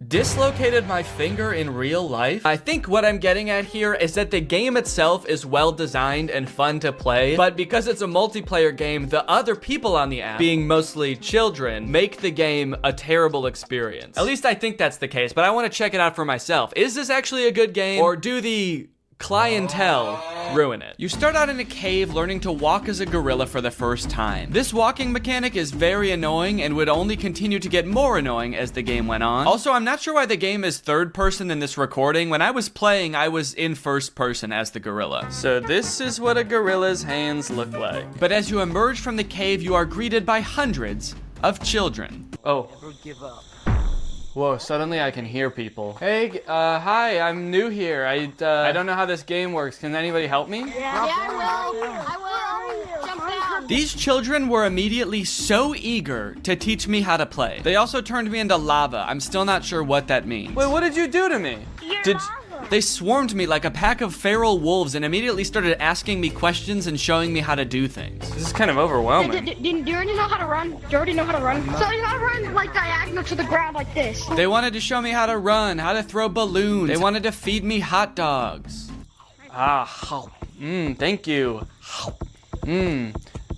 Dislocated my finger in real life. I think what I'm getting at here is that the game itself is well designed and fun to play, but because it's a multiplayer game, the other people on the app, being mostly children, make the game a terrible experience. At least I think that's the case, but I want to check it out for myself. Is this actually a good game, or do the clientele ruin it? You start out in a cave learning to walk as a gorilla for the first time. This walking mechanic is very annoying and would only continue to get more annoying as the game went on. Also, I'm not sure why the game is third person in this recording. When I was playing, I was in first person as the gorilla. So this is what a gorilla's hands look like. But as you emerge from the cave, you are greeted by hundreds of children. Oh. Never give up. Whoa, suddenly I can hear people. Hey, hi, I'm new here. I don't know how this game works. Can anybody help me? Yeah, I will. Jump down. These children were immediately so eager to teach me how to play. They also turned me into lava. I'm still not sure what that means. Wait, what did you do to me? They swarmed me like a pack of feral wolves and immediately started asking me questions and showing me how to do things. This is kind of overwhelming. Do you already know how to run? Do you already know how to run? So you gotta run like diagonal to the ground like this. They wanted to show me how to run, how to throw balloons. They wanted to feed me hot dogs. Thank you.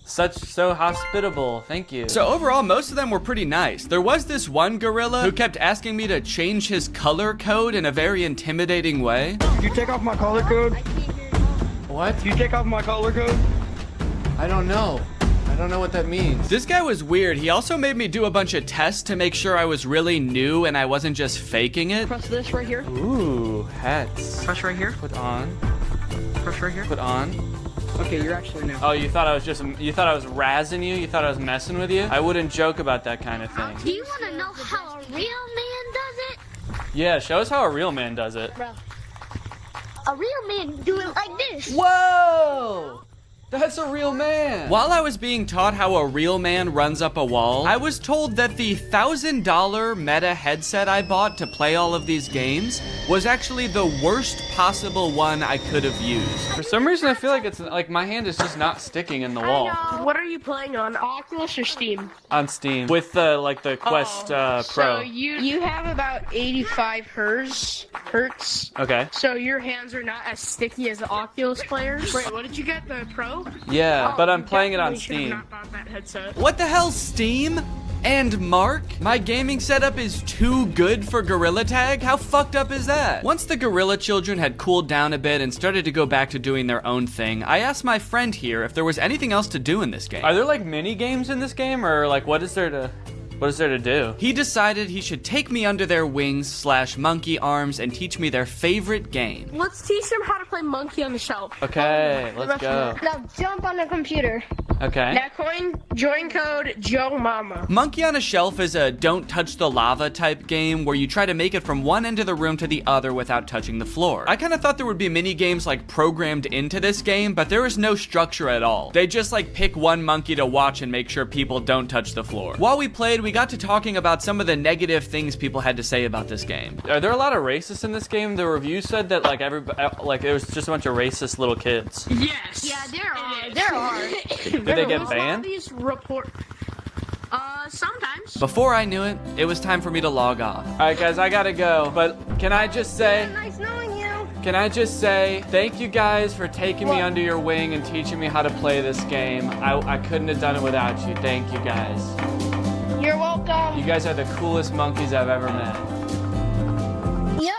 So hospitable, thank you. So overall, most of them were pretty nice. There was this one gorilla who kept asking me to change his color code in a very intimidating way. Did you take off my color code? What? Did you take off my color code? I don't know. don't know what that means. This guy was weird. He also made me do a bunch of tests to make sure I was really new and I wasn't just faking it. Press this right here. Ooh, hats. Press right here. Put on. Press right here. Put on. Okay, you're actually new. Oh, you thought I was razzing you? You thought I was messing with you? I wouldn't joke about that kind of thing. Do you want to know how a real man does it? Yeah, show us how a real man does it. Bro. A real man do it like this. Whoa! That's a real man. While I was being taught how a real man runs up a wall, I was told that the $1,000 Meta headset I bought to play all of these games was actually the worst possible one I could have used. For some reason, I feel like it's like my hand is just not sticking in the wall. What are you playing on, Oculus or Steam? On Steam with the Quest Pro. So you have about 85 hertz. Okay. So your hands are not as sticky as the Oculus players. Wait, what did you get? The Pro? Yeah, but I'm playing it on Steam. Not bought that headset. What the hell, Steam? And Mark? My gaming setup is too good for Gorilla Tag? How fucked up is that? Once the Gorilla children had cooled down a bit and started to go back to doing their own thing, I asked my friend here if there was anything else to do in this game. Are there like mini games in this game, or like what is there to do? He decided he should take me under their wings / monkey arms and teach me their favorite game. Let's teach them how to play Monkey on the Shelf. Okay, let's go. Now jump on the computer. Okay. Now join code Joe Mama. Monkey on a Shelf is a don't touch the lava type game where you try to make it from one end of the room to the other without touching the floor. I kind of thought there would be mini games like programmed into this game, but there is no structure at all. They just like pick one monkey to watch and make sure people don't touch the floor. While we played, we got to talking about some of the negative things people had to say about this game. Are there a lot of racists in this game? The review said that like it was just a bunch of racist little kids. Yes. Yeah, there are. There are. Did they get banned? Sometimes. Before I knew it, it was time for me to log off. All right, guys, I gotta go. But can I just say? Nice knowing you. Can I just say thank you guys for taking me under your wing and teaching me how to play this game. I couldn't have done it without you. Thank you guys. You're welcome. You guys are the coolest monkeys I've ever met. Yep.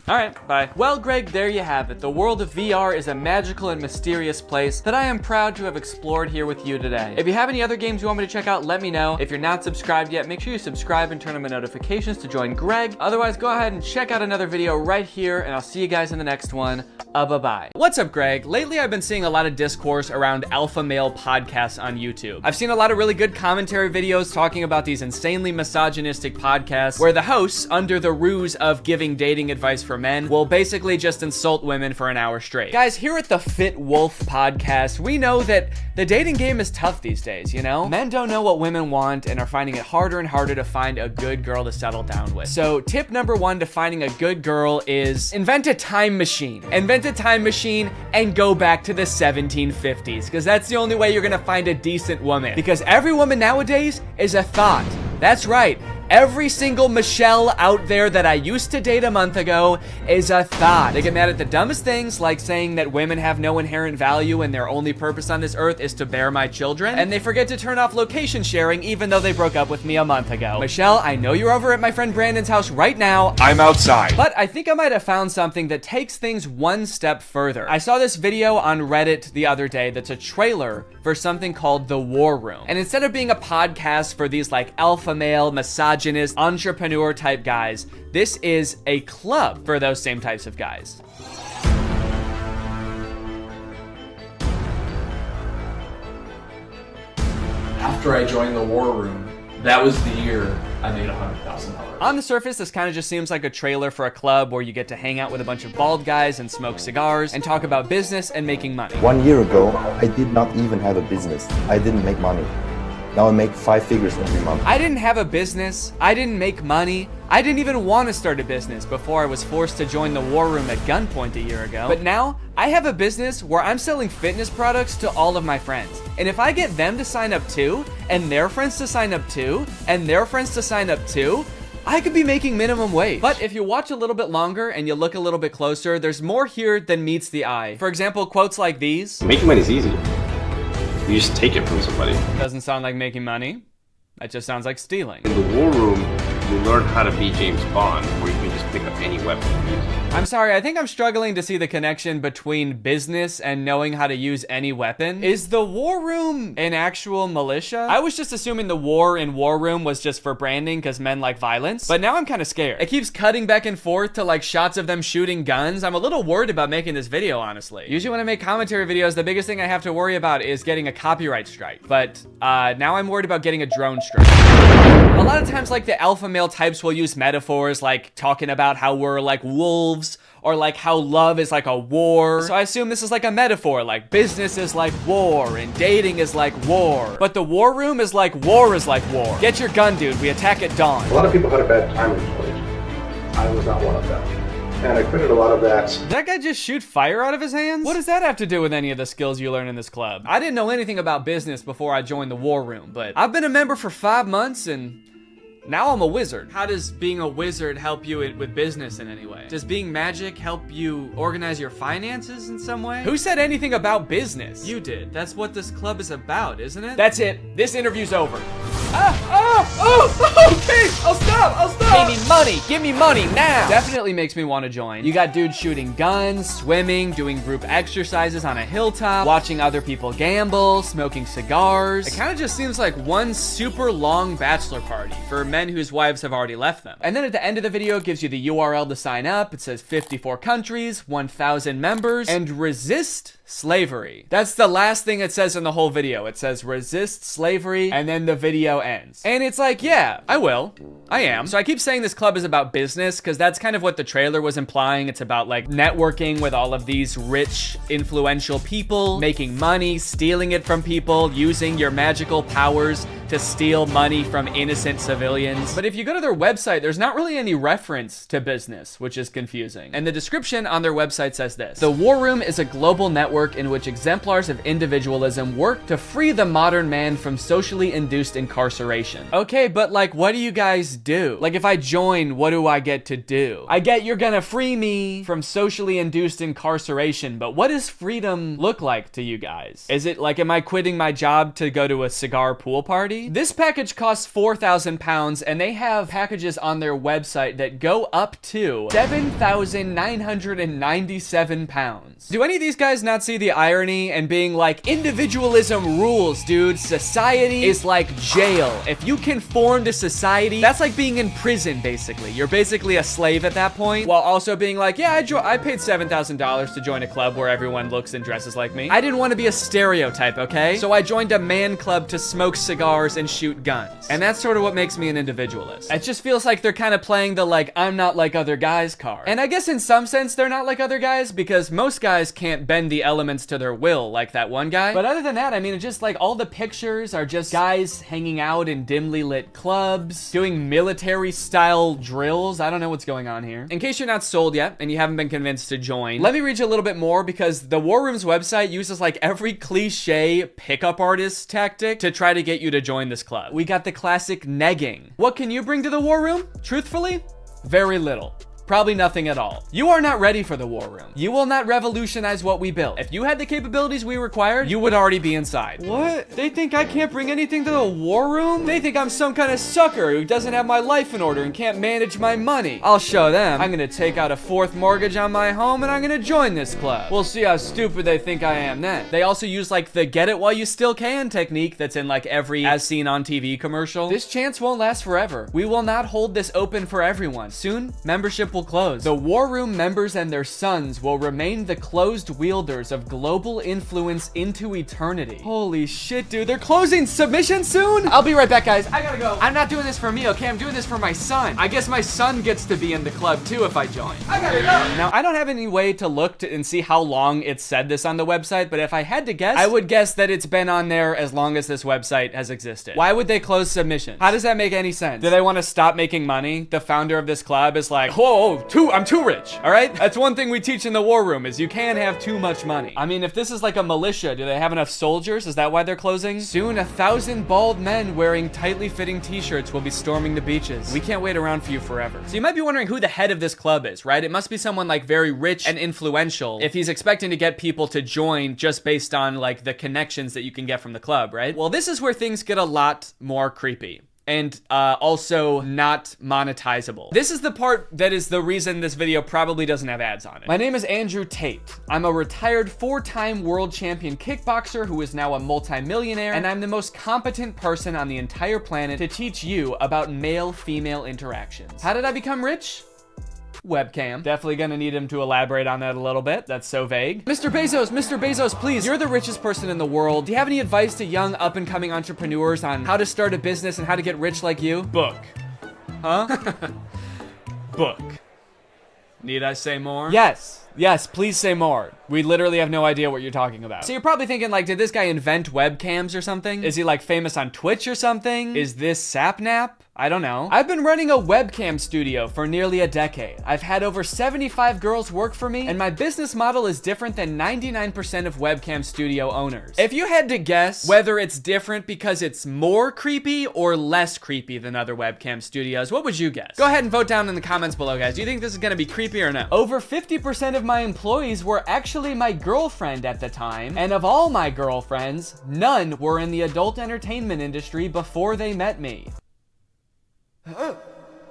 All right, bye. Well, Greg, there you have it. The world of VR is a magical and mysterious place that I am proud to have explored here with you today. If you have any other games you want me to check out, let me know. If you're not subscribed yet, make sure you subscribe and turn on my notifications to join Greg. Otherwise, go ahead and check out another video right here, and I'll see you guys in the next one. Bye-bye. What's up, Greg? Lately, I've been seeing a lot of discourse around alpha male podcasts on YouTube. I've seen a lot of really good commentary videos talking about these insanely misogynistic podcasts where the hosts, under the ruse of giving dating advice for men, will basically just insult women for an hour straight. Guys, here at the Fit Wolf podcast, we know that the dating game is tough these days, you know? Men don't know what women want and are finding it harder and harder to find a good girl to settle down with. So tip number 1 to finding a good girl is invent a time machine. Invent a time machine and go back to the 1750s, because that's the only way you're gonna find a decent woman. Because every woman nowadays is a thought. That's right. Every single Michelle out there that I used to date a month ago is a thought. They get mad at the dumbest things, like saying that women have no inherent value and their only purpose on this earth is to bear my children. And they forget to turn off location sharing even though they broke up with me a month ago. Michelle, I know you're over at my friend Brandon's house right now. I'm outside. But I think I might have found something that takes things one step further. I saw this video on Reddit the other day that's a trailer for something called The War Room. And instead of being a podcast for these like alpha male, misogynist, entrepreneur type guys, this is a club for those same types of guys. After I joined the War Room, that was the year I made $100,000. On the surface, this kind of just seems like a trailer for a club where you get to hang out with a bunch of bald guys and smoke cigars and talk about business and making money. 1 year ago, I did not even have a business. I didn't make money. Now I make 5 figures every month. I didn't have a business. I didn't make money. I didn't even want to start a business before I was forced to join the War Room at gunpoint a year ago. But now, I have a business where I'm selling fitness products to all of my friends. And if I get them to sign up too, and their friends to sign up too, and their friends to sign up too, I could be making minimum wage. But if you watch a little bit longer and you look a little bit closer, there's more here than meets the eye. For example, quotes like these. Making money is easy. You just take it from somebody. Doesn't sound like making money. That just sounds like stealing. In the War Room, you learn how to be James Bond, where you can just pick up any weapon and use it. I'm sorry, I think I'm struggling to see the connection between business and knowing how to use any weapon. Is the war room an actual militia? I was just assuming the war in War Room was just for branding because men like violence, but now I'm kind of scared. It keeps cutting back and forth to like shots of them shooting guns. I'm a little worried about making this video, honestly. Usually when I make commentary videos, the biggest thing I have to worry about is getting a copyright strike, but now I'm worried about getting a drone strike. A lot of times, like, the alpha male types will use metaphors like talking about how we're like wolves, or like how love is like a war. So I assume this is like a metaphor, like business is like war and dating is like war. But the war room is like war is like war. Get your gun, dude. We attack at dawn. A lot of people had a bad time in college. I was not one of them. And I quitted a lot of that. Did that guy just shoot fire out of his hands? What does that have to do with any of the skills you learn in this club? I didn't know anything about business before I joined the war room, but I've been a member for 5 months and now I'm a wizard. How does being a wizard help you with business in any way? Does being magic help you organize your finances in some way? Who said anything about business? You did. That's what this club is about, isn't it? That's it. This interview's over. Okay, I'll stop. Give me money now. Definitely makes me want to join. You got dudes shooting guns, swimming, doing group exercises on a hilltop, watching other people gamble, smoking cigars. It kind of just seems like one super long bachelor party for men whose wives have already left them. And then at the end of the video, it gives you the URL to sign up. It says 54 countries, 1,000 members, and resist slavery. That's the last thing it says in the whole video. It says resist slavery, and then the video ends. And it's like, yeah, I will. I am. So I keep saying this club is about business because that's kind of what the trailer was implying. It's about like networking with all of these rich, influential people, making money, stealing it from people, using your magical powers to steal money from innocent civilians. But if you go to their website, there's not really any reference to business, which is confusing. And the description on their website says this: the War Room is a global network in which exemplars of individualism work to free the modern man from socially induced incarceration. Okay, but like, what do you guys do? Like, if I join, what do I get to do? I get you're gonna free me from socially induced incarceration, but what does freedom look like to you guys? Is it like, am I quitting my job to go to a cigar pool party? This package costs £4,000, and they have packages on their website that go up to £7,997. Do any of these guys not see the irony and being like, individualism rules, dude. Society is like jail. If you conform to society, that's like being in prison, basically. You're basically a slave at that point, while also being like, yeah, I paid $7,000 to join a club where everyone looks and dresses like me. I didn't want to be a stereotype, okay? So I joined a man club to smoke cigars and shoot guns. And that's sort of what makes me an individualist. It just feels like they're kind of playing the like, I'm not like other guys card. And I guess in some sense they're not like other guys because most guys can't bend the elements to their will like that one guy. But other than that, I mean, it's just like all the pictures are just guys hanging out in dimly lit clubs, doing military style drills. I don't know what's going on here. In case you're not sold yet and you haven't been convinced to join, let me read you a little bit more because the War Room's website uses like every cliche pickup artist tactic to try to get you to join this club. We got the classic negging. What can you bring to the War Room? Truthfully, very little. Probably nothing at all. You are not ready for the War Room. You will not revolutionize what we built. If you had the capabilities we required, you would already be inside. What? They think I can't bring anything to the War Room? They think I'm some kind of sucker who doesn't have my life in order and can't manage my money. I'll show them. I'm gonna take out a 4th mortgage on my home and I'm gonna join this club. We'll see how stupid they think I am then. They also use like the get it while you still can technique that's in like every as seen on TV commercial. This chance won't last forever. We will not hold this open for everyone. Soon, membership will close. The War Room members and their sons will remain the closed wielders of global influence into eternity. Holy shit, dude. They're closing submission soon? I'll be right back, guys. I gotta go. I'm not doing this for me, okay? I'm doing this for my son. I guess my son gets to be in the club too if I join. I gotta go. Now, I don't have any way to look and see how long it said this on the website, but if I had to guess, I would guess that it's been on there as long as this website has existed. Why would they close submission? How does that make any sense? Do they want to stop making money? The founder of this club is like, whoa, I'm too rich, all right? That's one thing we teach in the War Room is you can't have too much money. I mean, if this is like a militia, do they have enough soldiers? Is that why they're closing? Soon, 1,000 bald men wearing tightly fitting t-shirts will be storming the beaches. We can't wait around for you forever. So you might be wondering who the head of this club is, right? It must be someone like very rich and influential if he's expecting to get people to join just based on like the connections that you can get from the club, right? Well, this is where things get a lot more creepy. and also not monetizable. This is the part that is the reason this video probably doesn't have ads on it. My name is Andrew Tate. I'm a retired 4-time world champion kickboxer who is now a multi-millionaire, and I'm the most competent person on the entire planet to teach you about male-female interactions. How did I become rich? Webcam. Definitely gonna need him to elaborate on that a little bit. That's so vague. Mr. Bezos, please, you're the richest person in the world. Do you have any advice to young up-and-coming entrepreneurs on how to start a business and how to get rich like you? Book. Huh? Book. Need I say more? Yes, please say more. We literally have no idea what you're talking about. So you're probably thinking, like, did this guy invent webcams or something? Is he, like, famous on Twitch or something? Is this Sapnap? I don't know. I've been running a webcam studio for nearly a decade. I've had over 75 girls work for me, and my business model is different than 99% of webcam studio owners. If you had to guess whether it's different because it's more creepy or less creepy than other webcam studios, what would you guess? Go ahead and vote down in the comments below, guys. Do you think this is gonna be creepy or no? Over 50% of my employees were actually my girlfriend at the time, and of all my girlfriends, none were in the adult entertainment industry before they met me.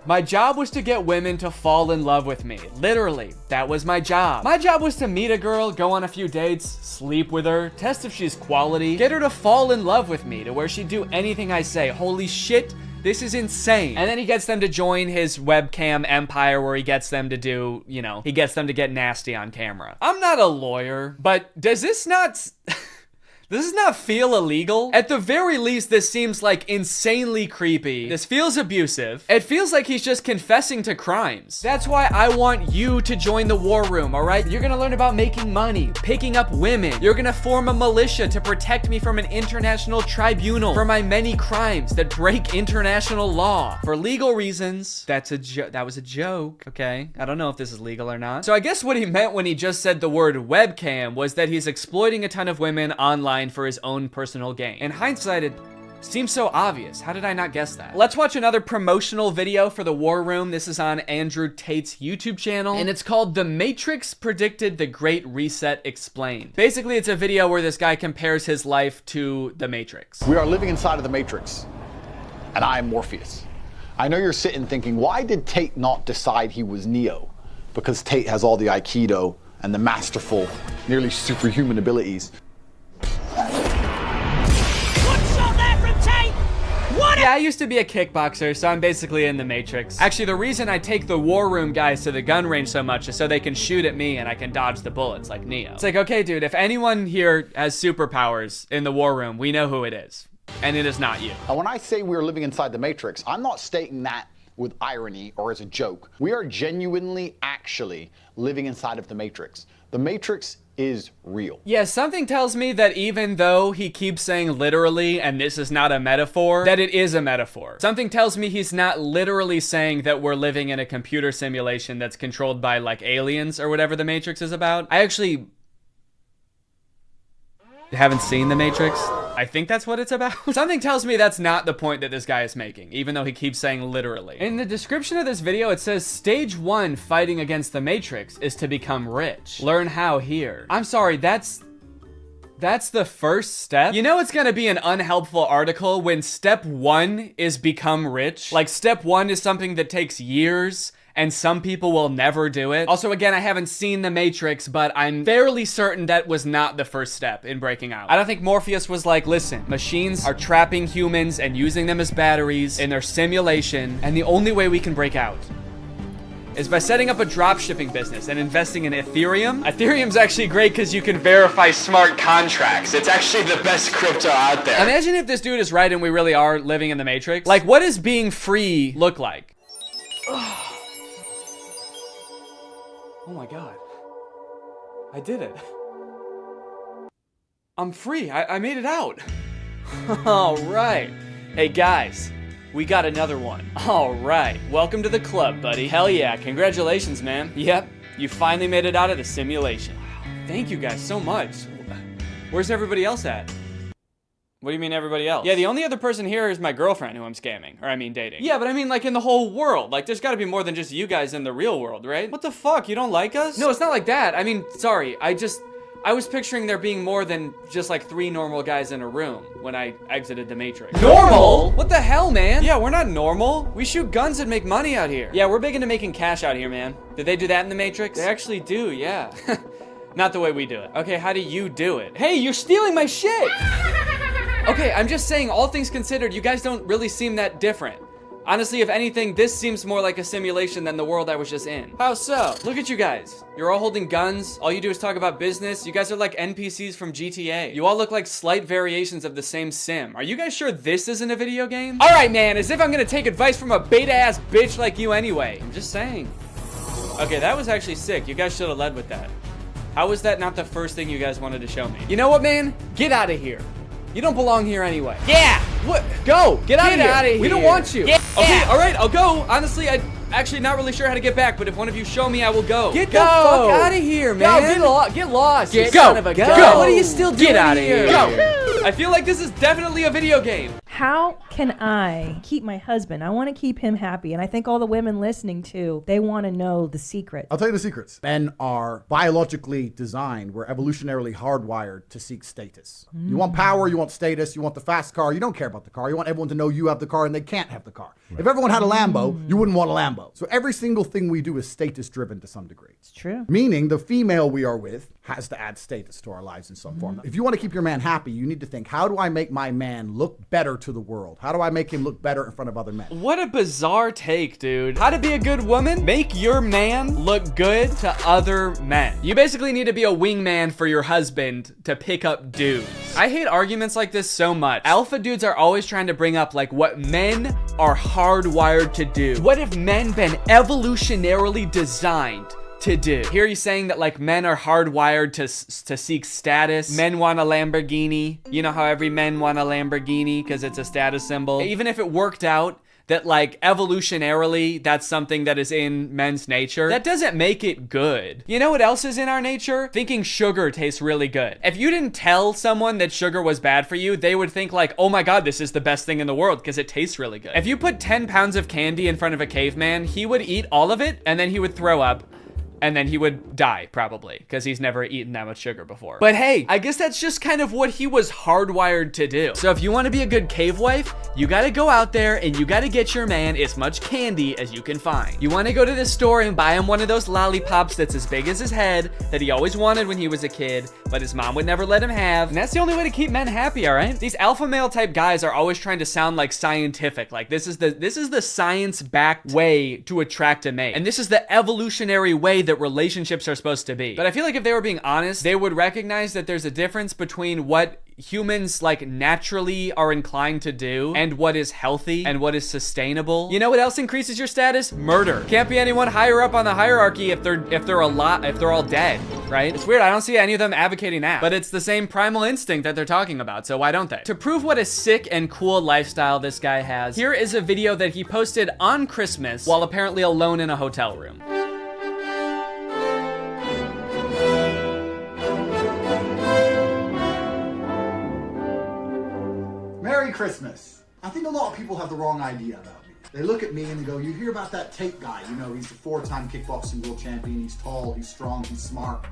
My job was to get women to fall in love with me. Literally, that was my job. My job was to meet a girl, go on a few dates, sleep with her, test if she's quality, get her to fall in love with me to where she'd do anything I say. Holy shit, this is insane. And then he gets them to join his webcam empire where he gets them to do, you know, he gets them to get nasty on camera. I'm not a lawyer, but does this not... Does this not feel illegal? At the very least, this seems like insanely creepy. This feels abusive. It feels like he's just confessing to crimes. That's why I want you to join the war room, all right? You're gonna learn about making money, picking up women. You're gonna form a militia to protect me from an international tribunal for my many crimes that break international law. For legal reasons, that was a joke, okay? I don't know if this is legal or not. So I guess what he meant when he just said the word webcam was that he's exploiting a ton of women online for his own personal gain. In hindsight, it seems so obvious. How did I not guess that? Let's watch another promotional video for the War Room. This is on Andrew Tate's YouTube channel, and it's called The Matrix Predicted the Great Reset Explained. Basically, it's a video where this guy compares his life to the Matrix. We are living inside of the Matrix, and I am Morpheus. I know you're sitting thinking, why did Tate not decide he was Neo? Because Tate has all the Aikido and the masterful, nearly superhuman abilities. Yeah, I used to be a kickboxer, so I'm basically in the Matrix. Actually, the reason I take the War Room guys to the gun range so much is so they can shoot at me and I can dodge the bullets like Neo. It's like, okay, dude, if anyone here has superpowers in the War Room, we know who it is. And it is not you. And when I say we're living inside the Matrix, I'm not stating that with irony or as a joke. We are genuinely, actually living inside of the Matrix. The Matrix is real. Yeah, something tells me that even though he keeps saying literally, and this is not a metaphor, that it is a metaphor. Something tells me he's not literally saying that we're living in a computer simulation that's controlled by, like, aliens or whatever the Matrix is about. I actually haven't seen the Matrix. I think that's what it's about. Something tells me that's not the point that this guy is making, even though he keeps saying literally. In the description of this video, it says stage 1 fighting against the Matrix is to become rich. Learn how here. I'm sorry, that's the first step? You know it's gonna be an unhelpful article when step 1 is become rich? Like step 1 is something that takes years and some people will never do it. Also, again, I haven't seen The Matrix, but I'm fairly certain that was not the first step in breaking out. I don't think Morpheus was like, listen, machines are trapping humans and using them as batteries in their simulation, and the only way we can break out is by setting up a dropshipping business and investing in Ethereum. Ethereum's actually great because you can verify smart contracts. It's actually the best crypto out there. Imagine if this dude is right and we really are living in the Matrix. Like, what does being free look like? Oh my God. I did it. I'm free. I made it out. All right. Hey guys, we got another one. All right. Welcome to the club, buddy. Hell yeah. Congratulations, man. Yep. You finally made it out of the simulation. Thank you guys so much. Where's everybody else at? What do you mean everybody else? Yeah, the only other person here is my girlfriend who I'm scamming. Or I mean dating. Yeah, but I mean like in the whole world. Like there's gotta be more than just you guys in the real world, right? What the fuck? You don't like us? No, it's not like that. I mean, sorry. I was picturing there being more than just like 3 normal guys in a room when I exited the Matrix. Normal? What the hell, man? Yeah, we're not normal. We shoot guns and make money out here. Yeah, we're big into making cash out here, man. Did they do that in the Matrix? They actually do, yeah. Not the way we do it. Okay, how do you do it? Hey, you're stealing my shit! Okay, I'm just saying, all things considered, you guys don't really seem that different. Honestly, if anything, this seems more like a simulation than the world I was just in. How so? Look at you guys. You're all holding guns. All you do is talk about business. You guys are like NPCs from GTA. You all look like slight variations of the same sim. Are you guys sure this isn't a video game? All right, man, as if I'm gonna take advice from a beta-ass bitch like you anyway. I'm just saying. Okay, that was actually sick. You guys should have led with that. How was that not the first thing you guys wanted to show me? You know what, man? Get out of here. You don't belong here anyway. Yeah! What? Go! Get out of here! We don't want you! Yeah. Okay, alright, I'll go. Honestly, I'm actually not really sure how to get back, but if one of you show me, I will go. Get the fuck out of here, man! Get lost! Get son of a gun! Go! What are you still doing Get out of here! Go! I feel like this is definitely a video game. How can I keep my husband? I want to keep him happy. And I think all the women listening to, they want to know the secret. I'll tell you the secrets. Men are biologically designed. We're evolutionarily hardwired to seek status. You want power, you want status, you want the fast car. You don't care about the car. You want everyone to know you have the car and they can't have the car. Right. If everyone had a Lambo, you wouldn't want a Lambo. So every single thing we do is status driven to some degree. It's true. Meaning the female we are with has to add status to our lives in some form. If you want to keep your man happy, you need to think, how do I make my man look better to the world? How do I make him look better in front of other men? What a bizarre take, dude. How to be a good woman? Make your man look good to other men. You basically need to be a wingman for your husband to pick up dudes. I hate arguments like this so much. Alpha dudes are always trying to bring up like what men are hardwired to do. What have men been evolutionarily designed to do? Here he's saying that like men are hardwired to seek status. Men want a Lamborghini. You know how every men want a Lamborghini because it's a status symbol. Even if it worked out that like evolutionarily that's something that is in men's nature, that doesn't make it good. You know what else is in our nature? Thinking sugar tastes really good. If you didn't tell someone that sugar was bad for you, they would think like, oh my god, this is the best thing in the world because it tastes really good. If you put 10 pounds of candy in front of a caveman, he would eat all of it and then he would throw up. And then he would die, probably, because he's never eaten that much sugar before. But hey, I guess that's just kind of what he was hardwired to do. So if you want to be a good cave wife, you gotta go out there and you gotta get your man as much candy as you can find. You want to go to the store and buy him one of those lollipops that's as big as his head that he always wanted when he was a kid, but his mom would never let him have. And that's the only way to keep men happy, all right? These alpha male type guys are always trying to sound like scientific. Like this is the science-backed way to attract a mate. And this is the evolutionary way that relationships are supposed to be. But I feel like if they were being honest, they would recognize that there's a difference between what humans like naturally are inclined to do and what is healthy and what is sustainable. You know what else increases your status? Murder. Can't be anyone higher up on the hierarchy if they're all dead, right? It's weird. I don't see any of them advocating that, but it's the same primal instinct that they're talking about, so why don't they? To prove what a sick and cool lifestyle this guy has, here is a video that he posted on Christmas while apparently alone in a hotel room. Merry Christmas. I think a lot of people have the wrong idea about me. They look at me and they go, you hear about that Tate guy, you know, he's a 4-time kickboxing world champion, he's tall, he's strong, he's smart.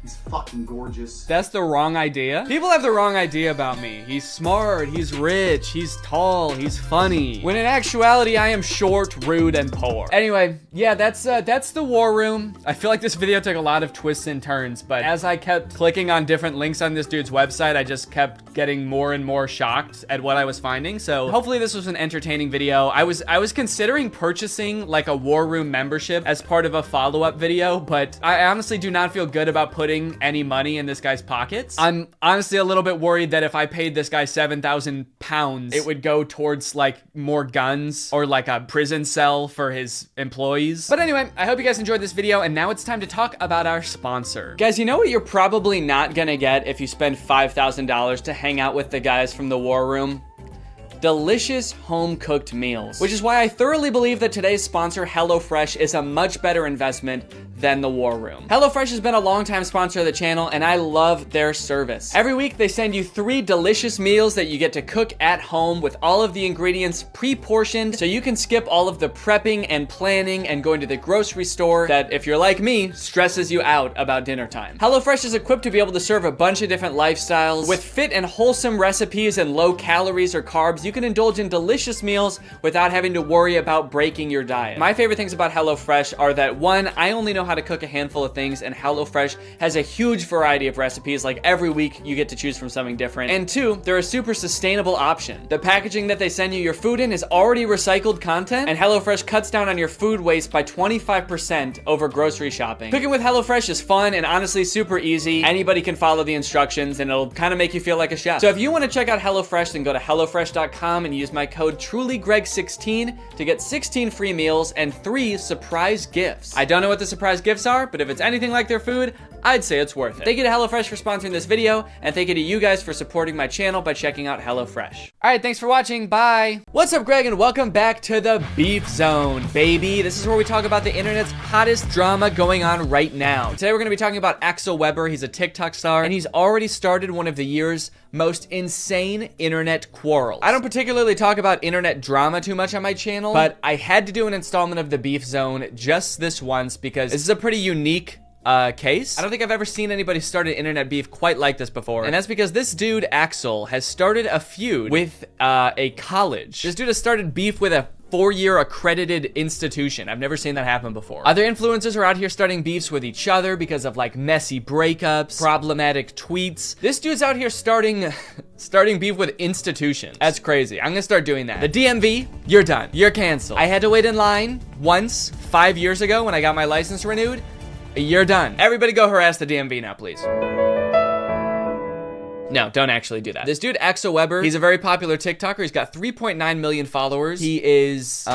He's fucking gorgeous. That's the wrong idea? People have the wrong idea about me. He's smart, he's rich, he's tall, he's funny. When in actuality, I am short, rude, and poor. Anyway, yeah, that's the war room. I feel like this video took a lot of twists and turns, but as I kept clicking on different links on this dude's website, I just kept getting more and more shocked at what I was finding. So hopefully this was an entertaining video. I was considering purchasing like a war room membership as part of a follow-up video, but I honestly do not feel good about putting any money in this guy's pockets. I'm honestly a little bit worried that if I paid this guy 7,000 pounds, it would go towards like more guns or like a prison cell for his employees. But anyway, I hope you guys enjoyed this video, and now it's time to talk about our sponsor. Guys, you know what you're probably not gonna get if you spend $5,000 to hang out with the guys from the war room? Delicious home-cooked meals, which is why I thoroughly believe that today's sponsor, HelloFresh, is a much better investment than the War Room. HelloFresh has been a longtime sponsor of the channel, and I love their service. Every week, they send you 3 delicious meals that you get to cook at home with all of the ingredients pre-portioned, so you can skip all of the prepping and planning and going to the grocery store that, if you're like me, stresses you out about dinner time. HelloFresh is equipped to be able to serve a bunch of different lifestyles. With fit and wholesome recipes and low calories or carbs, you can indulge in delicious meals without having to worry about breaking your diet. My favorite things about HelloFresh are that, 1, I only know how to cook a handful of things, and HelloFresh has a huge variety of recipes. Like every week you get to choose from something different. And 2, they're a super sustainable option. The packaging that they send you your food in is already recycled content, and HelloFresh cuts down on your food waste by 25% over grocery shopping. Cooking with HelloFresh is fun and honestly super easy. Anybody can follow the instructions and it'll kind of make you feel like a chef. So if you want to check out HelloFresh, then go to HelloFresh.com and use my code TrulyGreg16 to get 16 free meals and 3 surprise gifts. I don't know what the surprise gifts are, but if it's anything like their food, I'd say it's worth it. Thank you to HelloFresh for sponsoring this video, and thank you to you guys for supporting my channel by checking out HelloFresh. All right, thanks for watching. Bye. What's up, Greg, and welcome back to the Beef Zone, baby. This is where we talk about the internet's hottest drama going on right now. Today, we're gonna be talking about Axel Weber. He's a TikTok star, and he's already started one of the year's most insane internet quarrels. I don't particularly talk about internet drama too much on my channel, but I had to do an installment of the Beef Zone just this once because this is a pretty unique case. I don't think I've ever seen anybody start an internet beef quite like this before. And that's because this dude, Axel, has started a feud with a college. This dude has started beef with a 4-year accredited institution. I've never seen that happen before. Other influencers are out here starting beefs with each other because of like messy breakups, problematic tweets. This dude's out here starting beef with institutions. That's crazy. I'm gonna start doing that. The DMV, you're done. You're canceled. I had to wait in line once 5 years ago when I got my license renewed. You're done. Everybody go harass the DMV now, please. No, don't actually do that. This dude, Axel Weber, he's a very popular TikToker. He's got 3.9 million followers. He is,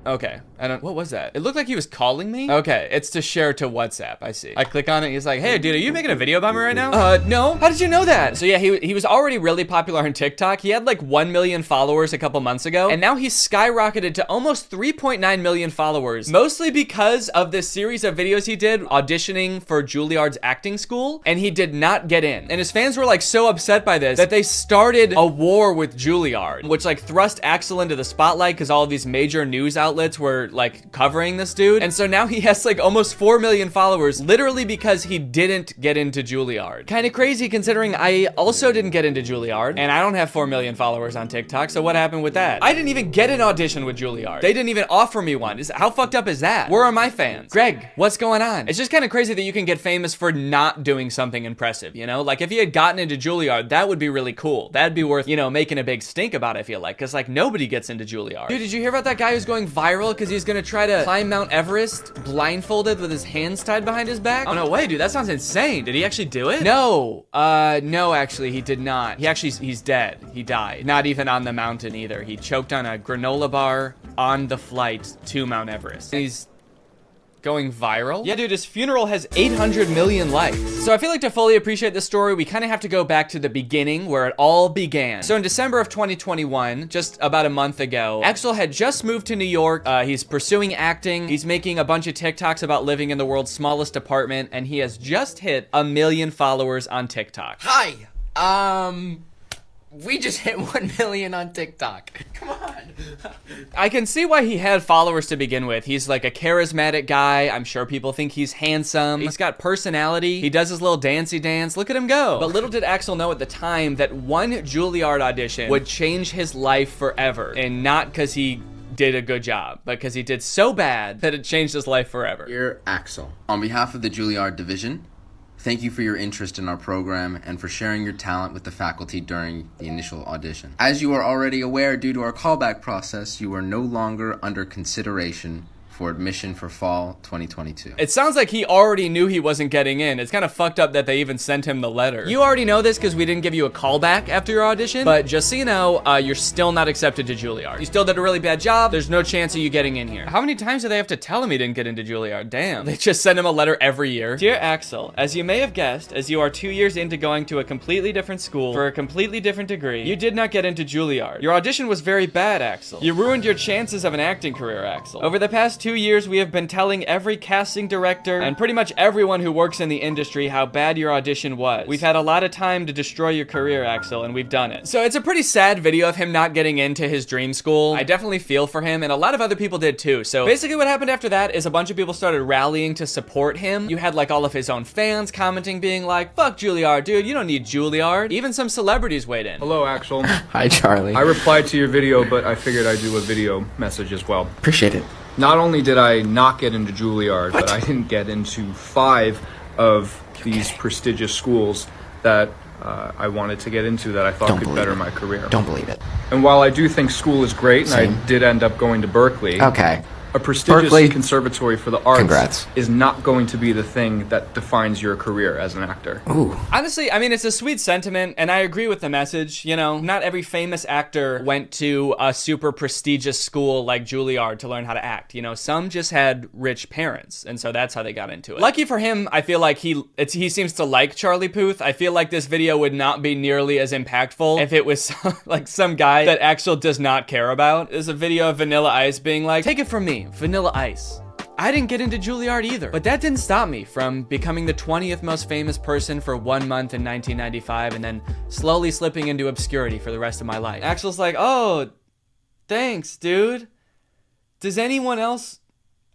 okay. What was that? It looked like he was calling me. Okay, it's to share to WhatsApp, I see. I click on it, he's like, hey dude, are you making a video about me right now? No. How did you know that? So yeah, he was already really popular on TikTok. He had like 1 million followers a couple months ago, and now he's skyrocketed to almost 3.9 million followers, mostly because of this series of videos he did auditioning for Juilliard's acting school, and he did not get in. And his fans were like so upset by this that they started a war with Juilliard, which like thrust Axel into the spotlight because all of these major news outlets were like covering this dude. And so now he has like almost 4 million followers literally because he didn't get into Juilliard. Kind of crazy considering I also didn't get into Juilliard and I don't have 4 million followers on TikTok. So what happened with that? I didn't even get an audition with Juilliard. They didn't even offer me one. How fucked up is that? Where are my fans? Greg, what's going on? It's just kind of crazy that you can get famous for not doing something impressive, you know? Like if he had gotten into Juilliard, that would be really cool. That'd be worth, you know, making a big stink about, I feel like, because like nobody gets into Juilliard. Dude, did you hear about that guy who's going viral because he's gonna try to climb Mount Everest blindfolded with his hands tied behind his back? Oh, no way, dude. That sounds insane. Did he actually do it? No. No, actually, he did not. He's dead. He died. Not even on the mountain either. He choked on a granola bar on the flight to Mount Everest. He's going viral? Yeah, dude, his funeral has 800 million likes. So I feel like to fully appreciate this story, we kind of have to go back to the beginning where it all began. So in December of 2021, just about a month ago, Axel had just moved to New York. He's pursuing acting. He's making a bunch of TikToks about living in the world's smallest apartment, and he has just hit 1 million followers on TikTok. Hi, we just hit 1 million on TikTok. Come on. I can see why he had followers to begin with. He's like a charismatic guy. I'm sure people think he's handsome. He's got personality. He does his little dancey dance. Look at him go. But little did Axel know at the time that one Juilliard audition would change his life forever. And not because he did a good job, but because he did so bad that it changed his life forever. Dear Axel, on behalf of the Juilliard division, thank you for your interest in our program and for sharing your talent with the faculty during the initial audition. As you are already aware, due to our callback process, you are no longer under consideration for admission for fall 2022. It sounds like he already knew he wasn't getting in. It's kind of fucked up that they even sent him the letter. You already know this because we didn't give you a callback after your audition, but just so you know, you're still not accepted to Juilliard. You still did a really bad job. There's no chance of you getting in here. How many times do they have to tell him he didn't get into Juilliard? Damn. They just send him a letter every year. Dear Axel, as you may have guessed, as you are 2 years into going to a completely different school for a completely different degree, you did not get into Juilliard. Your audition was very bad, Axel. You ruined your chances of an acting career, Axel. Over the past 2 2 years, we have been telling every casting director and pretty much everyone who works in the industry how bad your audition was. We've had a lot of time to destroy your career, Axel, and we've done it. So it's a pretty sad video of him not getting into his dream school. I definitely feel for him, and a lot of other people did too. So basically what happened after that is a bunch of people started rallying to support him. You had like all of his own fans commenting, being like, fuck Juilliard, dude, you don't need Juilliard. Even some celebrities weighed in. Hello, Axel. Hi, Charlie. I replied to your video, but I figured I'd do a video message as well. Appreciate it. Not only did I not get into Juilliard, but I didn't get into 5 of these prestigious schools that I wanted to get into that I thought could better my career. Don't believe it. And while I do think school is great, and I did end up going to Berkeley. Okay. A prestigious conservatory for the arts Congrats. is not going to be the thing that defines your career as an actor. Ooh. Honestly, I mean, it's a sweet sentiment, and I agree with the message. You know, not every famous actor went to a super prestigious school like Juilliard to learn how to act. You know, some just had rich parents, and so that's how they got into it. Lucky for him, I feel like he seems to like Charlie Puth. I feel like this video would not be nearly as impactful if it was like some guy that Axel does not care about. There's a video of Vanilla Ice being like, take it from me, Vanilla Ice. I didn't get into Juilliard either, but that didn't stop me from becoming the 20th most famous person for 1 month in 1995 and then slowly slipping into obscurity for the rest of my life. Axel's like, oh, thanks, dude. Does anyone else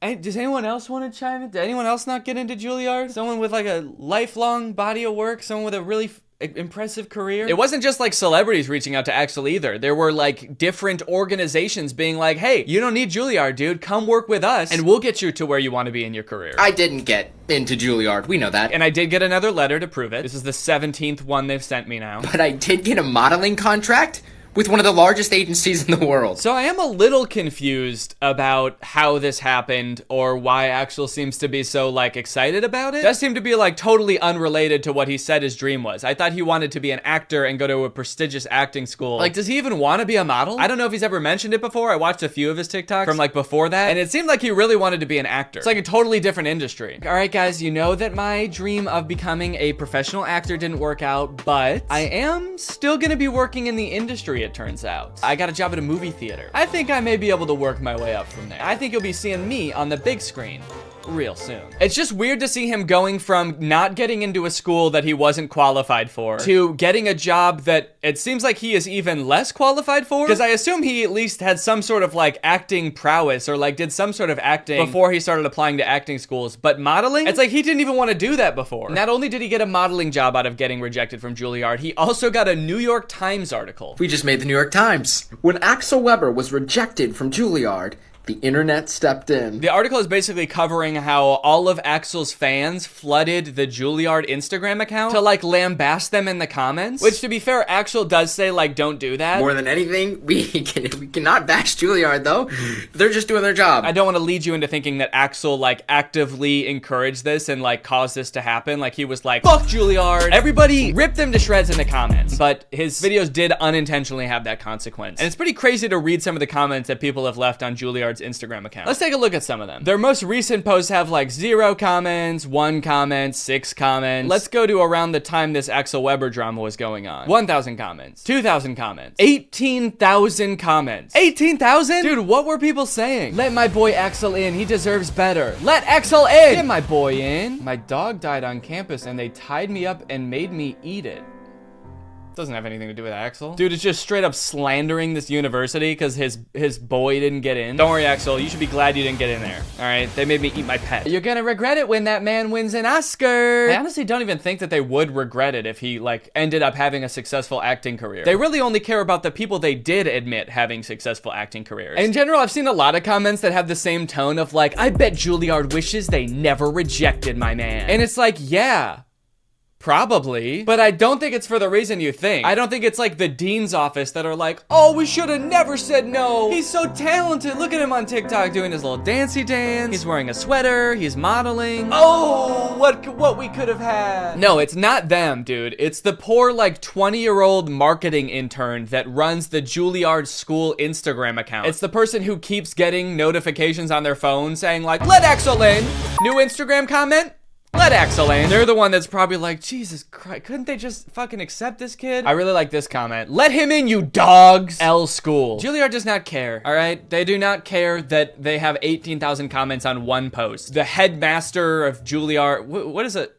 want to chime in? Did anyone else not get into Juilliard? Someone with like a lifelong body of work? Someone with a really impressive career? It wasn't just like celebrities reaching out to Axel either. There were like different organizations being like, hey, you don't need Juilliard, dude. Come work with us and we'll get you to where you want to be in your career. I didn't get into Juilliard. We know that. And I did get another letter to prove it. This is the 17th one they've sent me now. But I did get a modeling contract with one of the largest agencies in the world. So I am a little confused about how this happened or why Axel seems to be so like excited about it. It does seem to be like totally unrelated to what he said his dream was. I thought he wanted to be an actor and go to a prestigious acting school. Like, does he even want to be a model? I don't know if he's ever mentioned it before. I watched a few of his TikToks from like before that, and it seemed like he really wanted to be an actor. It's like a totally different industry. All right, guys, you know that my dream of becoming a professional actor didn't work out, but I am still gonna be working in the industry, it turns out. I got a job at a movie theater. I think I may be able to work my way up from there. I think you'll be seeing me on the big screen real soon. It's just weird to see him going from not getting into a school that he wasn't qualified for to getting a job that it seems like he is even less qualified for, because I assume he at least had some sort of like acting prowess or like did some sort of acting before he started applying to acting schools. But modeling, it's like he didn't even want to do that before. Not only did he get a modeling job out of getting rejected from Juilliard, he also got a New York Times article. We just made the New York Times. When Axel Weber was rejected from Juilliard, the internet stepped in. The article is basically covering how all of Axel's fans flooded the Juilliard Instagram account to like lambast them in the comments, which to be fair, Axel does say like, don't do that. More than anything, we cannot bash Juilliard though. They're just doing their job. I don't want to lead you into thinking that Axel like actively encouraged this and like caused this to happen. Like he was like, fuck Juilliard. Everybody ripped them to shreds in the comments, but his videos did unintentionally have that consequence. And it's pretty crazy to read some of the comments that people have left on Juilliard's Instagram account. Let's take a look at some of them. Their most recent posts have like 0 comments, 1 comment, 6 comments. Let's go to around the time this Axel Weber drama was going on. 1,000 comments, 2,000 comments, 18,000 comments. 18,000? Dude, what were people saying? Let my boy Axel in, he deserves better. Let Axel in! Get my boy in. My dog died on campus and they tied me up and made me eat it. Doesn't have anything to do with Axel. Dude is just straight up slandering this university because his boy didn't get in. Don't worry, Axel. You should be glad you didn't get in there. All right? They made me eat my pet. You're gonna regret it when that man wins an Oscar. I honestly don't even think that they would regret it if he like ended up having a successful acting career. They really only care about the people they did admit having successful acting careers. In general, I've seen a lot of comments that have the same tone of like, I bet Juilliard wishes they never rejected my man. And it's like, yeah. Probably, but I don't think it's for the reason you think. I don't think it's like the dean's office that are like, oh, we should have never said no. He's so talented. Look at him on TikTok doing his little dancey dance. He's wearing a sweater. He's modeling. Oh, what we could have had. No, it's not them, dude. It's the poor like 20-year-old marketing intern that runs the Juilliard school Instagram account. It's the person who keeps getting notifications on their phone saying like, let Axel in. New Instagram comment. Let Axel in. They're the one that's probably like, Jesus Christ, couldn't they just fucking accept this kid? I really like this comment. Let him in, you dogs. L school. Juilliard does not care, all right? They do not care that they have 18,000 comments on one post. The headmaster of Juilliard, what is it?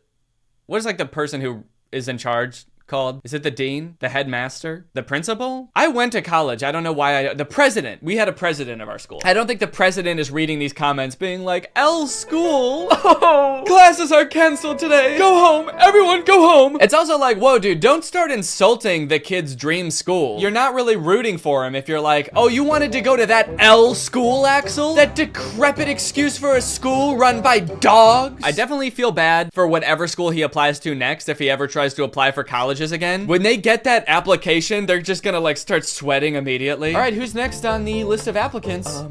What is like the person who is in charge called? Is it the dean? The headmaster? The principal? I went to college. I don't know why the president. We had a president of our school. I don't think the president is reading these comments being like, L school. Oh, classes are canceled today. Go home. Everyone go home. It's also like, whoa, dude, don't start insulting the kid's dream school. You're not really rooting for him if you're like, oh, you wanted to go to that L school, Axel? That decrepit excuse for a school run by dogs? I definitely feel bad for whatever school he applies to next if he ever tries to apply for college again. When they get that application, they're just gonna like start sweating immediately. All right, who's next on the list of applicants? All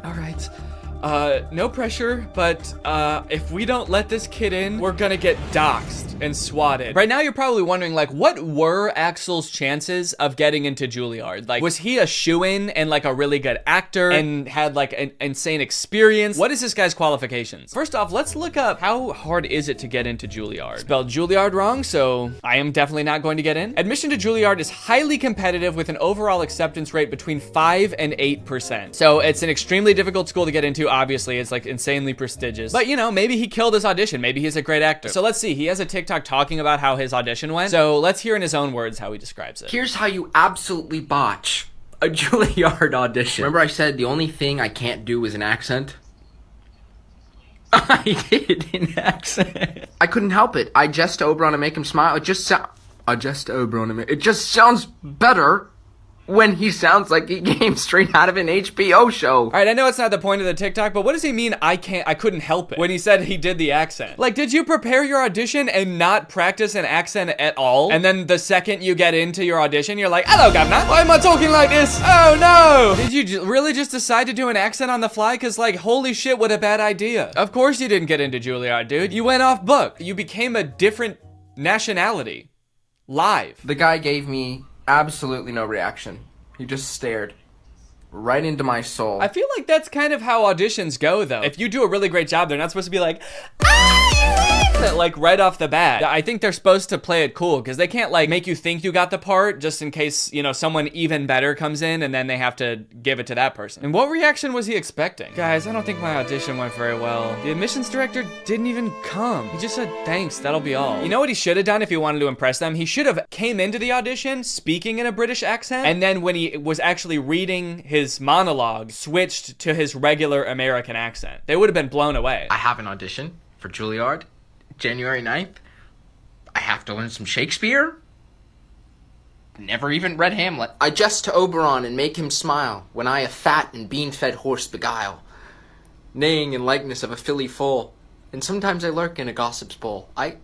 right. No pressure, but if we don't let this kid in, we're gonna get doxxed and swatted. Right now, you're probably wondering, like, what were Axel's chances of getting into Juilliard? Like, was he a shoo-in and like a really good actor and had like an insane experience? What is this guy's qualifications? First off, let's look up how hard is it to get into Juilliard. Spelled Juilliard wrong, so I am definitely not going to get in. Admission to Juilliard is highly competitive with an overall acceptance rate between 5 and 8%. So it's an extremely difficult school to get into. Obviously, it's like insanely prestigious. But you know, maybe he killed his audition. Maybe he's a great actor. So let's see. He has a TikTok talking about how his audition went. So let's hear in his own words how he describes it. Here's how you absolutely botch a Juilliard audition. Remember I said the only thing I can't do is an accent? I did an accent. I couldn't help it. I just Oberon to make him smile. It just sounds better when he sounds like he came straight out of an HBO show. All right, I know it's not the point of the TikTok, but what does he mean I couldn't help it when he said he did the accent? Like, did you prepare your audition and not practice an accent at all? And then the second you get into your audition, you're like, hello, governor. Why am I talking like this? Oh, no. Did you really just decide to do an accent on the fly? Because, like, holy shit, what a bad idea. Of course you didn't get into Juilliard, dude. You went off book. You became a different nationality. Live. The guy gave me absolutely no reaction. He just stared right into my soul. I feel like that's kind of how auditions go, though. If you do a really great job, they're not supposed to be like, like right off the bat. I think they're supposed to play it cool because they can't like make you think you got the part just in case, you know, someone even better comes in and then they have to give it to that person. And what reaction was he expecting? Guys, I don't think my audition went very well. The admissions director didn't even come. He just said, thanks, that'll be all. You know what he should have done if he wanted to impress them? He should have came into the audition speaking in a British accent, and then when he was actually reading his monologue, switched to his regular American accent. They would have been blown away. I have an audition for Juilliard, January 9th. I have to learn some Shakespeare. Never even read Hamlet. I jest to Oberon and make him smile when I a fat and bean-fed horse beguile, neighing in likeness of a filly foal, and sometimes I lurk in a gossip's bowl. I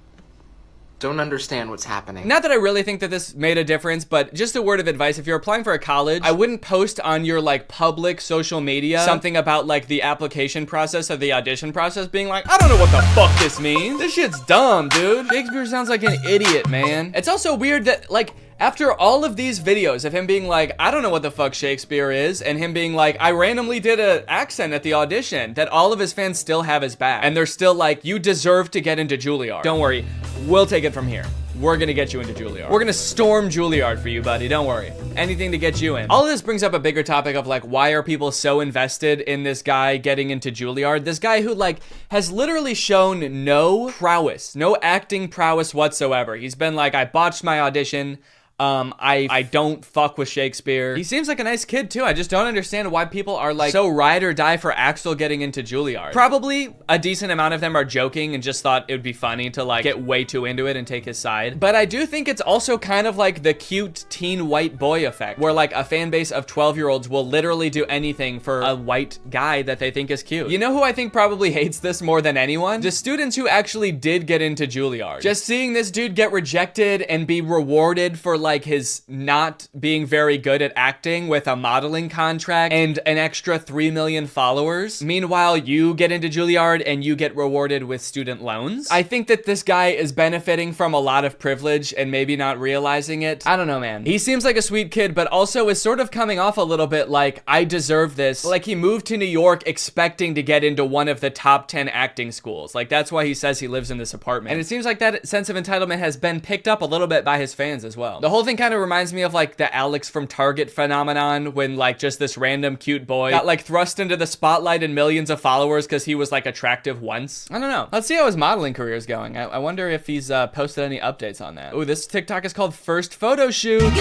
don't understand what's happening. Not that I really think that this made a difference, but just a word of advice. If you're applying for a college, I wouldn't post on your like public social media something about like the application process or the audition process being like, I don't know what the fuck this means. This shit's dumb, dude. Shakespeare sounds like an idiot, man. It's also weird that like, after all of these videos of him being like, I don't know what the fuck Shakespeare is, and him being like, I randomly did an accent at the audition, that all of his fans still have his back. And they're still like, you deserve to get into Juilliard. Don't worry, we'll take it from here. We're gonna get you into Juilliard. We're gonna storm Juilliard for you, buddy, don't worry. Anything to get you in. All of this brings up a bigger topic of like, why are people so invested in this guy getting into Juilliard? This guy who like, has literally shown no prowess, no acting prowess whatsoever. He's been like, I botched my audition. I don't fuck with Shakespeare. He seems like a nice kid too. I just don't understand why people are like so ride or die for Axel getting into Juilliard. Probably a decent amount of them are joking and just thought it would be funny to like get way too into it and take his side. But I do think it's also kind of like the cute teen white boy effect, where like a fan base of 12-year-olds will literally do anything for a white guy that they think is cute. You know who I think probably hates this more than anyone? The students who actually did get into Juilliard. Just seeing this dude get rejected and be rewarded for like like his not being very good at acting with a modeling contract and an extra 3 million followers. Meanwhile, you get into Juilliard and you get rewarded with student loans. I think that this guy is benefiting from a lot of privilege and maybe not realizing it. I don't know, man. He seems like a sweet kid, but also is sort of coming off a little bit like, I deserve this. Like he moved to New York expecting to get into one of the top 10 acting schools. Like that's why he says he lives in this apartment. And it seems like that sense of entitlement has been picked up a little bit by his fans as well. The whole thing kind of reminds me of like the Alex from Target phenomenon when like just this random cute boy got like thrust into the spotlight and millions of followers because he was like attractive once. I don't know. Let's see how his modeling career is going. I wonder if he's posted any updates on that. Oh, this TikTok is called First Photo Shoot.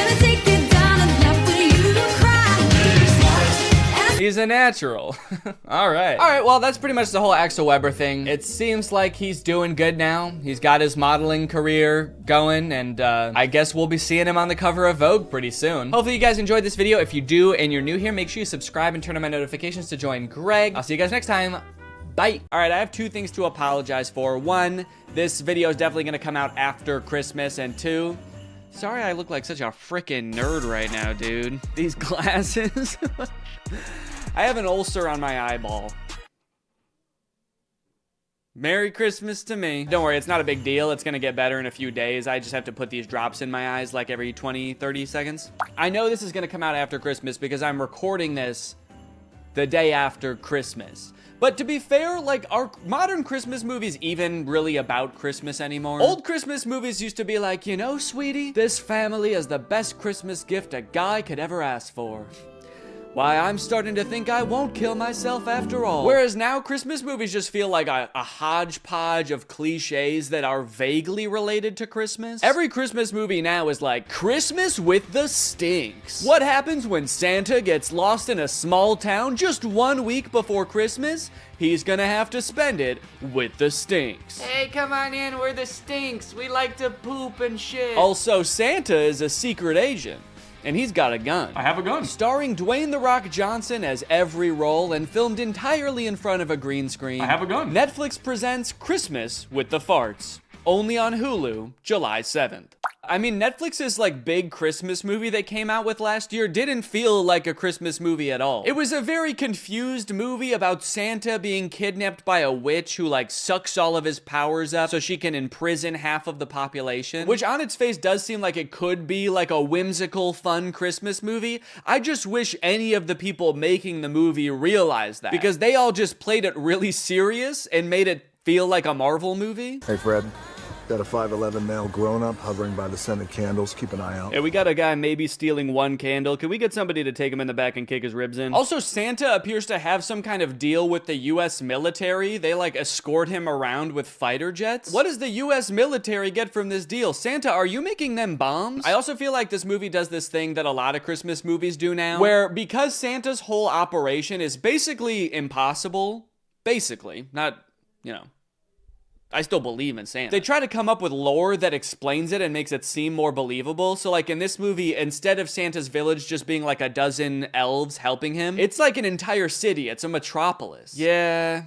He's a natural. All right. All right, well, that's pretty much the whole Axel Weber thing. It seems like he's doing good now. He's got his modeling career going, and I guess we'll be seeing him on the cover of Vogue pretty soon. Hopefully you guys enjoyed this video. If you do and you're new here, make sure you subscribe and turn on my notifications to join Greg. I'll see you guys next time. Bye. All right, I have two things to apologize for. One, this video is definitely gonna come out after Christmas, and two, sorry I look like such a freaking nerd right now, dude. These glasses. I have an ulcer on my eyeball. Merry Christmas to me. Don't worry, it's not a big deal. It's gonna get better in a few days. I just have to put these drops in my eyes like every 20, 30 seconds. I know this is gonna come out after Christmas because I'm recording this the day after Christmas. But to be fair, like, are modern Christmas movies even really about Christmas anymore? Old Christmas movies used to be like, you know, sweetie, this family is the best Christmas gift a guy could ever ask for. Why, I'm starting to think I won't kill myself after all. Whereas now, Christmas movies just feel like a hodgepodge of cliches that are vaguely related to Christmas. Every Christmas movie now is like, Christmas with the Stinks. What happens when Santa gets lost in a small town just 1 week before Christmas? He's gonna have to spend it with the Stinks. Hey, come on in, we're the Stinks. We like to poop and shit. Also, Santa is a secret agent. And he's got a gun. I have a gun. Starring Dwayne "The Rock" Johnson as every role and filmed entirely in front of a green screen. I have a gun. Netflix presents Christmas with the Farts. Only on Hulu, July 7th. I mean, Netflix's like big Christmas movie they came out with last year didn't feel like a Christmas movie at all. It was a very confused movie about Santa being kidnapped by a witch who like sucks all of his powers up so she can imprison half of the population, which on its face does seem like it could be like a whimsical, fun Christmas movie. I just wish any of the people making the movie realized that, because they all just played it really serious and made it feel like a Marvel movie. Hey, Fred. Got a 5'11" male grown-up hovering by the scented candles. Keep an eye out. Yeah, we got a guy maybe stealing one candle. Can we get somebody to take him in the back and kick his ribs in? Also, Santa appears to have some kind of deal with the US military. They like escort him around with fighter jets. What does the US military get from this deal? Santa, are you making them bombs? I also feel like this movie does this thing that a lot of Christmas movies do now, where because Santa's whole operation is basically impossible, basically, not, you know, I still believe in Santa. They try to come up with lore that explains it and makes it seem more believable. So like in this movie, instead of Santa's village just being like a dozen elves helping him, it's like an entire city. It's a metropolis. Yeah.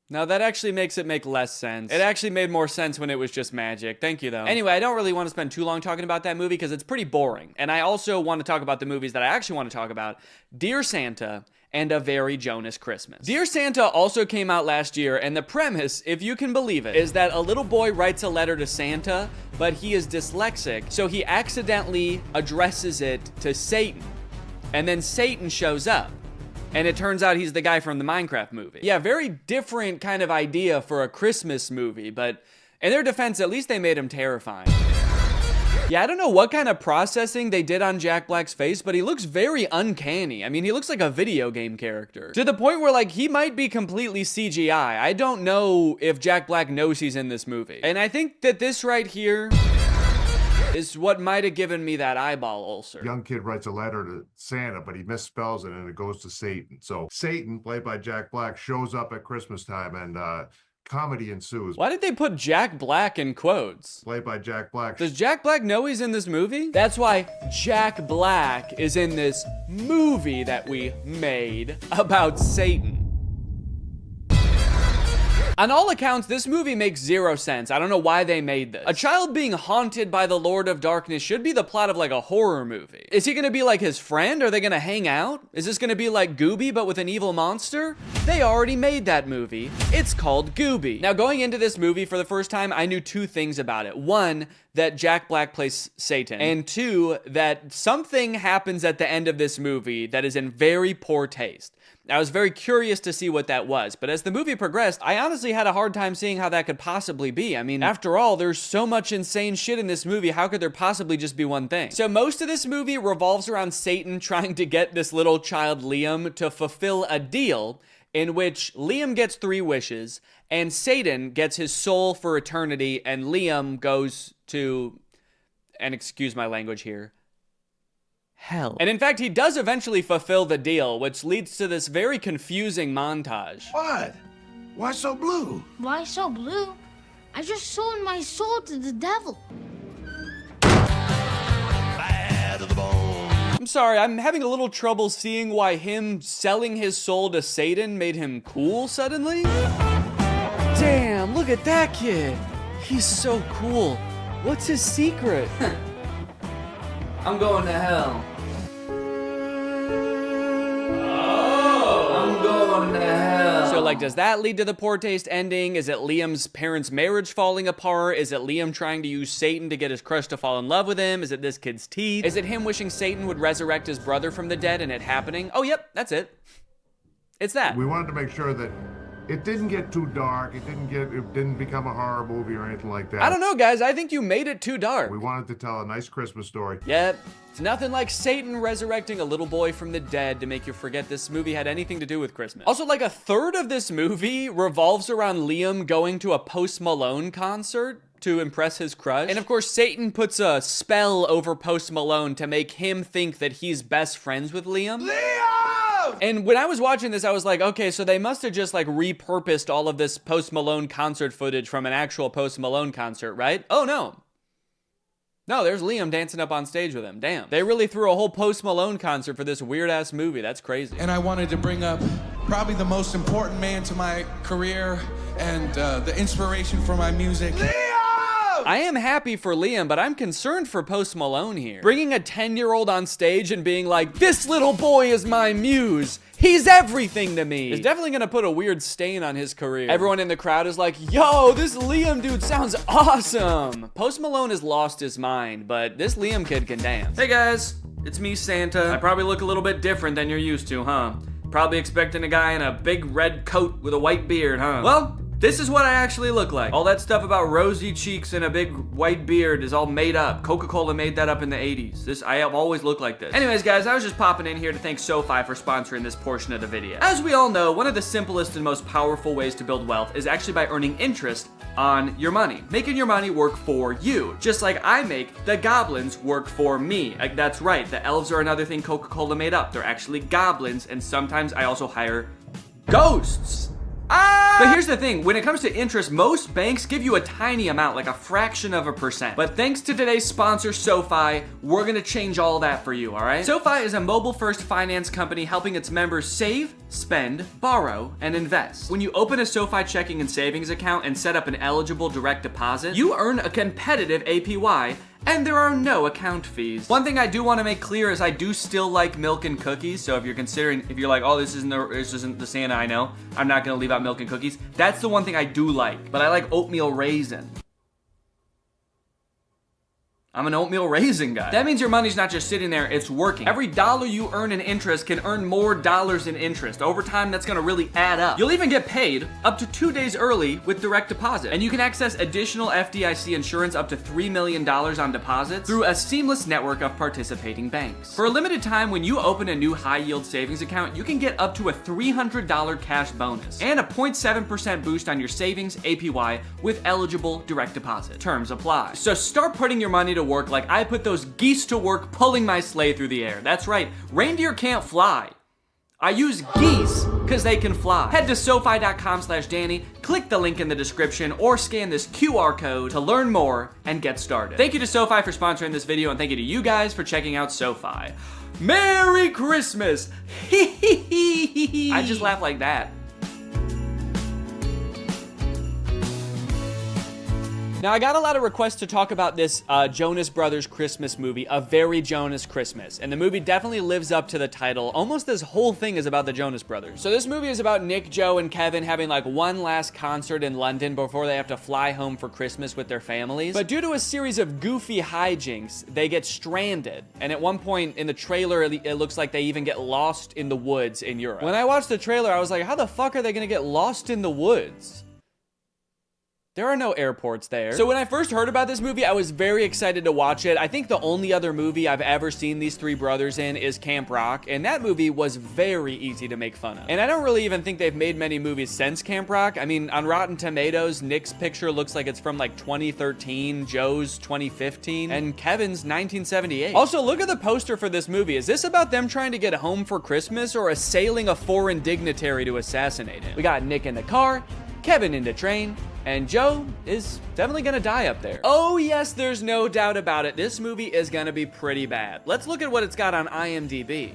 Now that actually makes it make less sense. It actually made more sense when it was just magic. Thank you though. Anyway, I don't really want to spend too long talking about that movie because it's pretty boring. And I also want to talk about the movies that I actually want to talk about. Dear Santa and A Very Jonas Christmas. Dear Santa also came out last year, and the premise, if you can believe it, is that a little boy writes a letter to Santa, but he is dyslexic, so he accidentally addresses it to Satan. And then Satan shows up. And it turns out he's the guy from the Minecraft movie. Yeah, very different kind of idea for a Christmas movie, but in their defense, at least they made him terrifying. Yeah, I don't know what kind of processing they did on Jack Black's face, but he looks very uncanny. I mean, he looks like a video game character. To the point where, like, he might be completely CGI. I don't know if Jack Black knows he's in this movie. And I think that this right here is what might have given me that eyeball ulcer. Young kid writes a letter to Santa, but he misspells it and it goes to Satan. So Satan, played by Jack Black, shows up at Christmas time and comedy ensues. Why did they put Jack Black in quotes? Played by Jack Black. Does Jack Black know he's in this movie? That's why Jack Black is in this movie that we made about Satan. On all accounts, this movie makes zero sense. I don't know why they made this. A child being haunted by the Lord of Darkness should be the plot of like a horror movie. Is he gonna be like his friend? Are they gonna hang out? Is this gonna be like Gooby but with an evil monster? They already made that movie. It's called Gooby. Now, going into this movie for the first time, I knew two things about it. One, that Jack Black plays Satan. And two, that something happens at the end of this movie that is in very poor taste. I was very curious to see what that was, but as the movie progressed, I honestly had a hard time seeing how that could possibly be. I mean, after all, there's so much insane shit in this movie, how could there possibly just be one thing? So most of this movie revolves around Satan trying to get this little child Liam to fulfill a deal in which Liam gets 3 wishes, and Satan gets his soul for eternity, and Liam goes to, and excuse my language here, hell. And in fact, he does eventually fulfill the deal, which leads to this very confusing montage. What? Why so blue? Why so blue? I just sold my soul to the devil. I'm sorry, I'm having a little trouble seeing why him selling his soul to Satan made him cool suddenly. Damn, look at that kid. He's so cool. What's his secret? I'm going to hell. Oh, I'm going to hell. So like, does that lead to the poor taste ending? Is it Liam's parents' marriage falling apart? Is it Liam trying to use Satan to get his crush to fall in love with him? Is it this kid's teeth? Is it him wishing Satan would resurrect his brother from the dead and it happening? Oh, yep, that's it. It's that. We wanted to make sure that it didn't get too dark. It didn't become a horror movie or anything like that. I don't know, guys. I think you made it too dark. We wanted to tell a nice Christmas story. Yep. It's nothing like Satan resurrecting a little boy from the dead to make you forget this movie had anything to do with Christmas. Also, like a third of this movie revolves around Liam going to a Post Malone concert to impress his crush. And of course, Satan puts a spell over Post Malone to make him think that he's best friends with Liam. And when I was watching this, I was like, okay, so they must have just like repurposed all of this Post Malone concert footage from an actual Post Malone concert, right? Oh no. No, there's Liam dancing up on stage with him. Damn. They really threw a whole Post Malone concert for this weird ass movie. That's crazy. And I wanted to bring up probably the most important man to my career and the inspiration for my music. I am happy for Liam, but I'm concerned for Post Malone here. Bringing a 10-year-old on stage and being like, this little boy is my muse. He's everything to me. It's definitely gonna put a weird stain on his career. Everyone in the crowd is like, yo, this Liam dude sounds awesome. Post Malone has lost his mind, but this Liam kid can dance. Hey guys, it's me, Santa. I probably look a little bit different than you're used to, huh? Probably expecting a guy in a big red coat with a white beard, huh? Well, this is what I actually look like. All that stuff about rosy cheeks and a big white beard is all made up. Coca-Cola made that up in the 80s. I have always looked like this. Anyways, guys, I was just popping in here to thank SoFi for sponsoring this portion of the video. As we all know, one of the simplest and most powerful ways to build wealth is actually by earning interest on your money. Making your money work for you. Just like I make the goblins work for me. Like, that's right, the elves are another thing Coca-Cola made up. They're actually goblins, and sometimes I also hire ghosts. But here's the thing, when it comes to interest, most banks give you a tiny amount, like a fraction of a percent. But thanks to today's sponsor, SoFi, we're gonna change all that for you, all right? SoFi is a mobile-first finance company helping its members save, spend, borrow, and invest. When you open a SoFi checking and savings account and set up an eligible direct deposit, you earn a competitive APY, and there are no account fees. One thing I do want to make clear is I do still like milk and cookies. So if you're like, oh, this isn't the Santa I know, I'm not gonna leave out milk and cookies. That's the one thing I do like, but I like oatmeal raisin. I'm an oatmeal raisin guy. That means your money's not just sitting there, it's working. Every dollar you earn in interest can earn more dollars in interest. Over time, that's gonna really add up. You'll even get paid up to 2 days early with direct deposit. And you can access additional FDIC insurance up to $3 million on deposits through a seamless network of participating banks. For a limited time, when you open a new high-yield savings account, you can get up to a $300 cash bonus and a 0.7% boost on your savings APY with eligible direct deposit. Terms apply. So start putting your money to work like I put those geese to work pulling my sleigh through the air. That's right, reindeer can't fly. I use geese because they can fly. Head to SoFi.com/Danny, click the link in the description, or scan this QR code to learn more and get started. Thank you to SoFi for sponsoring this video, and thank you to you guys for checking out SoFi. Merry Christmas! I just laugh like that. Now, I got a lot of requests to talk about this Jonas Brothers Christmas movie, A Very Jonas Christmas. And the movie definitely lives up to the title. Almost this whole thing is about the Jonas Brothers. So this movie is about Nick, Joe, and Kevin having like one last concert in London before they have to fly home for Christmas with their families. But due to a series of goofy hijinks, they get stranded. And at one point in the trailer, it looks like they even get lost in the woods in Europe. When I watched the trailer, I was like, how the fuck are they gonna get lost in the woods? There are no airports there. So when I first heard about this movie, I was very excited to watch it. I think the only other movie I've ever seen these three brothers in is Camp Rock, and that movie was very easy to make fun of. And I don't really even think they've made many movies since Camp Rock. I mean, on Rotten Tomatoes, Nick's picture looks like it's from like 2013, Joe's 2015, and Kevin's 1978. Also, look at the poster for this movie. Is this about them trying to get home for Christmas or assailing a foreign dignitary to assassinate him? We got Nick in the car, Kevin in the train, and Joe is definitely gonna die up there. Oh yes, there's no doubt about it. This movie is gonna be pretty bad. Let's look at what it's got on IMDb.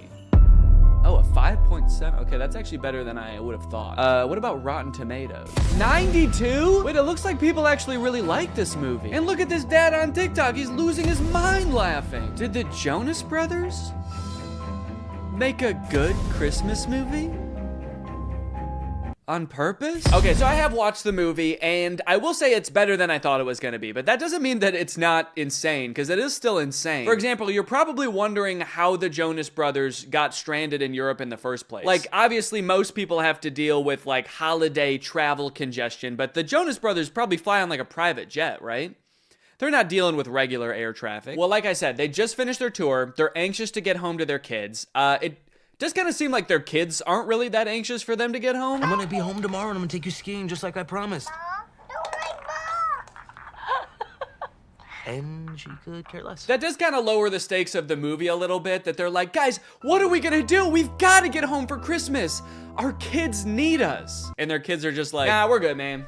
Oh, a 5.7. Okay, that's actually better than I would have thought. What about Rotten Tomatoes? 92? Wait, it looks like people actually really like this movie. And look at this dad on TikTok. He's losing his mind laughing. Did the Jonas Brothers make a good Christmas movie? On purpose? Okay, so I have watched the movie, and I will say it's better than I thought it was gonna be, but that doesn't mean that it's not insane, because it is still insane. For example, you're probably wondering how the Jonas Brothers got stranded in Europe in the first place. Like, obviously, most people have to deal with, like, holiday travel congestion, but the Jonas Brothers probably fly on, like, a private jet, right? They're not dealing with regular air traffic. Well, like I said, they just finished their tour. They're anxious to get home to their kids. It does kind of seem like their kids aren't really that anxious for them to get home. I'm gonna be home tomorrow and I'm gonna take you skiing just like I promised. And she could care less. That does kind of lower the stakes of the movie a little bit, that they're like, guys, what are we gonna do? We've gotta get home for Christmas. Our kids need us. And their kids are just like, nah, we're good, man.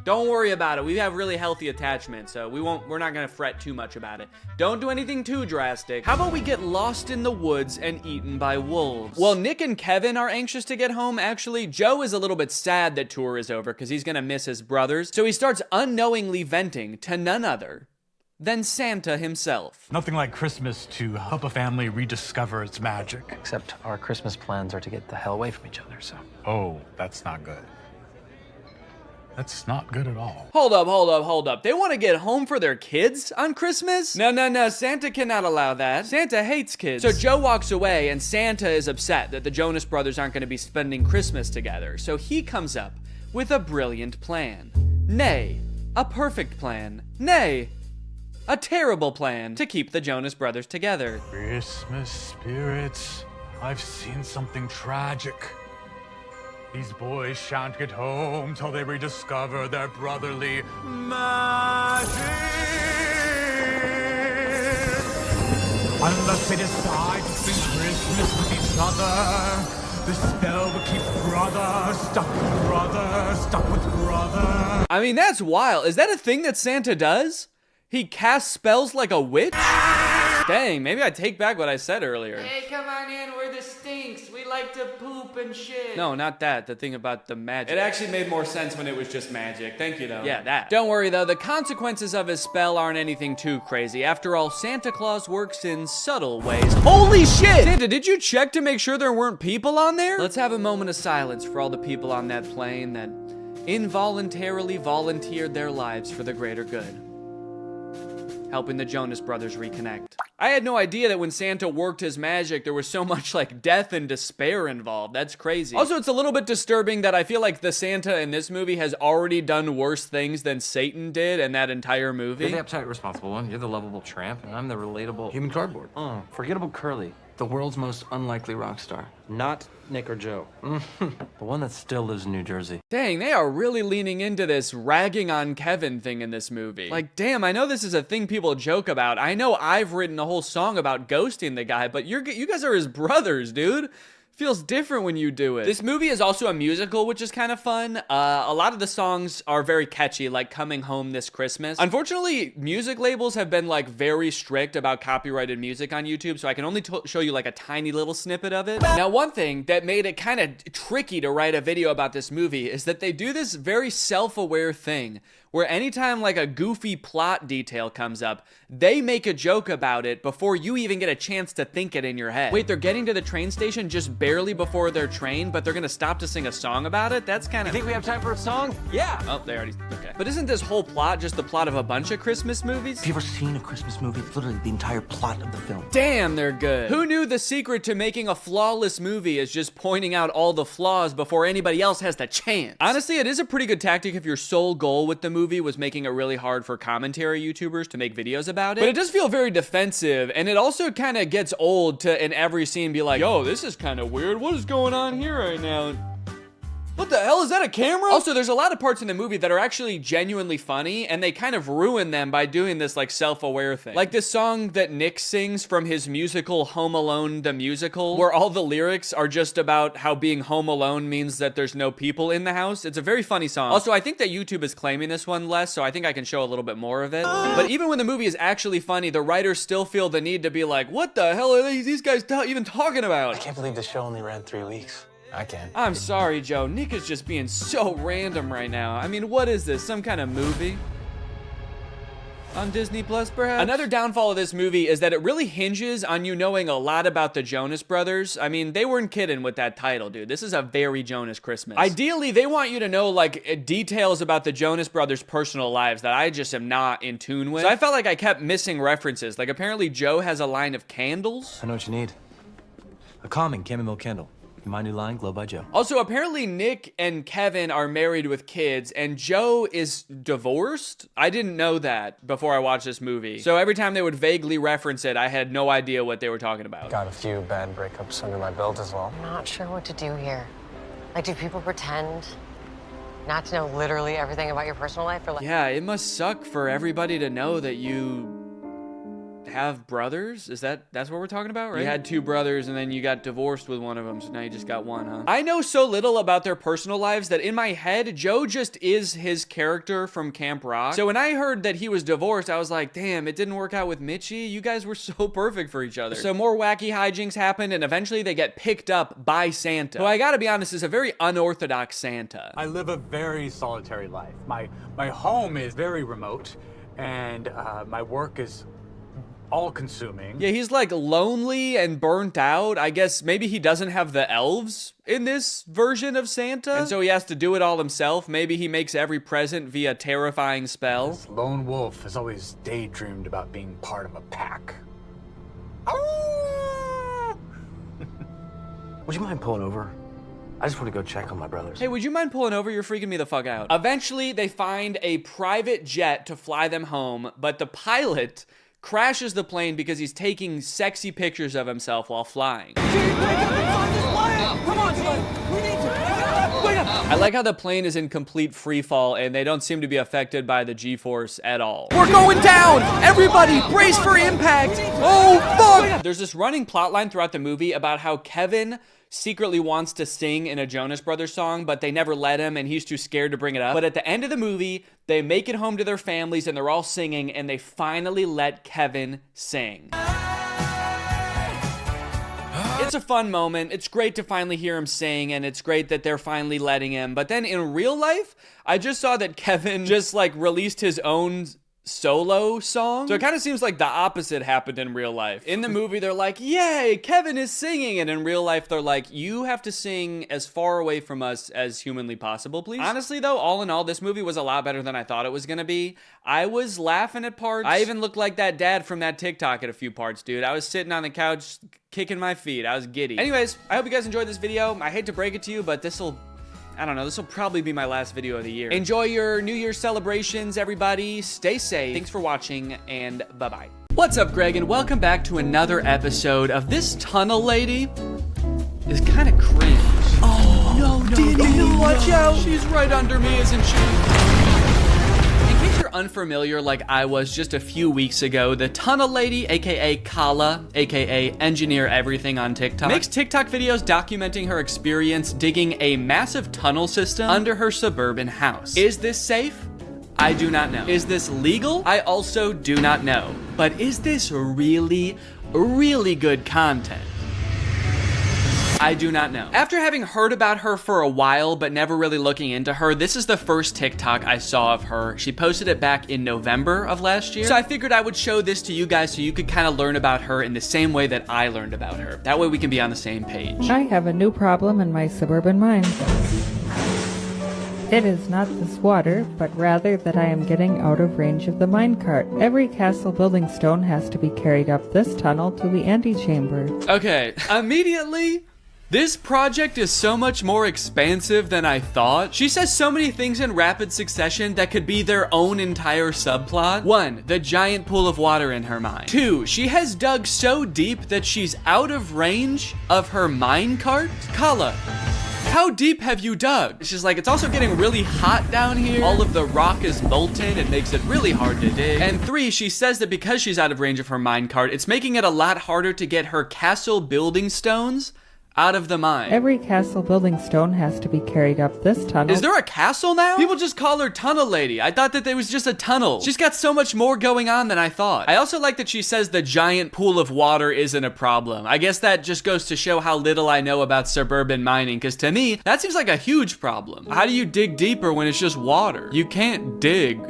Don't worry about it. We have really healthy attachment, so we're not gonna fret too much about it. Don't do anything too drastic. How about we get lost in the woods and eaten by wolves? Well, Nick and Kevin are anxious to get home, actually. Joe is a little bit sad that tour is over because he's gonna miss his brothers. So he starts unknowingly venting to none other than Santa himself. Nothing like Christmas to help a family rediscover its magic. Except our Christmas plans are to get the hell away from each other, so. Oh, that's not good. That's not good at all. Hold up. They want to get home for their kids on Christmas? No. Santa cannot allow that. Santa hates kids. So Joe walks away, and Santa is upset that the Jonas Brothers aren't going to be spending Christmas together. So he comes up with a brilliant plan. Nay, a perfect plan. Nay, a terrible plan to keep the Jonas Brothers together. Christmas spirits, I've seen something tragic. These boys shan't get home till they rediscover their brotherly magic. Unless they decide to spend Christmas with each other, the spell will keep brother stuck with brother, stuck with brother. I mean, that's wild. Is that a thing that Santa does? He casts spells like a witch? Dang, maybe I take back what I said earlier. Hey, come on in, we're the stinks. We like to poop and shit. No, not that. The thing about the magic. It actually made more sense when it was just magic. Thank you, though. Yeah, that. Don't worry, though. The consequences of his spell aren't anything too crazy. After all, Santa Claus works in subtle ways. Holy shit! Santa, did you check to make sure there weren't people on there? Let's have a moment of silence for all the people on that plane that involuntarily volunteered their lives for the greater good, helping the Jonas Brothers reconnect. I had no idea that when Santa worked his magic, there was so much like death and despair involved. That's crazy. Also, it's a little bit disturbing that I feel like the Santa in this movie has already done worse things than Satan did in that entire movie. You're the uptight, responsible one. You're the lovable tramp, and I'm the relatable human cardboard. Forgettable Curly, the world's most unlikely rock star. Not Nick or Joe. The one that still lives in New Jersey. Dang, they are really leaning into this ragging on Kevin thing in this movie. Like, damn, I know this is a thing people joke about. I know I've written a whole song about ghosting the guy, but you guys are his brothers, dude. Feels different when you do it. This movie is also a musical, which is kind of fun. A lot of the songs are very catchy, like Coming Home This Christmas. Unfortunately, music labels have been like very strict about copyrighted music on YouTube, so I can only show you like a tiny little snippet of it. Now, one thing that made it kind of tricky to write a video about this movie is that they do this very self-aware thing where anytime like a goofy plot detail comes up, they make a joke about it before you even get a chance to think it in your head. Wait, they're getting to the train station just barely before their train, but they're gonna stop to sing a song about it? That's kind of... You think we have time for a song? Yeah! Oh, they already... Okay. But isn't this whole plot just the plot of a bunch of Christmas movies? Have you ever seen a Christmas movie? It's literally the entire plot of the film. Damn, they're good. Who knew the secret to making a flawless movie is just pointing out all the flaws before anybody else has the chance? Honestly, it is a pretty good tactic if your sole goal with the movie was making it really hard for commentary YouTubers to make videos about it. But it does feel very defensive, and it also kind of gets old to, in every scene, be like, yo, this is kind of weird. What is going on here right now? What the hell, is that a camera? Also, there's a lot of parts in the movie that are actually genuinely funny, and they kind of ruin them by doing this like self-aware thing. Like this song that Nick sings from his musical Home Alone the Musical, where all the lyrics are just about how being home alone means that there's no people in the house. It's a very funny song. Also, I think that YouTube is claiming this one less, so I think I can show a little bit more of it. But even when the movie is actually funny, the writers still feel the need to be like, what the hell are these guys even talking about? I can't believe the show only ran 3 weeks. I can. I'm sorry, Joe. Nick is just being so random right now. I mean, what is this? Some kind of movie? On Disney Plus, perhaps? Another downfall of this movie is that it really hinges on you knowing a lot about the Jonas Brothers. I mean, they weren't kidding with that title, dude. This is a very Jonas Christmas. Ideally, they want you to know, like, details about the Jonas Brothers' personal lives that I just am not in tune with. So I felt like I kept missing references. Like, apparently Joe has a line of candles. I know what you need. A calming chamomile candle. My new line, Glow by Joe. Also, apparently Nick and Kevin are married with kids, and Joe is divorced? I didn't know that before I watched this movie. So every time they would vaguely reference it, I had no idea what they were talking about. Got a few bad breakups under my belt as well. I'm not sure what to do here. Like, do people pretend not to know literally everything about your personal life? Or like... Yeah, it must suck for everybody to know that you have brothers? That's what we're talking about, right? You had 2 brothers and then you got divorced with one of them, so now you just got one, huh? I know so little about their personal lives that in my head, Joe just is his character from Camp Rock. So when I heard that he was divorced, I was like, damn, it didn't work out with Mitchie. You guys were so perfect for each other. So more wacky hijinks happened, and eventually they get picked up by Santa, who I gotta be honest is a very unorthodox Santa. I live a very solitary life. My home is very remote, and my work is all-consuming. Yeah, he's like lonely and burnt out. I guess maybe he doesn't have the elves in this version of Santa, and so he has to do it all himself. Maybe he makes every present via terrifying spell. This lone wolf has always daydreamed about being part of a pack. Would you mind pulling over? I just want to go check on my brothers. Hey, would you mind pulling over? You're freaking me the fuck out. Eventually, they find a private jet to fly them home, but the pilot crashes the plane because he's taking sexy pictures of himself while flying. I like how the plane is in complete free fall and they don't seem to be affected by the G-force at all. We're going down! Everybody, brace for impact! Oh, fuck! There's this running plot line throughout the movie about how Kevin secretly wants to sing in a Jonas Brothers song, but they never let him and he's too scared to bring it up. But at the end of the movie, they make it home to their families and they're all singing and they finally let Kevin sing. It's a fun moment. It's great to finally hear him sing, and it's great that they're finally letting him. But then in real life, I just saw that Kevin just like released his own solo song. So it kind of seems like the opposite happened in real life. In the movie, they're like, yay, Kevin is singing. And in real life, they're like, you have to sing as far away from us as humanly possible, please. Honestly, though, all in all, this movie was a lot better than I thought it was gonna be. I was laughing at parts. I even looked like that dad from that TikTok at a few parts, dude. I was sitting on the couch kicking my feet. I was giddy. Anyways, I hope you guys enjoyed this video. I hate to break it to you, but I don't know, this will probably be my last video of the year. Enjoy your New Year's celebrations, everybody. Stay safe. Thanks for watching, and bye-bye. What's up, Greg, and welcome back to another episode of This Tunnel Lady is kind of cringe. Oh, no, Danny, watch out. She's right under me, isn't she? In case you're unfamiliar like I was just a few weeks ago, the Tunnel Lady, aka Kala, aka Engineer Everything on TikTok, makes TikTok videos documenting her experience digging a massive tunnel system under her suburban house. Is this safe? I do not know. Is this legal? I also do not know. But is this really, really good content? I do not know. After having heard about her for a while, but never really looking into her, this is the first TikTok I saw of her. She posted it back in November of last year. So I figured I would show this to you guys so you could kind of learn about her in the same way that I learned about her. That way we can be on the same page. I have a new problem in my suburban mind. It is not this water, but rather that I am getting out of range of the minecart. Every castle building stone has to be carried up this tunnel to the antechamber. Okay, immediately, this project is so much more expansive than I thought. She says so many things in rapid succession that could be their own entire subplot. 1, the giant pool of water in her mind. 2, she has dug so deep that she's out of range of her minecart. Kala, how deep have you dug? She's like, it's also getting really hot down here. All of the rock is molten. It makes it really hard to dig. And 3, she says that because she's out of range of her minecart, it's making it a lot harder to get her castle building stones out of the mine. Every castle building stone has to be carried up this tunnel. Is there a castle now? People just call her Tunnel Lady. I thought that there was just a tunnel. She's got so much more going on than I thought. I also like that she says the giant pool of water isn't a problem. I guess that just goes to show how little I know about suburban mining, because to me, that seems like a huge problem. How do you dig deeper when it's just water? You can't dig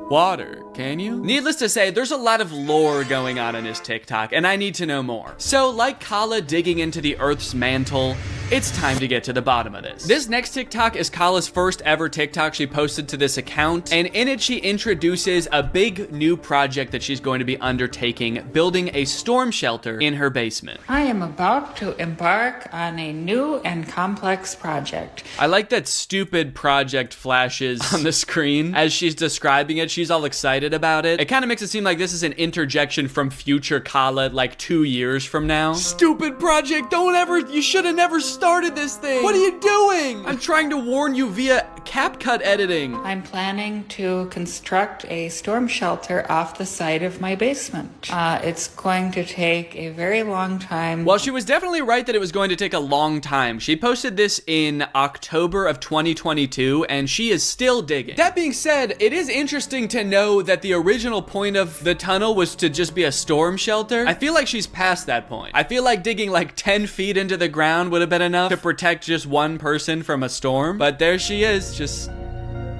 water, can you? Needless to say, there's a lot of lore going on in this TikTok, and I need to know more. So, like Kala digging into the Earth's mantle, it's time to get to the bottom of this. This next TikTok is Kala's first ever TikTok she posted to this account, and in it she introduces a big new project that she's going to be undertaking, building a storm shelter in her basement. I am about to embark on a new and complex project. I like that stupid project flashes on the screen as she's describing it. She's all excited about it. It kind of makes it seem like this is an interjection from future Kala, like 2 years from now. Stupid project, you should have never started this thing. What are you doing? I'm trying to warn you via CapCut editing. I'm planning to construct a storm shelter off the side of my basement. It's going to take a very long time. Well, she was definitely right that it was going to take a long time. She posted this in October of 2022, and she is still digging. That being said, it is interesting to know that the original point of the tunnel was to just be a storm shelter. I feel like she's past that point. I feel like digging like 10 feet into the ground would have been enough to protect just one person from a storm. But there she is, just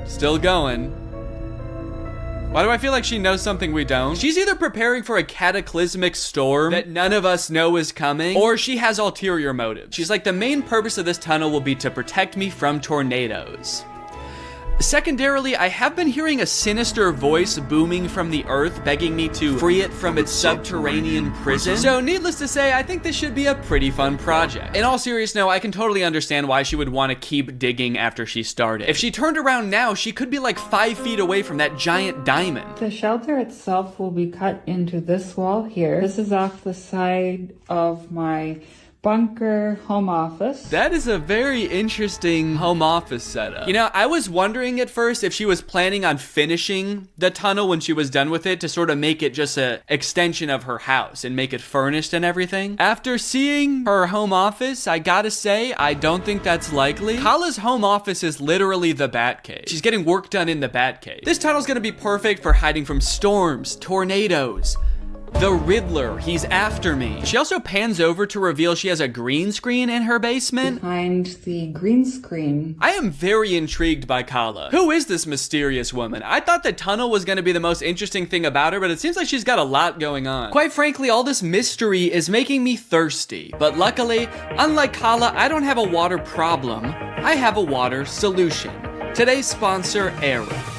still going. Why do I feel like she knows something we don't? She's either preparing for a cataclysmic storm that none of us know is coming, or she has ulterior motives. She's like, the main purpose of this tunnel will be to protect me from tornadoes. Secondarily, I have been hearing a sinister voice booming from the earth, begging me to free it from its subterranean prison. So needless to say, I think this should be a pretty fun project. In all seriousness, no, I can totally understand why she would want to keep digging after she started. If she turned around now, she could be like 5 feet away from that giant diamond. The shelter itself will be cut into this wall here. This is off the side of my bunker home office. That is a very interesting home office setup. You know, I was wondering at first if she was planning on finishing the tunnel when she was done with it to sort of make it just an extension of her house and make it furnished and everything. After seeing her home office, I gotta say, I don't think that's likely. Kala's home office is literally the Batcave. She's getting work done in the Batcave. This tunnel's gonna be perfect for hiding from storms, tornadoes, the Riddler, he's after me. She also pans over to reveal she has a green screen in her basement. Behind the green screen. I am very intrigued by Kala. Who is this mysterious woman? I thought the tunnel was going to be the most interesting thing about her, but it seems like she's got a lot going on. Quite frankly, all this mystery is making me thirsty. But luckily, unlike Kala, I don't have a water problem. I have a water solution. Today's sponsor, Arup.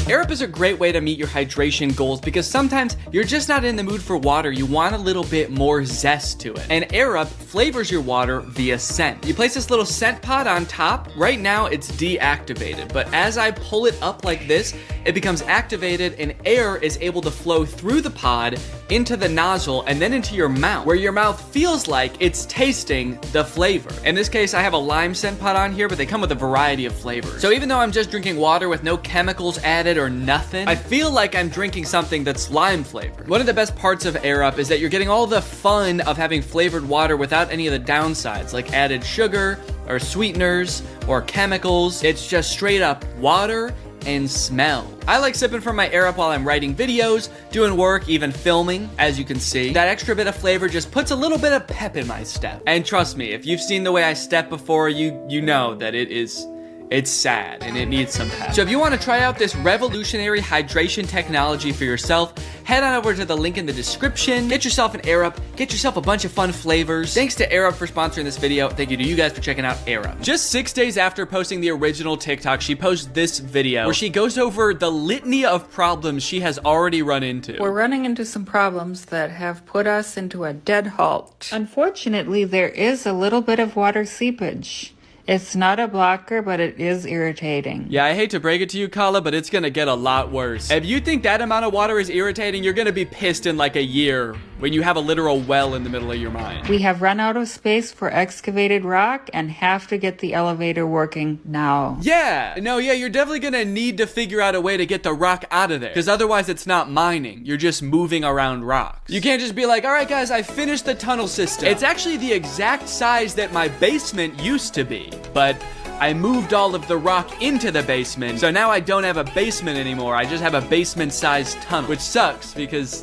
Arup is a great way to meet your hydration goals because sometimes you're just not in the mood for water. You want a little bit more zest to it. And Arup flavors your water via scent. You place this little scent pod on top. Right now it's deactivated, but as I pull it up like this, it becomes activated and air is able to flow through the pod into the nozzle and then into your mouth, where your mouth feels like it's tasting the flavor. In this case, I have a lime scent pod on here, but they come with a variety of flavors. So even though I'm just drinking water with no chemicals added or nothing, I feel like I'm drinking something that's lime flavored. One of the best parts of Arup is that you're getting all the fun of having flavored water without any of the downsides, like added sugar or sweeteners or chemicals. It's just straight up water and smell. I like sipping from my air up while I'm writing videos, doing work, even filming, as you can see. That extra bit of flavor just puts a little bit of pep in my step. And trust me, if you've seen the way I step before, you know that it's sad and it needs some pep. So if you want to try out this revolutionary hydration technology for yourself, head on over to the link in the description. Get yourself an Air Up. Get yourself a bunch of fun flavors. Thanks to Air Up for sponsoring this video. Thank you to you guys for checking out Air Up. Just 6 days after posting the original TikTok, she posts this video where she goes over the litany of problems she has already run into. We're running into some problems that have put us into a dead halt. Unfortunately, there is a little bit of water seepage. It's not a blocker, but it is irritating. Yeah, I hate to break it to you, Kala, but it's gonna get a lot worse. If you think that amount of water is irritating, you're gonna be pissed in like a year when you have a literal well in the middle of your mind. We have run out of space for excavated rock and have to get the elevator working now. Yeah, you're definitely gonna need to figure out a way to get the rock out of there, because otherwise it's not mining. You're just moving around rocks. You can't just be like, all right, guys, I finished the tunnel system. It's actually the exact size that my basement used to be. But I moved all of the rock into the basement, so now I don't have a basement anymore. I just have a basement-sized tunnel, which sucks because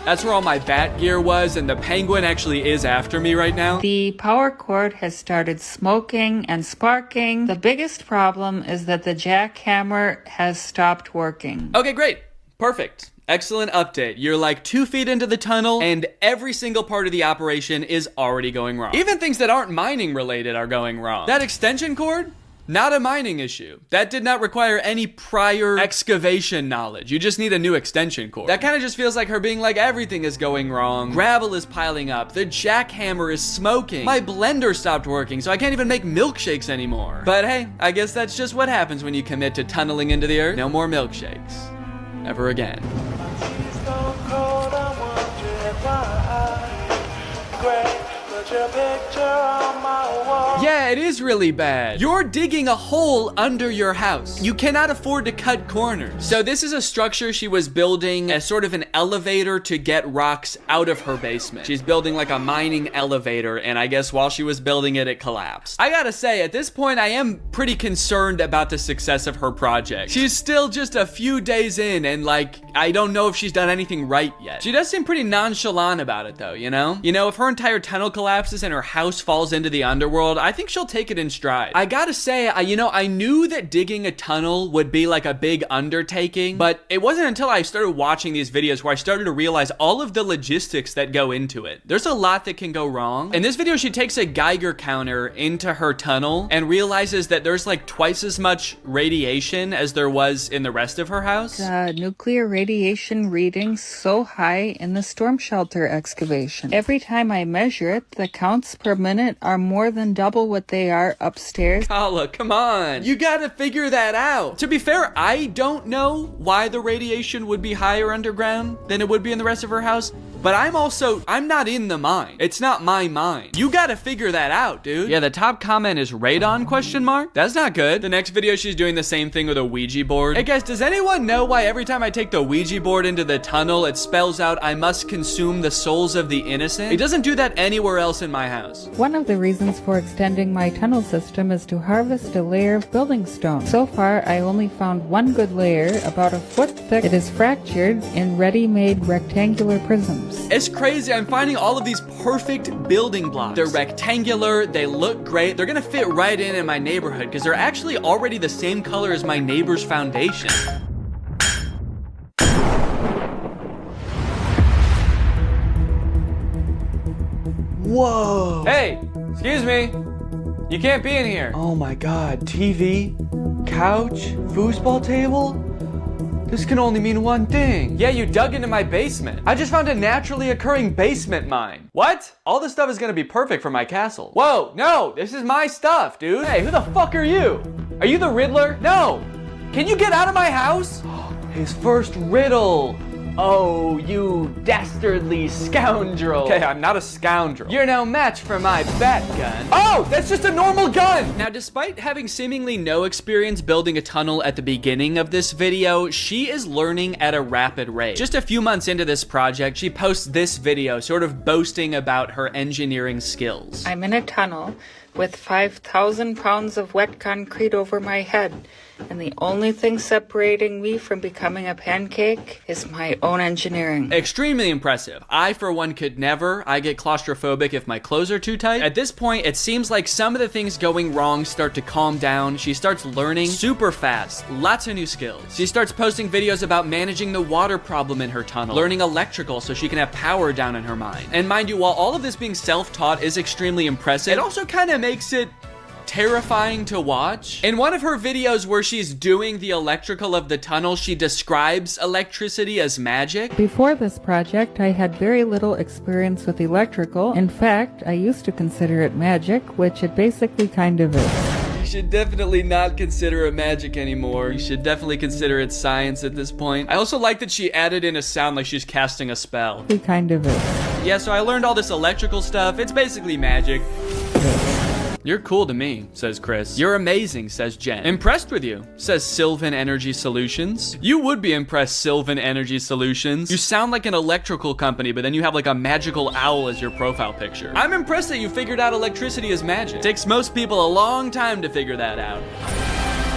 that's where all my bat gear was, and the penguin actually is after me right now. The power cord has started smoking and sparking. The biggest problem is that the jackhammer has stopped working. Okay, great. Perfect. Excellent update. You're like 2 feet into the tunnel and every single part of the operation is already going wrong. Even things that aren't mining related are going wrong. That extension cord? Not a mining issue. That did not require any prior excavation knowledge. You just need a new extension cord. That kind of just feels like her being like, everything is going wrong. Gravel is piling up. The jackhammer is smoking. My blender stopped working, so I can't even make milkshakes anymore. But hey, I guess that's just what happens when you commit to tunneling into the earth. No more milkshakes. Ever again. Yeah, it is really bad. You're digging a hole under your house. You cannot afford to cut corners. So this is a structure she was building as sort of an elevator to get rocks out of her basement. She's building like a mining elevator, and I guess while she was building it, it collapsed. I gotta say, at this point, I am pretty concerned about the success of her project. She's still just a few days in, and like, I don't know if she's done anything right yet. She does seem pretty nonchalant about it though, you know? If her entire tunnel collapses and her house falls into the underworld, I think she'll take it in stride. I gotta say, I knew that digging a tunnel would be like a big undertaking, but it wasn't until I started watching these videos where I started to realize all of the logistics that go into it. There's a lot that can go wrong. In this video, she takes a Geiger counter into her tunnel and realizes that there's like twice as much radiation as there was in the rest of her house. The nuclear radiation readings so high in the storm shelter excavation. Every time I measure it, the counts per minute are more than double what they are upstairs. Kala, come on. You gotta figure that out. To be fair, I don't know why the radiation would be higher underground than it would be in the rest of her house, but I'm not in the mine. It's not my mine. You gotta figure that out, dude. Yeah, the top comment is radon ? That's not good. The next video, she's doing the same thing with a Ouija board. Hey guys, does anyone know why every time I take the Ouija board into the tunnel, it spells out, I must consume the souls of the innocent? It doesn't do that anywhere else in my house. One of the reasons for extending my tunnel system is to harvest a layer of building stone. So far, I only found one good layer, about a foot thick. It is fractured in ready-made rectangular prisms. It's crazy. I'm finding all of these perfect building blocks. They're rectangular. They look great. They're gonna fit right in my neighborhood because they're actually already the same color as my neighbor's foundation. Whoa. Hey, excuse me. You can't be in here. Oh my God, TV, couch, foosball table? This can only mean one thing. Yeah, you dug into my basement. I just found a naturally occurring basement mine. What? All this stuff is gonna be perfect for my castle. Whoa, no, this is my stuff, dude. Hey, who the fuck are you? Are you the Riddler? No. Can you get out of my house? His first riddle. Oh, you dastardly scoundrel. Okay, I'm not a scoundrel. You're no match for my bat gun. Oh, that's just a normal gun. Now, despite having seemingly no experience building a tunnel at the beginning of this video, she is learning at a rapid rate. Just a few months into this project, she posts this video sort of boasting about her engineering skills. I'm in a tunnel with 5,000 pounds of wet concrete over my head. And the only thing separating me from becoming a pancake is my own engineering. Extremely impressive. I, for one, could never. I get claustrophobic if my clothes are too tight. At this point, it seems like some of the things going wrong start to calm down. She starts learning super fast. Lots of new skills. She starts posting videos about managing the water problem in her tunnel, learning electrical so she can have power down in her mind. And mind you, while all of this being self-taught is extremely impressive, it also kind of makes it terrifying to watch. In one of her videos where she's doing the electrical of the tunnel, she describes electricity as magic. Before this project, I had very little experience with electrical. In fact, I used to consider it magic, which it basically kind of is. You should definitely not consider it magic anymore. You should definitely consider it science at this point. I also like that she added in a sound like she's casting a spell. It kind of is. Yeah, so I learned all this electrical stuff. It's basically magic. You're cool to me, says Chris. You're amazing, says Jen. Impressed with you, says Sylvan Energy Solutions. You would be impressed, Sylvan Energy Solutions. You sound like an electrical company, but then you have like a magical owl as your profile picture. I'm impressed that you figured out electricity is magic. It takes most people a long time to figure that out.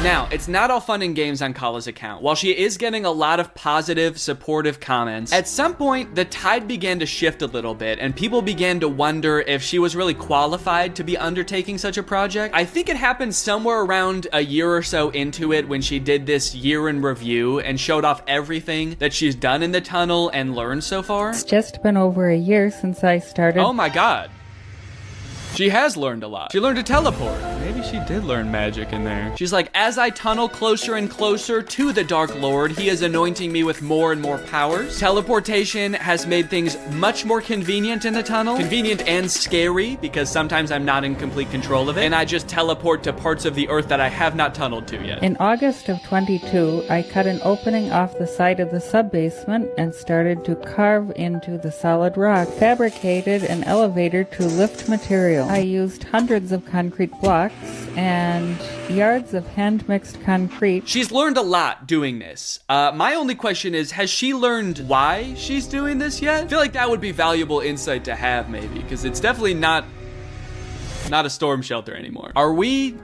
Now, it's not all fun and games on Kala's account. While she is getting a lot of positive, supportive comments, at some point, the tide began to shift a little bit, and people began to wonder if she was really qualified to be undertaking such a project. I think it happened somewhere around a year or so into it when she did this year in review and showed off everything that she's done in the tunnel and learned so far. It's just been over a year since I started. Oh my god. She has learned a lot. She learned to teleport. Maybe she did learn magic in there. She's like, as I tunnel closer and closer to the Dark Lord, he is anointing me with more and more powers. Teleportation has made things much more convenient in the tunnel. Convenient and scary, because sometimes I'm not in complete control of it, and I just teleport to parts of the earth that I have not tunneled to yet. In August of 22, I cut an opening off the side of the sub-basement and started to carve into the solid rock, fabricated an elevator to lift material. I used hundreds of concrete blocks and yards of hand-mixed concrete. She's learned a lot doing this. My only question is, has she learned why she's doing this yet? I feel like that would be valuable insight to have, maybe, because it's definitely not a storm shelter anymore. Are we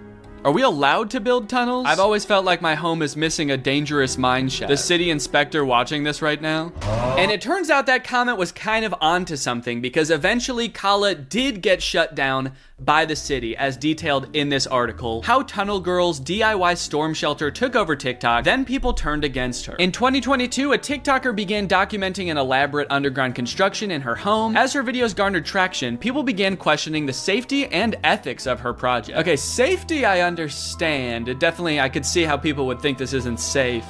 allowed to build tunnels? I've always felt like my home is missing a dangerous mine shaft. The city inspector watching this right now. And it turns out that comment was kind of onto something, because eventually Kala did get shut down by the city, as detailed in this article. How Tunnel Girl's DIY storm shelter took over TikTok, then people turned against her. In 2022, a TikToker began documenting an elaborate underground construction in her home. As her videos garnered traction, people began questioning the safety and ethics of her project. Okay, safety I understand. I could see how people would think this isn't safe.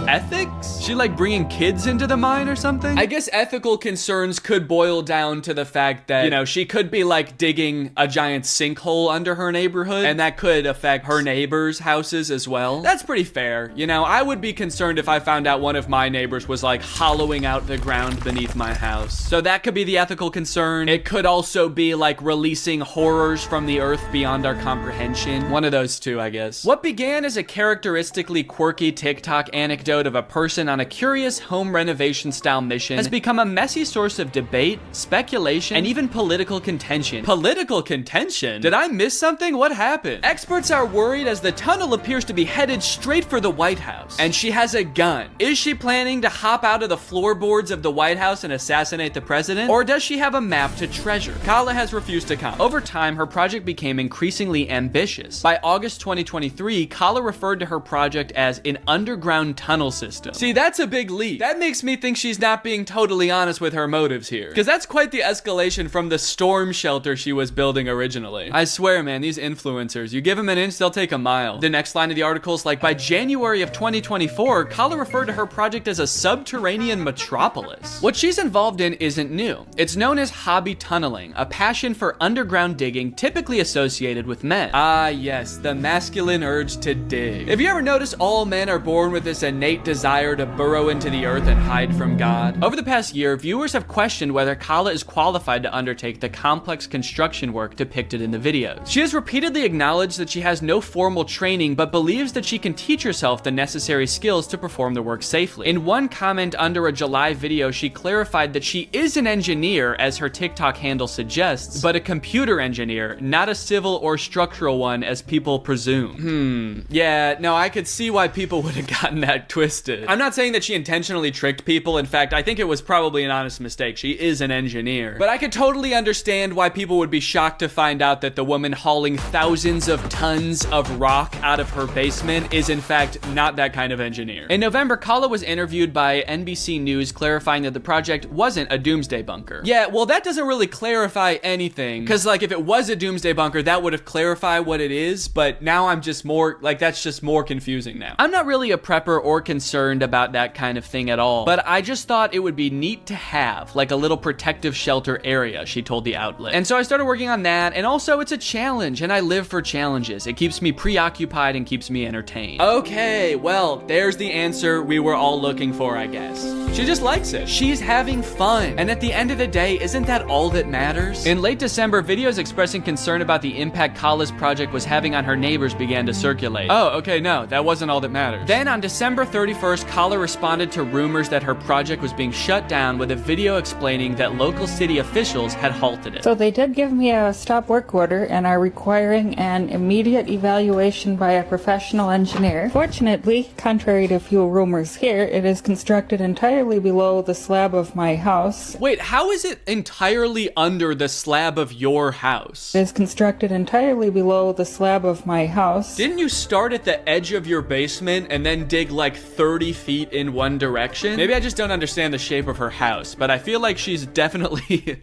Ethics? She like bringing kids into the mine or something? I guess ethical concerns could boil down to the fact that, you know, she could be like digging a giant sinkhole under her neighborhood, and that could affect her neighbors' houses as well. That's pretty fair. You know, I would be concerned if I found out one of my neighbors was like hollowing out the ground beneath my house. So that could be the ethical concern. It could also be like releasing horrors from the earth beyond our comprehension. One of those two, I guess. What began as a characteristically quirky TikTok anecdote of a person on a curious home renovation style mission has become a messy source of debate, speculation, and even political contention. Political contention? Did I miss something? What happened? Experts are worried as the tunnel appears to be headed straight for the White House, and she has a gun. Is she planning to hop out of the floorboards of the White House and assassinate the president? Or does she have a map to treasure? Kala has refused to comment. Over time, her project became increasingly ambitious. By August 2023, Kala referred to her project as an underground tunnel system. See, that's a big leap. That makes me think she's not being totally honest with her motives here, because that's quite the escalation from the storm shelter she was building originally. I swear, man, these influencers, you give them an inch, they'll take a mile. The next line of the article is like, by January of 2024, Kala referred to her project as a subterranean metropolis. What she's involved in isn't new. It's known as hobby tunneling, a passion for underground digging typically associated with men. Ah, yes, the masculine urge to dig. If you ever notice, all men are born with this innate desire to burrow into the earth and hide from God. Over the past year, viewers have questioned whether Kala is qualified to undertake the complex construction work depicted in the videos. She has repeatedly acknowledged that she has no formal training, but believes that she can teach herself the necessary skills to perform the work safely. In one comment under a July video, she clarified that she is an engineer, as her TikTok handle suggests, but a computer engineer, not a civil or structural one, as people presume. Yeah, no, I could see why people would have gotten that twisted. I'm not saying that she intentionally tricked people. In fact, I think it was probably an honest mistake. She is an engineer. But I could totally understand why people would be shocked to find out that the woman hauling thousands of tons of rock out of her basement is in fact not that kind of engineer. In November, Kala was interviewed by NBC News clarifying that the project wasn't a doomsday bunker. Yeah, well, that doesn't really clarify anything, because like if it was a doomsday bunker, that would have clarified what it is, but now I'm just more, like that's just more confusing now. I'm not really a prepper or concerned about that kind of thing at all, but I just thought it would be neat to have, like a little protective shelter area, she told the outlet. And so I started working on that, and also it's a challenge, and I live for challenges. It keeps me preoccupied and keeps me entertained. Okay, well, there's the answer we were all looking for, I guess. She just likes it. She's having fun. And at the end of the day, isn't that all that matters? In late December, videos expressing concern about the impact Kala's project was having on her neighbors began to circulate. Oh, okay, no, that wasn't all that matters. Then on December 31st, Kala responded to rumors that her project was being shut down with a video explaining that local city officials had halted it. So they did give me a stop work order and are requiring an immediate evaluation by a professional engineer. Fortunately, contrary to few rumors here, it is constructed entirely below the slab of my house. Wait, how is it entirely under the slab of your house? It is constructed entirely below the slab of my house. Didn't you start at the edge of your basement and then dig like 30 feet in one direction? Maybe I just don't understand the shape of her house, but I feel like she's definitely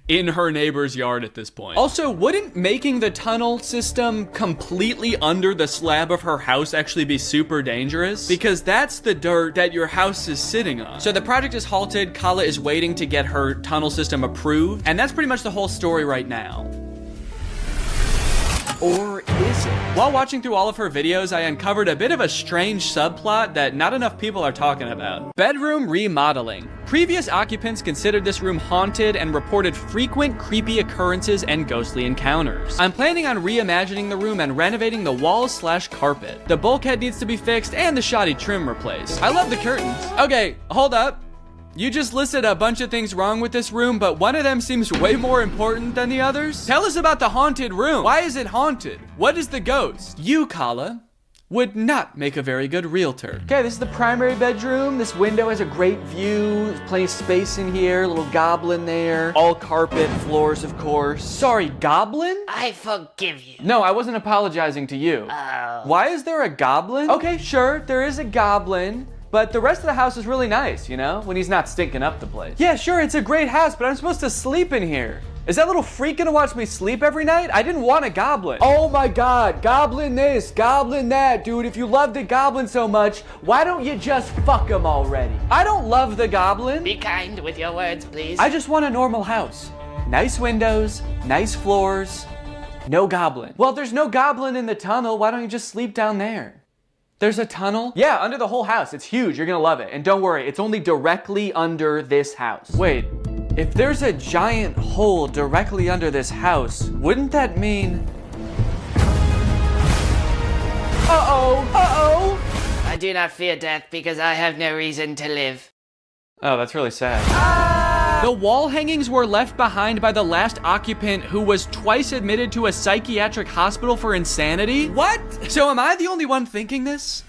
in her neighbor's yard at this point. Also, wouldn't making the tunnel system completely under the slab of her house actually be super dangerous? Because that's the dirt that your house is sitting on. So the project is halted, Kala is waiting to get her tunnel system approved, and that's pretty much the whole story right now. Or is it? While watching through all of her videos, I uncovered a bit of a strange subplot that not enough people are talking about. Bedroom remodeling. Previous occupants considered this room haunted and reported frequent creepy occurrences and ghostly encounters. I'm planning on reimagining the room and renovating the walls/carpet. The bulkhead needs to be fixed and the shoddy trim replaced. I love the curtains. Okay, hold up. You just listed a bunch of things wrong with this room, but one of them seems way more important than the others. Tell us about the haunted room. Why is it haunted? What is the ghost? You, Kala, would not make a very good realtor. Okay, this is the primary bedroom. This window has a great view. There's plenty of space in here. A little goblin there. All carpet, floors, of course. Sorry, goblin? I forgive you. No, I wasn't apologizing to you. Oh. Why is there a goblin? Okay, sure, there is a goblin. But the rest of the house is really nice, you know? When he's not stinking up the place. Yeah, sure, it's a great house, but I'm supposed to sleep in here. Is that little freak gonna watch me sleep every night? I didn't want a goblin. Oh my god, goblin this, goblin that. Dude, if you love the goblin so much, why don't you just fuck him already? I don't love the goblin. Be kind with your words, please. I just want a normal house. Nice windows, nice floors, no goblin. Well, if there's no goblin in the tunnel, why don't you just sleep down there? There's a tunnel? Yeah, under the whole house. It's huge. You're gonna love it. And don't worry, it's only directly under this house. Wait, if there's a giant hole directly under this house, wouldn't that mean... Uh-oh! I do not fear death because I have no reason to live. Oh, that's really sad. The wall hangings were left behind by the last occupant who was twice admitted to a psychiatric hospital for insanity? What? So am I the only one thinking this?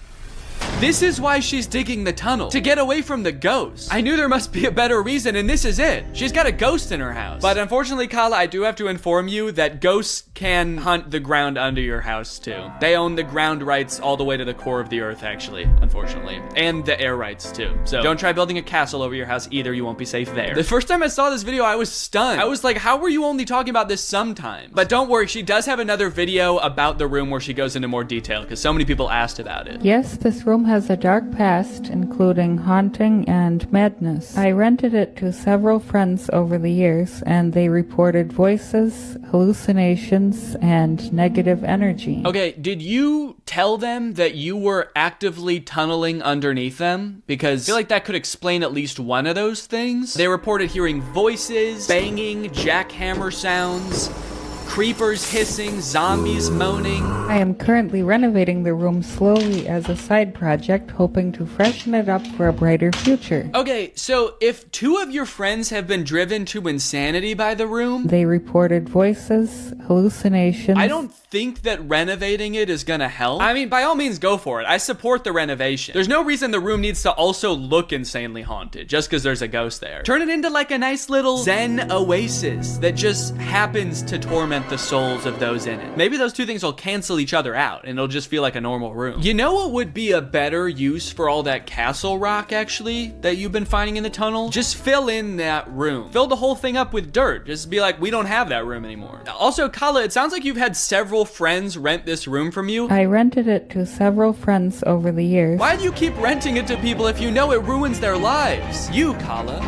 This is why she's digging the tunnel, to get away from the ghost. I knew there must be a better reason, and this is it. She's got a ghost in her house. But unfortunately, Kala, I do have to inform you that ghosts can hunt the ground under your house too. They own the ground rights all the way to the core of the earth, actually, unfortunately. And the air rights too. So don't try building a castle over your house either, you won't be safe there. The first time I saw this video, I was stunned. I was like, how were you only talking about this sometimes? But don't worry, she does have another video about the room where she goes into more detail, because so many people asked about it. Yes, this room has a dark past, including haunting and madness. I rented it to several friends over the years, and they reported voices, hallucinations, and negative energy. Okay, did you tell them that you were actively tunneling underneath them? Because I feel like that could explain at least one of those things. They reported hearing voices, banging, jackhammer sounds, creepers hissing, zombies moaning. I am currently renovating the room slowly as a side project, hoping to freshen it up for a brighter future. Okay, so if 2 of your friends have been driven to insanity by the room, they reported voices, hallucinations. I don't think that renovating it is gonna help. I mean, by all means, go for it. I support the renovation. There's no reason the room needs to also look insanely haunted just because there's a ghost there. Turn it into like a nice little zen oasis that just happens to torment the souls of those in it. Maybe those 2 things will cancel each other out and it'll just feel like a normal room. You know what would be a better use for all that castle rock, actually, that you've been finding in the tunnel? Just fill in that room. Fill the whole thing up with dirt. Just be like, we don't have that room anymore. Also, Kala, it sounds like you've had several friends rent this room from you. I rented it to several friends over the years. Why do you keep renting it to people if you know it ruins their lives? You, Kala,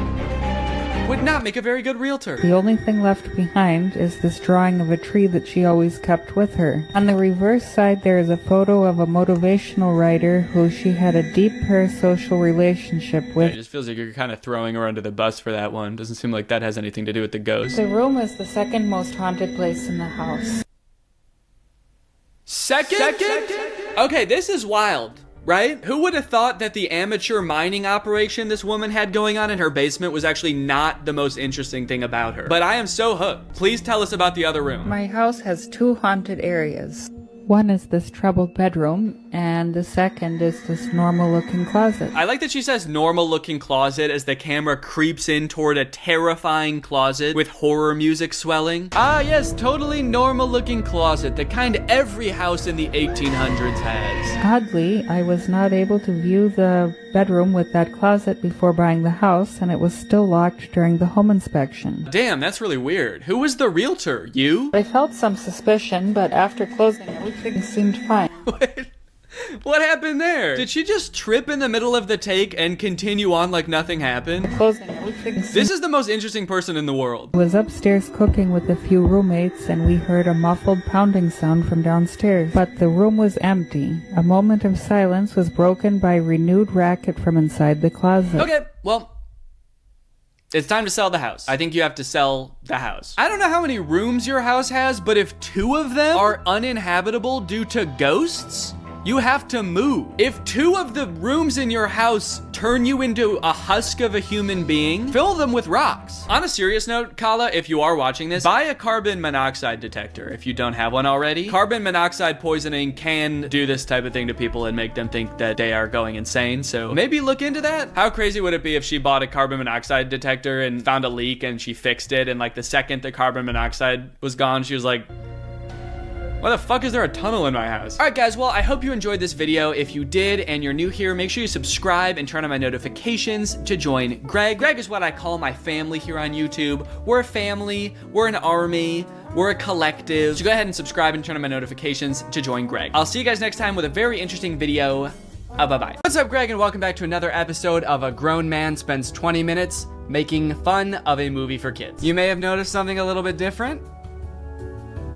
would not make a very good realtor. The only thing left behind is this drawing of a tree that she always kept with her. On the reverse side, there is a photo of a motivational writer who she had a deep parasocial relationship with. It just feels like you're kind of throwing her under the bus for that one. Doesn't seem like that has anything to do with the ghost. The room is the second most haunted place in the house. Second? Okay, this is wild, right? Who would have thought that the amateur mining operation this woman had going on in her basement was actually not the most interesting thing about her? But I am so hooked. Please tell us about the other room. My house has 2 haunted areas. One is this troubled bedroom, and the second is this normal-looking closet. I like that she says normal-looking closet as the camera creeps in toward a terrifying closet with horror music swelling. Ah, yes, totally normal-looking closet, the kind every house in the 1800s has. Oddly, I was not able to view the bedroom with that closet before buying the house, and it was still locked during the home inspection. Damn, that's really weird. Who was the realtor? You? I felt some suspicion, but after closing, everything seemed fine. What happened there? Did she just trip in the middle of the take and continue on like nothing happened? Closing, everything seemed... This is the most interesting person in the world. I was upstairs cooking with a few roommates, and we heard a muffled pounding sound from downstairs. But the room was empty. A moment of silence was broken by renewed racket from inside the closet. Okay, well, it's time to sell the house. I think you have to sell the house. I don't know how many rooms your house has, but if 2 of them are uninhabitable due to ghosts, you have to move. If 2 of the rooms in your house turn you into a husk of a human being, fill them with rocks. On a serious note, Kala, if you are watching this, buy a carbon monoxide detector if you don't have one already. Carbon monoxide poisoning can do this type of thing to people and make them think that they are going insane, so maybe look into that. How crazy would it be if she bought a carbon monoxide detector and found a leak and she fixed it, and like the second the carbon monoxide was gone, she was like, why the fuck is there a tunnel in my house? All right, guys, well, I hope you enjoyed this video. If you did and you're new here, make sure you subscribe and turn on my notifications to join Greg. Greg is what I call my family here on YouTube. We're a family, we're an army, we're a collective. So go ahead and subscribe and turn on my notifications to join Greg. I'll see you guys next time with a very interesting video. Bye-bye. What's up, Greg, and welcome back to another episode of A Grown Man Spends 20 Minutes Making Fun of a Movie for Kids. You may have noticed something a little bit different.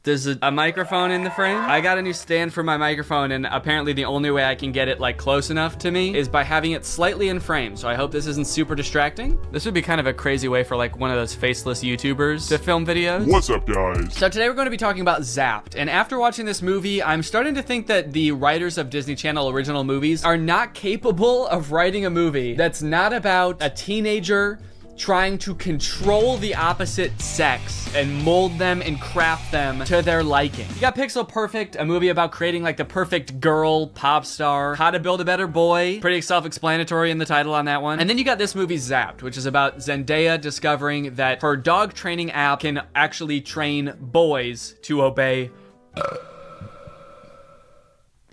There's a microphone in the frame. I got a new stand for my microphone, and apparently the only way I can get it like close enough to me is by having it slightly in frame. So I hope this isn't super distracting. This would be kind of a crazy way for like one of those faceless YouTubers to film videos. What's up, guys? So today we're going to be talking about Zapped. And after watching this movie, I'm starting to think that the writers of Disney Channel original movies are not capable of writing a movie that's not about a teenager trying to control the opposite sex and mold them and craft them to their liking. You got Pixel Perfect, a movie about creating like the perfect girl pop star, How to Build a Better Boy, pretty self-explanatory in the title on that one. And then you got this movie Zapped, which is about Zendaya discovering that her dog training app can actually train boys to obey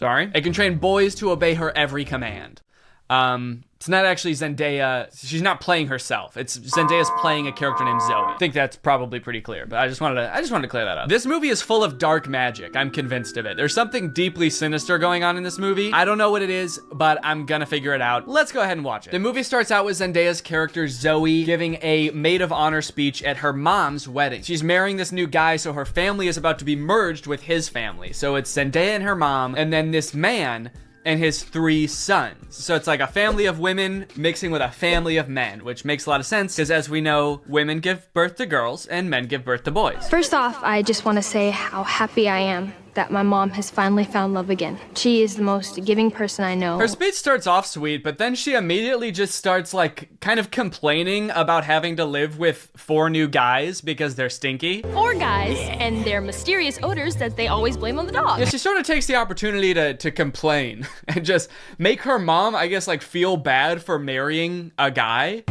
It can train boys to obey her every command. It's not actually Zendaya. She's not playing herself. It's Zendaya's playing a character named Zoe. I think that's probably pretty clear, but I just wanted to clear that up. This movie is full of dark magic. I'm convinced of it. There's something deeply sinister going on in this movie. I don't know what it is, but I'm gonna figure it out. Let's go ahead and watch it. The movie starts out with Zendaya's character Zoe giving a maid of honor speech at her mom's wedding. She's marrying this new guy, so her family is about to be merged with his family. So it's Zendaya and her mom, and then this man and his 3 sons. So it's like a family of women mixing with a family of men, which makes a lot of sense because as we know, women give birth to girls and men give birth to boys. First off, I just want to say how happy I am that my mom has finally found love again. She is the most giving person I know. Her speech starts off sweet, but then she immediately just starts like kind of complaining about having to live with 4 new guys because they're stinky. 4 guys and their mysterious odors that they always blame on the dog. Yeah, she sort of takes the opportunity to complain and just make her mom, I guess, like feel bad for marrying a guy.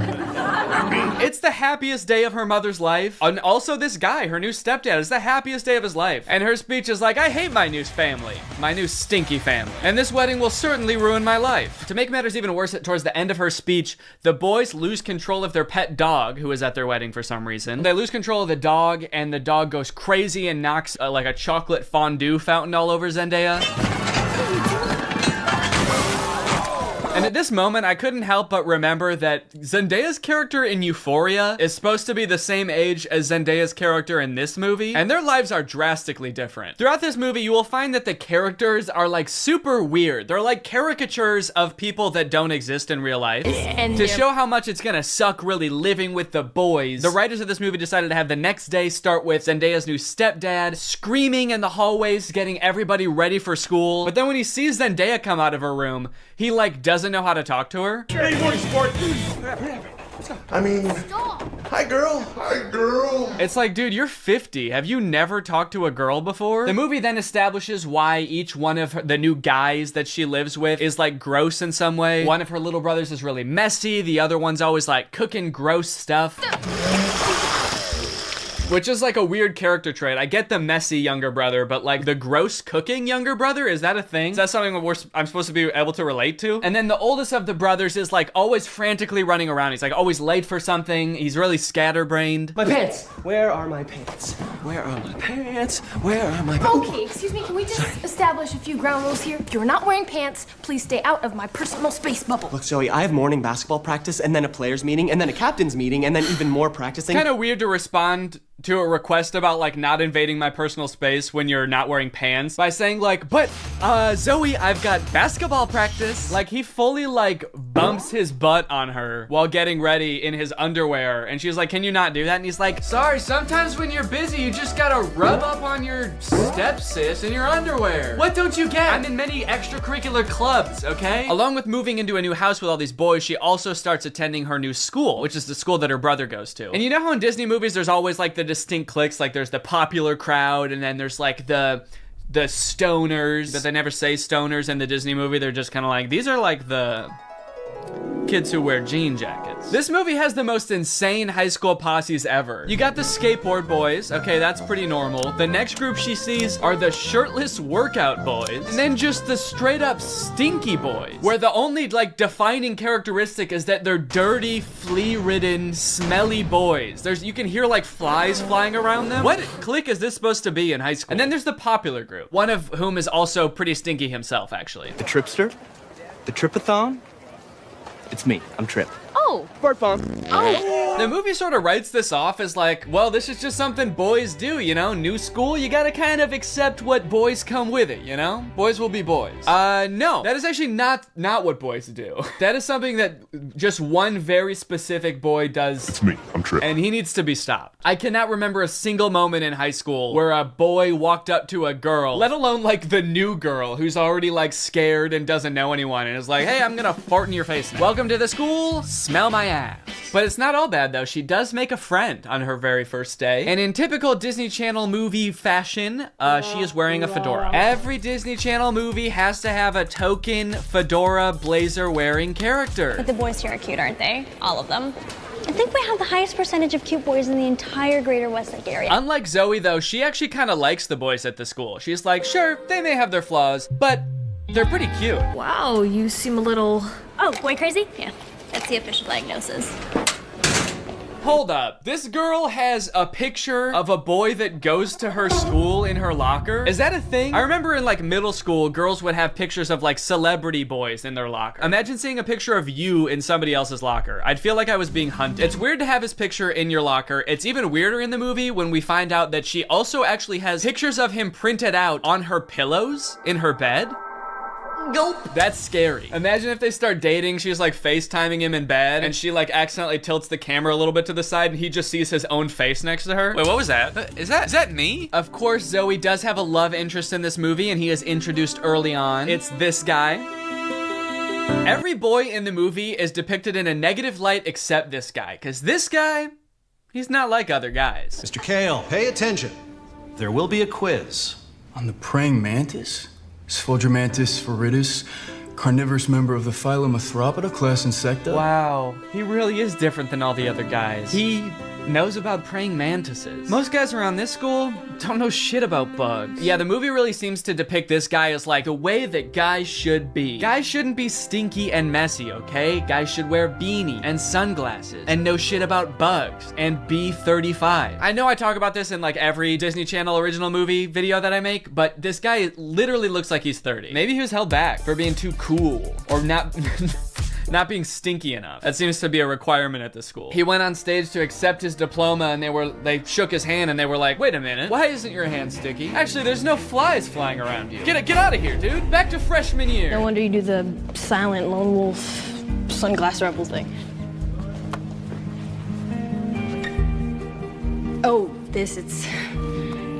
It's the happiest day of her mother's life. And also this guy, her new stepdad, is the happiest day of his life. And her speech is like, I hate my new family, my new stinky family. And this wedding will certainly ruin my life. To make matters even worse, towards the end of her speech, the boys lose control of their pet dog, who is at their wedding for some reason. They lose control of the dog, and the dog goes crazy and knocks like a chocolate fondue fountain all over Zendaya. And at this moment, I couldn't help but remember that Zendaya's character in Euphoria is supposed to be the same age as Zendaya's character in this movie, and their lives are drastically different. Throughout this movie, you will find that the characters are like super weird. They're like caricatures of people that don't exist in real life. And to show how much it's gonna suck really living with the boys, the writers of this movie decided to have the next day start with Zendaya's new stepdad screaming in the hallways, getting everybody ready for school. But then when he sees Zendaya come out of her room, he like doesn't know how to talk to her. Hey, morning, sport. I mean, hi, girl. Hi, girl. It's like, dude, you're 50. Have you never talked to a girl before? The movie then establishes why each one of the new guys that she lives with is like gross in some way. One of her little brothers is really messy. The other one's always like cooking gross stuff. Which is like a weird character trait. I get the messy younger brother, but like the gross cooking younger brother, is that a thing? Is that something I'm supposed to be able to relate to? And then the oldest of the brothers is like always frantically running around. He's like always late for something. He's really scatterbrained. My pants! Where are my pants? Where are my pants? Where are my pants? Okay, excuse me, can we just establish a few ground rules here? You're not wearing pants. Please stay out of my personal space bubble. Look, Zoe, I have morning basketball practice, and then a players meeting, and then a captain's meeting, and then even more practicing. Kind of weird to respond to a request about like not invading my personal space when you're not wearing pants by saying like, but Zoe, I've got basketball practice. Like he fully like bumps his butt on her while getting ready in his underwear, and she's like, can you not do that? And he's like, sorry, sometimes when you're busy you just gotta rub up on your stepsis in your underwear. What don't you get? I'm in many extracurricular clubs, okay? Along with moving into a new house with all these boys, she also starts attending her new school, which is the school that her brother goes to. And you know how in Disney movies there's always like the distinct cliques, like there's the popular crowd and then there's like the stoners, but they never say stoners in the Disney movie. They're just kind of like, these are like the kids who wear jean jackets. This movie has the most insane high school posses ever. You got the skateboard boys. Okay, that's pretty normal. The next group she sees are the shirtless workout boys. And then just the straight up stinky boys, where the only like defining characteristic is that they're dirty, flea-ridden, smelly boys. You can hear like flies flying around them. What clique is this supposed to be in high school? And then there's the popular group, one of whom is also pretty stinky himself, actually. The Tripster? The Tripathon? It's me. I'm Trip. Oh. Bart Bomb. Oh. The movie sort of writes this off as like, well, this is just something boys do, you know? New school, you gotta kind of accept what boys come with it, you know? Boys will be boys. No, that is actually not what boys do. That is something that just one very specific boy does. It's me. I'm Trip. And he needs to be stopped. I cannot remember a single moment in high school where a boy walked up to a girl, let alone like the new girl who's already like scared and doesn't know anyone and is like, hey, I'm gonna fart in your face now. Welcome to the school, smell my ass. But it's not all bad though. She does make a friend on her very first day. And in typical Disney Channel movie fashion, she is wearing a fedora. Every Disney Channel movie has to have a token fedora blazer wearing character. But the boys here are cute, aren't they? All of them. I think we have the highest percentage of cute boys in the entire greater Westlake area. Unlike Zoe though, she actually kind of likes the boys at the school. She's like, sure, they may have their flaws, but they're pretty cute. Wow, you seem a little Oh, boy crazy? Yeah, that's the official diagnosis. Hold up. This girl has a picture of a boy that goes to her school in her locker. Is that a thing? I remember in like middle school, girls would have pictures of like celebrity boys in their locker. Imagine seeing a picture of you in somebody else's locker. I'd feel like I was being hunted. It's weird to have his picture in your locker. It's even weirder in the movie when we find out that she also actually has pictures of him printed out on her pillows in her bed. Nope. That's scary. Imagine if they start dating, she's like FaceTiming him in bed, and she like accidentally tilts the camera a little bit to the side, and he just sees his own face next to her. Wait, what was that? Is that me? Of course, Zoe does have a love interest in this movie, and he is introduced early on. It's this guy. Every boy in the movie is depicted in a negative light except this guy, because this guy, he's not like other guys. Mr. Kale, pay attention. There will be a quiz on the praying mantis. Sphodromantis viridis, carnivorous member of the phylum Arthropoda, class Insecta. Wow, he really is different than all the other guys. He knows about praying mantises. Most guys around this school don't know shit about bugs. Yeah, the movie really seems to depict this guy as like the way that guys should be. Guys shouldn't be stinky and messy, okay? Guys should wear beanie and sunglasses and know shit about bugs and be 35. I know I talk about this in like every Disney Channel original movie video that I make, but this guy literally looks like he's 30. Maybe he was held back for being too cool or not not being stinky enough. That seems to be a requirement at the school. He went on stage to accept his diploma, and they shook his hand and they were like, wait a minute, why isn't your hand sticky? Actually, there's no flies flying around you. Get out of here, dude. Back to freshman year. No wonder you do the silent lone wolf sunglass rebel thing. Oh, it's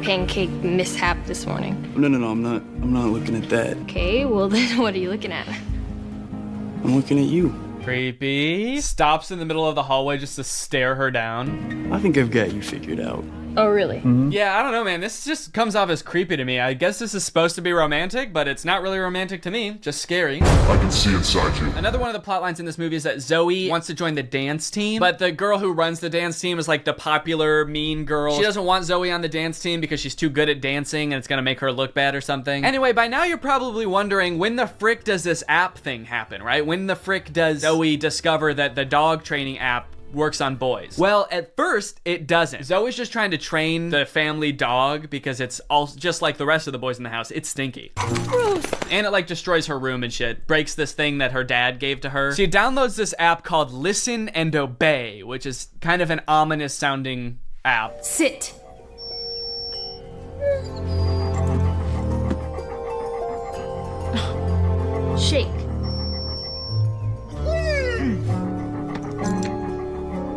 pancake mishap this morning. No, I'm not looking at that. Okay, well then what are you looking at? I'm looking at you. Creepy. Stops in the middle of the hallway just to stare her down. I think I've got you figured out. Oh, really? Mm-hmm. Yeah, I don't know, man. This just comes off as creepy to me. I guess this is supposed to be romantic, but it's not really romantic to me. Just scary. I can see inside you. Another one of the plot lines in this movie is that Zoe wants to join the dance team, but the girl who runs the dance team is like the popular mean girl. She doesn't want Zoe on the dance team because she's too good at dancing and it's gonna make her look bad or something. Anyway, by now you're probably wondering, when the frick does this app thing happen, right? When the frick does Zoe discover that the dog training app works on boys? Well, at first, it doesn't. Zoe's just trying to train the family dog because it's all just like the rest of the boys in the house. It's stinky. Gross. And it like destroys her room and shit. Breaks this thing that her dad gave to her. She downloads this app called Listen and Obey, which is kind of an ominous sounding app. Sit. Shake.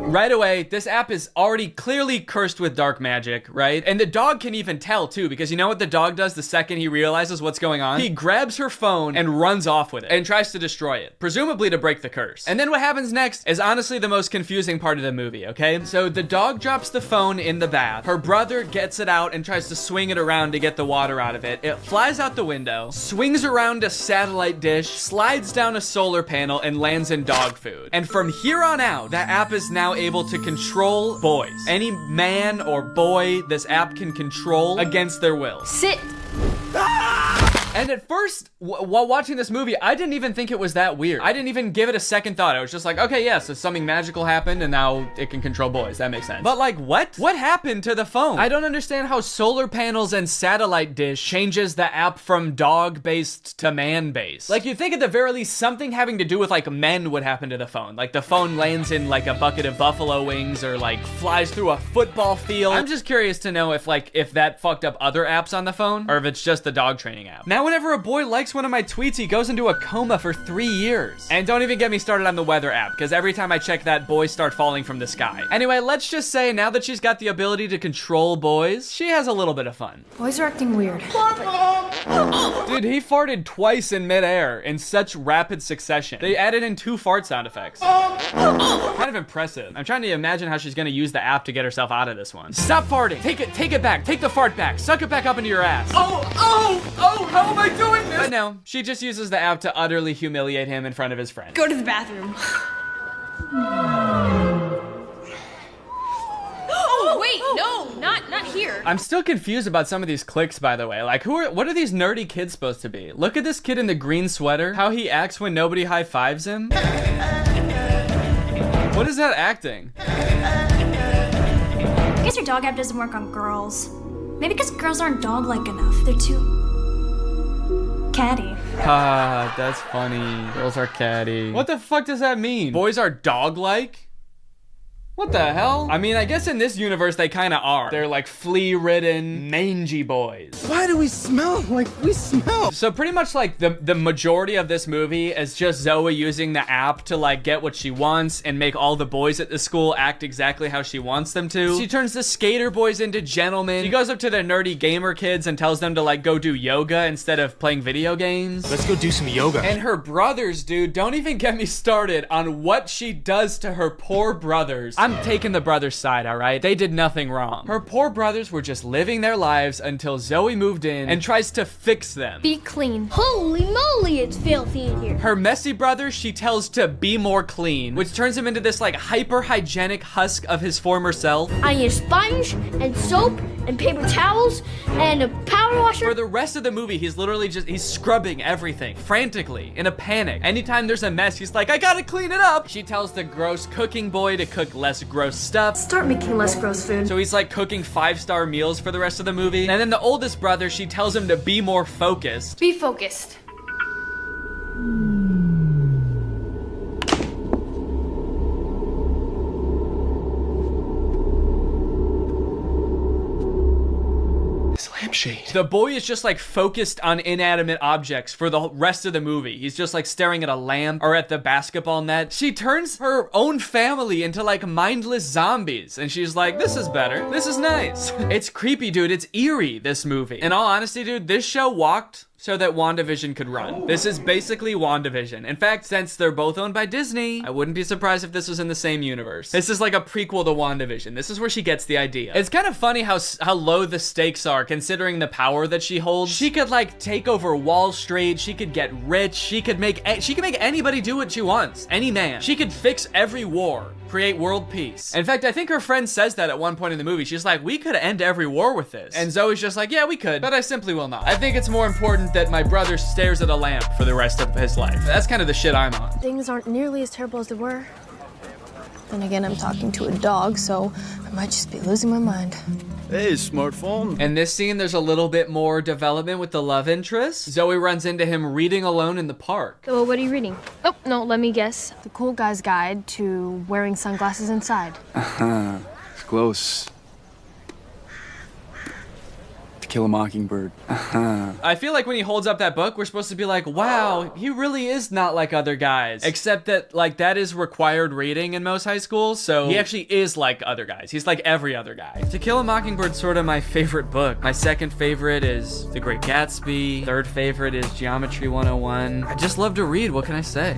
Right away, this app is already clearly cursed with dark magic, right? And the dog can even tell too, because you know what the dog does the second he realizes what's going on? He grabs her phone and runs off with it and tries to destroy it, presumably to break the curse. And then what happens next is honestly the most confusing part of the movie, okay? So the dog drops the phone in the bath. Her brother gets it out and tries to swing it around to get the water out of it. It flies out the window, swings around a satellite dish, slides down a solar panel, and lands in dog food. And from here on out, that app is now able to control boys. Any man or boy this app can control against their will. Sit. And at first, while watching this movie, I didn't even think it was that weird. I didn't even give it a second thought. I was just like, okay, yeah, so something magical happened and now it can control boys. That makes sense. But like, what? What happened to the phone? I don't understand how solar panels and satellite dish changes the app from dog-based to man-based. Like, you'd think at the very least something having to do with like men would happen to the phone. Like the phone lands in like a bucket of buffalo wings or like flies through a football field. I'm just curious to know if that fucked up other apps on the phone or if it's just the dog training app. Now, whenever a boy likes one of my tweets, he goes into a coma for 3 years. And don't even get me started on the weather app, because every time I check that, boys start falling from the sky. Anyway, let's just say now that she's got the ability to control boys, she has a little bit of fun. Boys are acting weird. Dude, he farted twice in midair in such rapid succession. They added in 2 fart sound effects. Kind of impressive. I'm trying to imagine how she's gonna use the app to get herself out of this one. Stop farting. Take it back. Take the fart back. Suck it back up into your ass. Oh, how am I doing this? But no, she just uses the app to utterly humiliate him in front of his friends. Go to the bathroom. Oh, wait, no, not not here. I'm still confused about some of these cliques, by the way. Like, what are these nerdy kids supposed to be? Look at this kid in the green sweater. How he acts when nobody high-fives him. What is that acting? I guess your dog app doesn't work on girls. Maybe because girls aren't dog-like enough. They're too catty. Ah, that's funny. Girls are catty. What the fuck does that mean? Boys are dog-like? What the hell? I mean, I guess in this universe they kind of are. They're like flea-ridden, mangy boys. Why do we smell like we smell? So pretty much like the majority of this movie is just Zoe using the app to like get what she wants and make all the boys at the school act exactly how she wants them to. She turns the skater boys into gentlemen. She goes up to the nerdy gamer kids and tells them to like go do yoga instead of playing video games. Let's go do some yoga. And her brothers, dude, don't even get me started on what she does to her poor brothers. I'm taking the brothers' side, all right? They did nothing wrong. Her poor brothers were just living their lives until Zoe moved in and tries to fix them. Be clean. Holy moly, it's filthy in here. Her messy brother, she tells to be more clean, which turns him into this like hyper-hygienic husk of his former self. I need a sponge and soap and paper towels and a power washer. For the rest of the movie, he's literally he's scrubbing everything frantically in a panic. Anytime there's a mess, he's like, I gotta clean it up. She tells the gross cooking boy to cook less gross stuff. Start making less gross food. So he's like cooking 5-star meals for the rest of the movie. And then the oldest brother, she tells him to be more focused. Be focused. Lampshade. The boy is just like focused on inanimate objects for the rest of the movie. He's just like staring at a lamp or at the basketball net. She turns her own family into like mindless zombies and she's like, this is better. This is nice. It's creepy, dude. It's eerie, this movie. In all honesty, dude, this show walked so that WandaVision could run. This is basically WandaVision. In fact, since they're both owned by Disney, I wouldn't be surprised if this was in the same universe. This is like a prequel to WandaVision. This is where she gets the idea. It's kind of funny how low the stakes are considering the power that she holds. She could like take over Wall Street. She could get rich. She could make anybody do what she wants. Any man. She could fix every war. Create world peace. In fact, I think her friend says that at one point in the movie. She's like, we could end every war with this. And Zoe's just like, yeah, we could, but I simply will not. I think it's more important that my brother stares at a lamp for the rest of his life. That's kind of the shit I'm on. Things aren't nearly as terrible as they were. Then again, I'm talking to a dog, so I might just be losing my mind. Hey, smartphone. In this scene, there's a little bit more development with the love interest. Zoe runs into him reading alone in the park. So what are you reading? Oh, no, let me guess. The Cool Guy's Guide to Wearing Sunglasses Inside. It's close. To Kill a Mockingbird. I feel like when he holds up that book, we're supposed to be like, wow, he really is not like other guys. Except that, like, that is required reading in most high schools, so he actually is like other guys. He's like every other guy. To Kill a Mockingbird's sort of my favorite book. My second favorite is The Great Gatsby. Third favorite is Geometry 101. I just love to read, what can I say?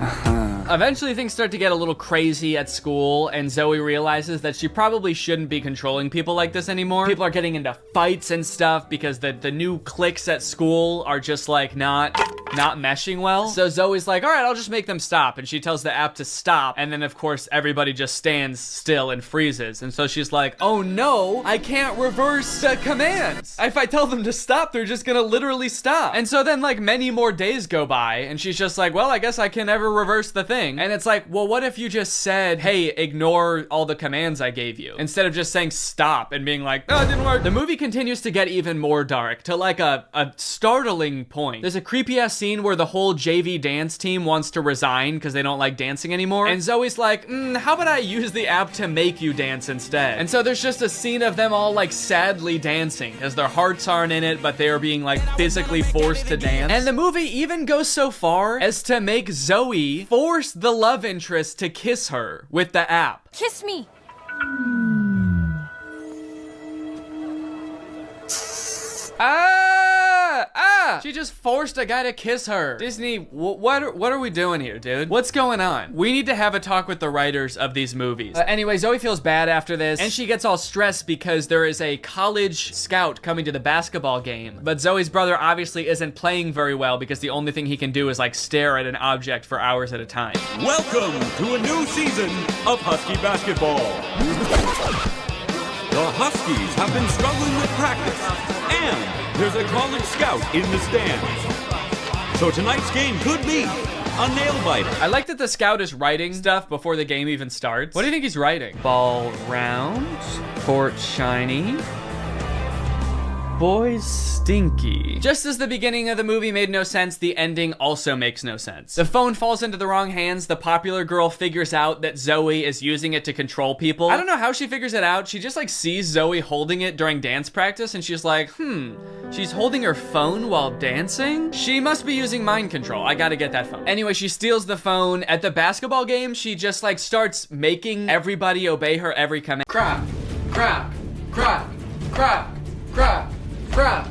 Eventually things start to get a little crazy at school, and Zoe realizes that she probably shouldn't be controlling people like this anymore. People are getting into fights and stuff because the new cliques at school are just like not meshing well. So Zoe's like, all right, I'll just make them stop. And she tells the app to stop. And then of course, everybody just stands still and freezes. And so she's like, oh no, I can't reverse the commands. If I tell them to stop, they're just gonna literally stop. And so then like many more days go by and she's just like, well, I guess I can never reverse the thing. And it's like, well, what if you just said, hey, ignore all the commands I gave you, instead of just saying stop and being like, oh, it didn't work. The movie continues to get even more dark to like a startling point. There's a creepy ass scene where the whole JV dance team wants to resign because they don't like dancing anymore. And Zoe's like, how about I use the app to make you dance instead? And so there's just a scene of them all like sadly dancing because their hearts aren't in it, but they are being like physically forced to dance. And the movie even goes so far as to make Zoe force the love interest to kiss her with the app. Kiss me. She just forced a guy to kiss her. Disney, what are we doing here, dude? What's going on? We need to have a talk with the writers of these movies. Anyway, Zoe feels bad after this, and she gets all stressed because there is a college scout coming to the basketball game. But Zoe's brother obviously isn't playing very well because the only thing he can do is like stare at an object for hours at a time. Welcome to a new season of Husky Basketball. The Huskies have been struggling with practice, and there's a college scout in the stands. So tonight's game could be a nail-biter. I like that the scout is writing stuff before the game even starts. What do you think he's writing? Ball round, court shiny, boys stinky. Just as the beginning of the movie made no sense, the ending also makes no sense. The phone falls into the wrong hands. The popular girl figures out that Zoe is using it to control people. I don't know how she figures it out. She just like sees Zoe holding it during dance practice and she's like, she's holding her phone while dancing? She must be using mind control. I gotta get that phone. Anyway, she steals the phone. At the basketball game, she just like starts making everybody obey her every command. Crap, crap, crap, crap, crap. Crap.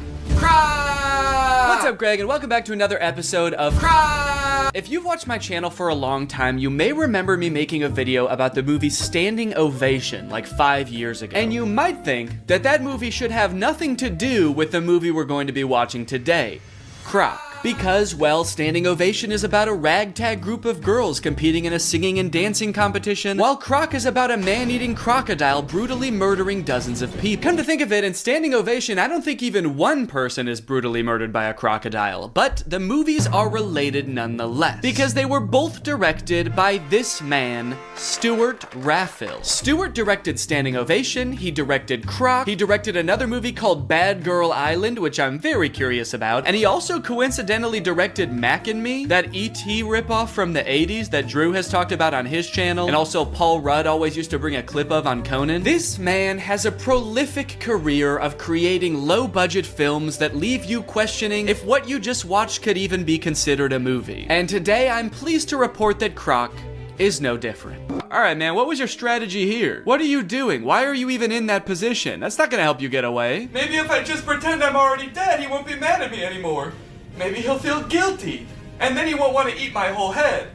What's up, Greg, and welcome back to another episode of Crap. If you've watched my channel for a long time, you may remember me making a video about the movie Standing Ovation like 5 years ago. And you might think that that movie should have nothing to do with the movie we're going to be watching today, Crap. Because, well, Standing Ovation is about a ragtag group of girls competing in a singing and dancing competition, while Croc is about a man-eating crocodile brutally murdering dozens of people. Come to think of it, in Standing Ovation, I don't think even one person is brutally murdered by a crocodile, but the movies are related nonetheless, because they were both directed by this man, Stuart Raffill. Stuart directed Standing Ovation, he directed Croc, he directed another movie called Bad Girl Island, which I'm very curious about, and he also coincidentally directed Mac and Me, that E.T. ripoff from the 80s that Drew has talked about on his channel, and also Paul Rudd always used to bring a clip of on Conan. This man has a prolific career of creating low-budget films that leave you questioning if what you just watched could even be considered a movie. And today I'm pleased to report that Croc is no different. Alright, man, what was your strategy here? What are you doing? Why are you even in that position? That's not gonna help you get away. Maybe if I just pretend I'm already dead, he won't be mad at me anymore. Maybe he'll feel guilty, and then he won't want to eat my whole head.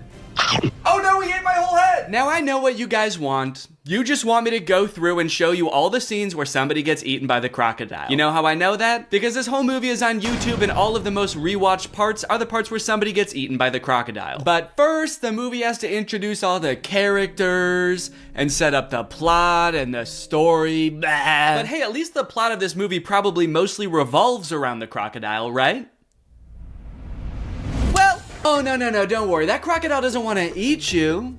Oh no, he ate my whole head! Now I know what you guys want. You just want me to go through and show you all the scenes where somebody gets eaten by the crocodile. You know how I know that? Because this whole movie is on YouTube and all of the most rewatched parts are the parts where somebody gets eaten by the crocodile. But first, the movie has to introduce all the characters and set up the plot and the story. Blah. But hey, at least the plot of this movie probably mostly revolves around the crocodile, right? Oh, no, don't worry. That crocodile doesn't want to eat you.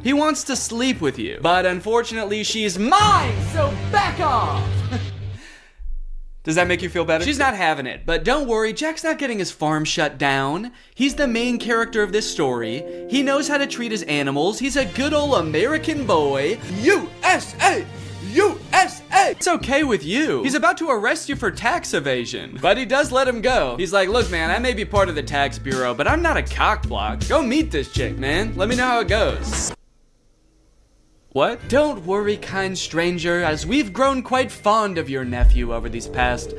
He wants to sleep with you. But unfortunately, she's mine, so back off! Does that make you feel better? She's not having it, but don't worry, Jack's not getting his farm shut down. He's the main character of this story. He knows how to treat his animals. He's a good old American boy. USA! USA! It's okay with you. He's about to arrest you for tax evasion, but he does let him go. He's like, look, man, I may be part of the tax bureau, but I'm not a cockblock. Go meet this chick, man. Let me know how it goes. What? Don't worry, kind stranger, as we've grown quite fond of your nephew over these past,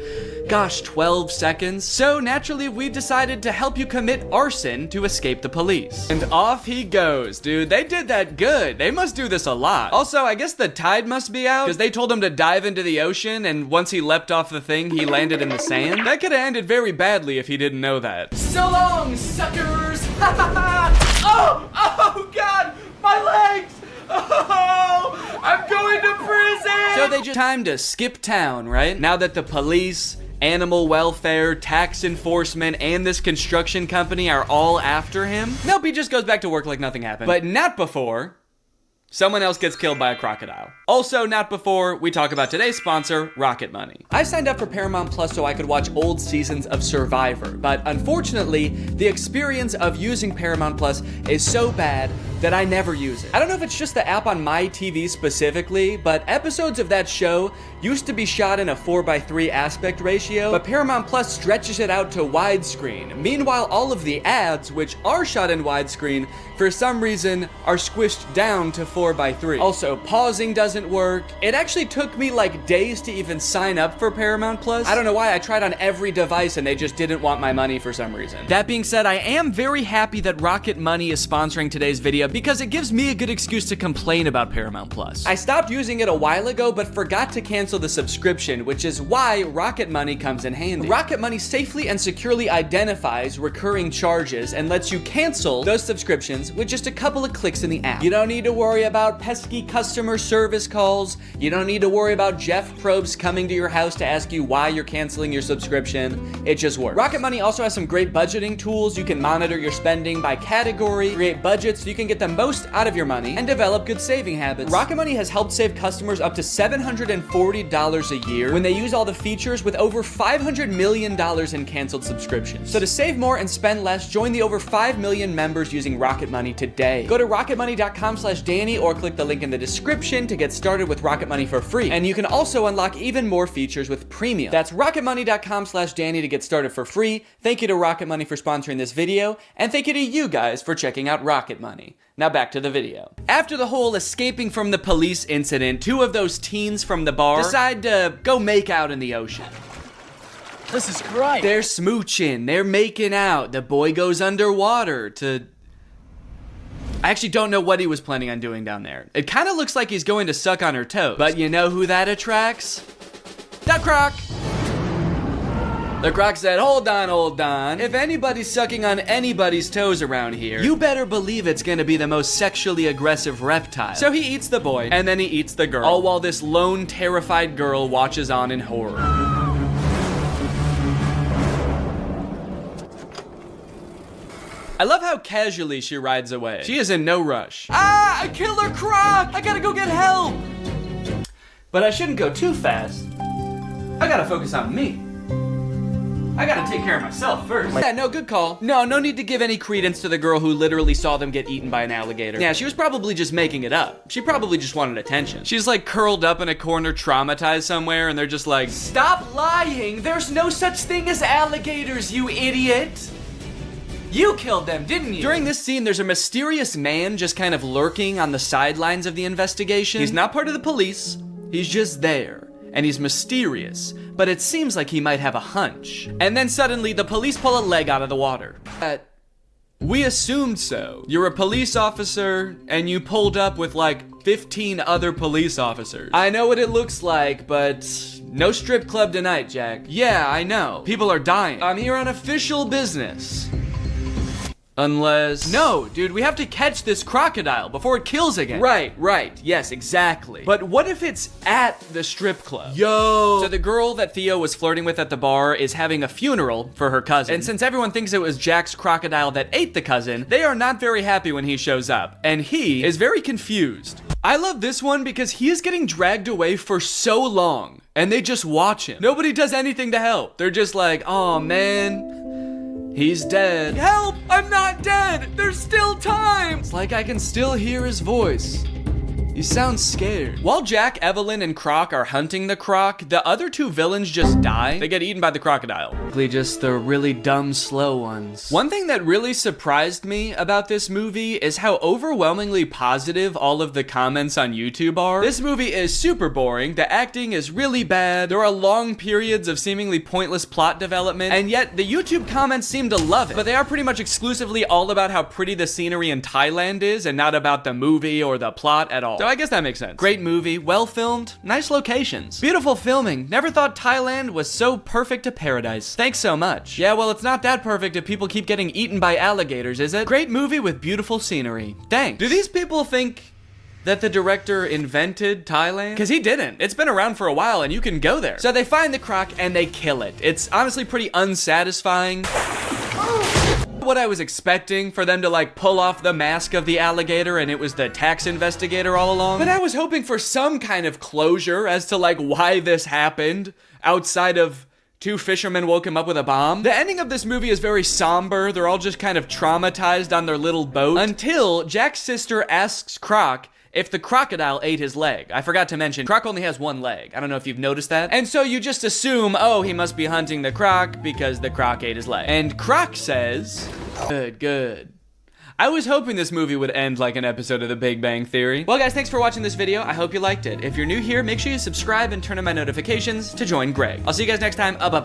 12 seconds. So naturally, we decided to help you commit arson to escape the police. And off he goes, dude. They did that good. They must do this a lot. Also, I guess the tide must be out, because they told him to dive into the ocean, and once he leapt off the thing, he landed in the sand. That could have ended very badly if he didn't know that. So long, suckers! Oh, God! My legs! Oh, I'm going to prison! So they just time to skip town, right? Now that the police, animal welfare, tax enforcement, and this construction company are all after him, nope, he just goes back to work like nothing happened. But not before someone else gets killed by a crocodile. Also, not before we talk about today's sponsor, Rocket Money. I signed up for Paramount Plus so I could watch old seasons of Survivor, but unfortunately, the experience of using Paramount Plus is so bad that I never use it. I don't know if it's just the app on my TV specifically, but episodes of that show used to be shot in a 4:3 aspect ratio, but Paramount Plus stretches it out to widescreen. Meanwhile, all of the ads, which are shot in widescreen, for some reason are squished down to 4:3. Also, pausing doesn't work. It actually took me like days to even sign up for Paramount Plus. I don't know why. I tried on every device and they just didn't want my money for some reason. That being said, I am very happy that Rocket Money is sponsoring today's video membership because it gives me a good excuse to complain about Paramount Plus. I stopped using it a while ago, but forgot to cancel the subscription, which is why Rocket Money comes in handy. Rocket Money safely and securely identifies recurring charges and lets you cancel those subscriptions with just a couple of clicks in the app. You don't need to worry about pesky customer service calls. You don't need to worry about Jeff Probst coming to your house to ask you why you're canceling your subscription. It just works. Rocket Money also has some great budgeting tools. You can monitor your spending by category, create budgets so you can get the most out of your money, and develop good saving habits. Rocket Money has helped save customers up to $740 a year when they use all the features, with over $500 million in canceled subscriptions. So to save more and spend less, join the over 5 million members using Rocket Money today. Go to rocketmoney.com/Danny or click the link in the description to get started with Rocket Money for free. And you can also unlock even more features with premium. That's rocketmoney.com/Danny to get started for free. Thank you to Rocket Money for sponsoring this video, and thank you to you guys for checking out Rocket Money. Now back to the video. After the whole escaping from the police incident, 2 of those teens from the bar decide to go make out in the ocean. This is great. They're smooching, they're making out. The boy goes underwater to... I actually don't know what he was planning on doing down there. It kind of looks like he's going to suck on her toes. But you know who that attracts? The Croc! The Croc said, hold on. If anybody's sucking on anybody's toes around here, you better believe it's gonna be the most sexually aggressive reptile. So he eats the boy, and then he eats the girl, all while this lone, terrified girl watches on in horror. I love how casually she rides away. She is in no rush. Ah, a killer croc! I gotta go get help! But I shouldn't go too fast. I gotta focus on me. I gotta take care of myself first. Yeah, no, good call. No need to give any credence to the girl who literally saw them get eaten by an alligator. Yeah, she was probably just making it up. She probably just wanted attention. She's like curled up in a corner, traumatized somewhere, and they're just like, stop lying! There's no such thing as alligators, you idiot! You killed them, didn't you? During this scene, there's a mysterious man just kind of lurking on the sidelines of the investigation. He's not part of the police. He's just there. And he's mysterious, but it seems like he might have a hunch. And then suddenly, the police pull a leg out of the water. We assumed so. You're a police officer, and you pulled up with like 15 other police officers. I know what it looks like, but no strip club tonight, Jack. Yeah, I know. People are dying. I'm here on official business. Unless... No, dude, we have to catch this crocodile before it kills again. Right. Yes, exactly. But what if it's at the strip club? Yo! So the girl that Theo was flirting with at the bar is having a funeral for her cousin. And since everyone thinks it was Jack's crocodile that ate the cousin, they are not very happy when he shows up. And he is very confused. I love this one because he is getting dragged away for so long. And they just watch him. Nobody does anything to help. They're just like, oh man... He's dead. Help! I'm not dead! There's still time! It's like I can still hear his voice. He sounds scared. While Jack, Evelyn, and Croc are hunting the croc, the other 2 villains just die. They get eaten by the crocodile. Just the really dumb, slow ones. One thing that really surprised me about this movie is how overwhelmingly positive all of the comments on YouTube are. This movie is super boring, the acting is really bad, there are long periods of seemingly pointless plot development, and yet the YouTube comments seem to love it. But they are pretty much exclusively all about how pretty the scenery in Thailand is, and not about the movie or the plot at all. So I guess that makes sense. Great movie, well filmed, nice locations, beautiful filming. Never thought Thailand was so perfect a paradise. Thanks so much. Yeah, well, it's not that perfect if people keep getting eaten by alligators, is it? Great movie with beautiful scenery. Thanks. Do these people think that the director invented Thailand? Because he didn't. It's been around for a while and you can go there. So they find the croc and they kill it. It's honestly pretty unsatisfying. What I was expecting, for them to like pull off the mask of the alligator and it was the tax investigator all along. But I was hoping for some kind of closure as to like why this happened outside of 2 fishermen woke him up with a bomb. The ending of this movie is very somber. They're all just kind of traumatized on their little boat until Jack's sister asks Croc if the crocodile ate his leg. I forgot to mention, Croc only has 1 leg. I don't know if you've noticed that. And so you just assume, oh, he must be hunting the croc because the croc ate his leg. And Croc says, good. I was hoping this movie would end like an episode of The Big Bang Theory. Well guys, thanks for watching this video. I hope you liked it. If you're new here, make sure you subscribe and turn on my notifications to join Greg. I'll see you guys next time. Bye-bye.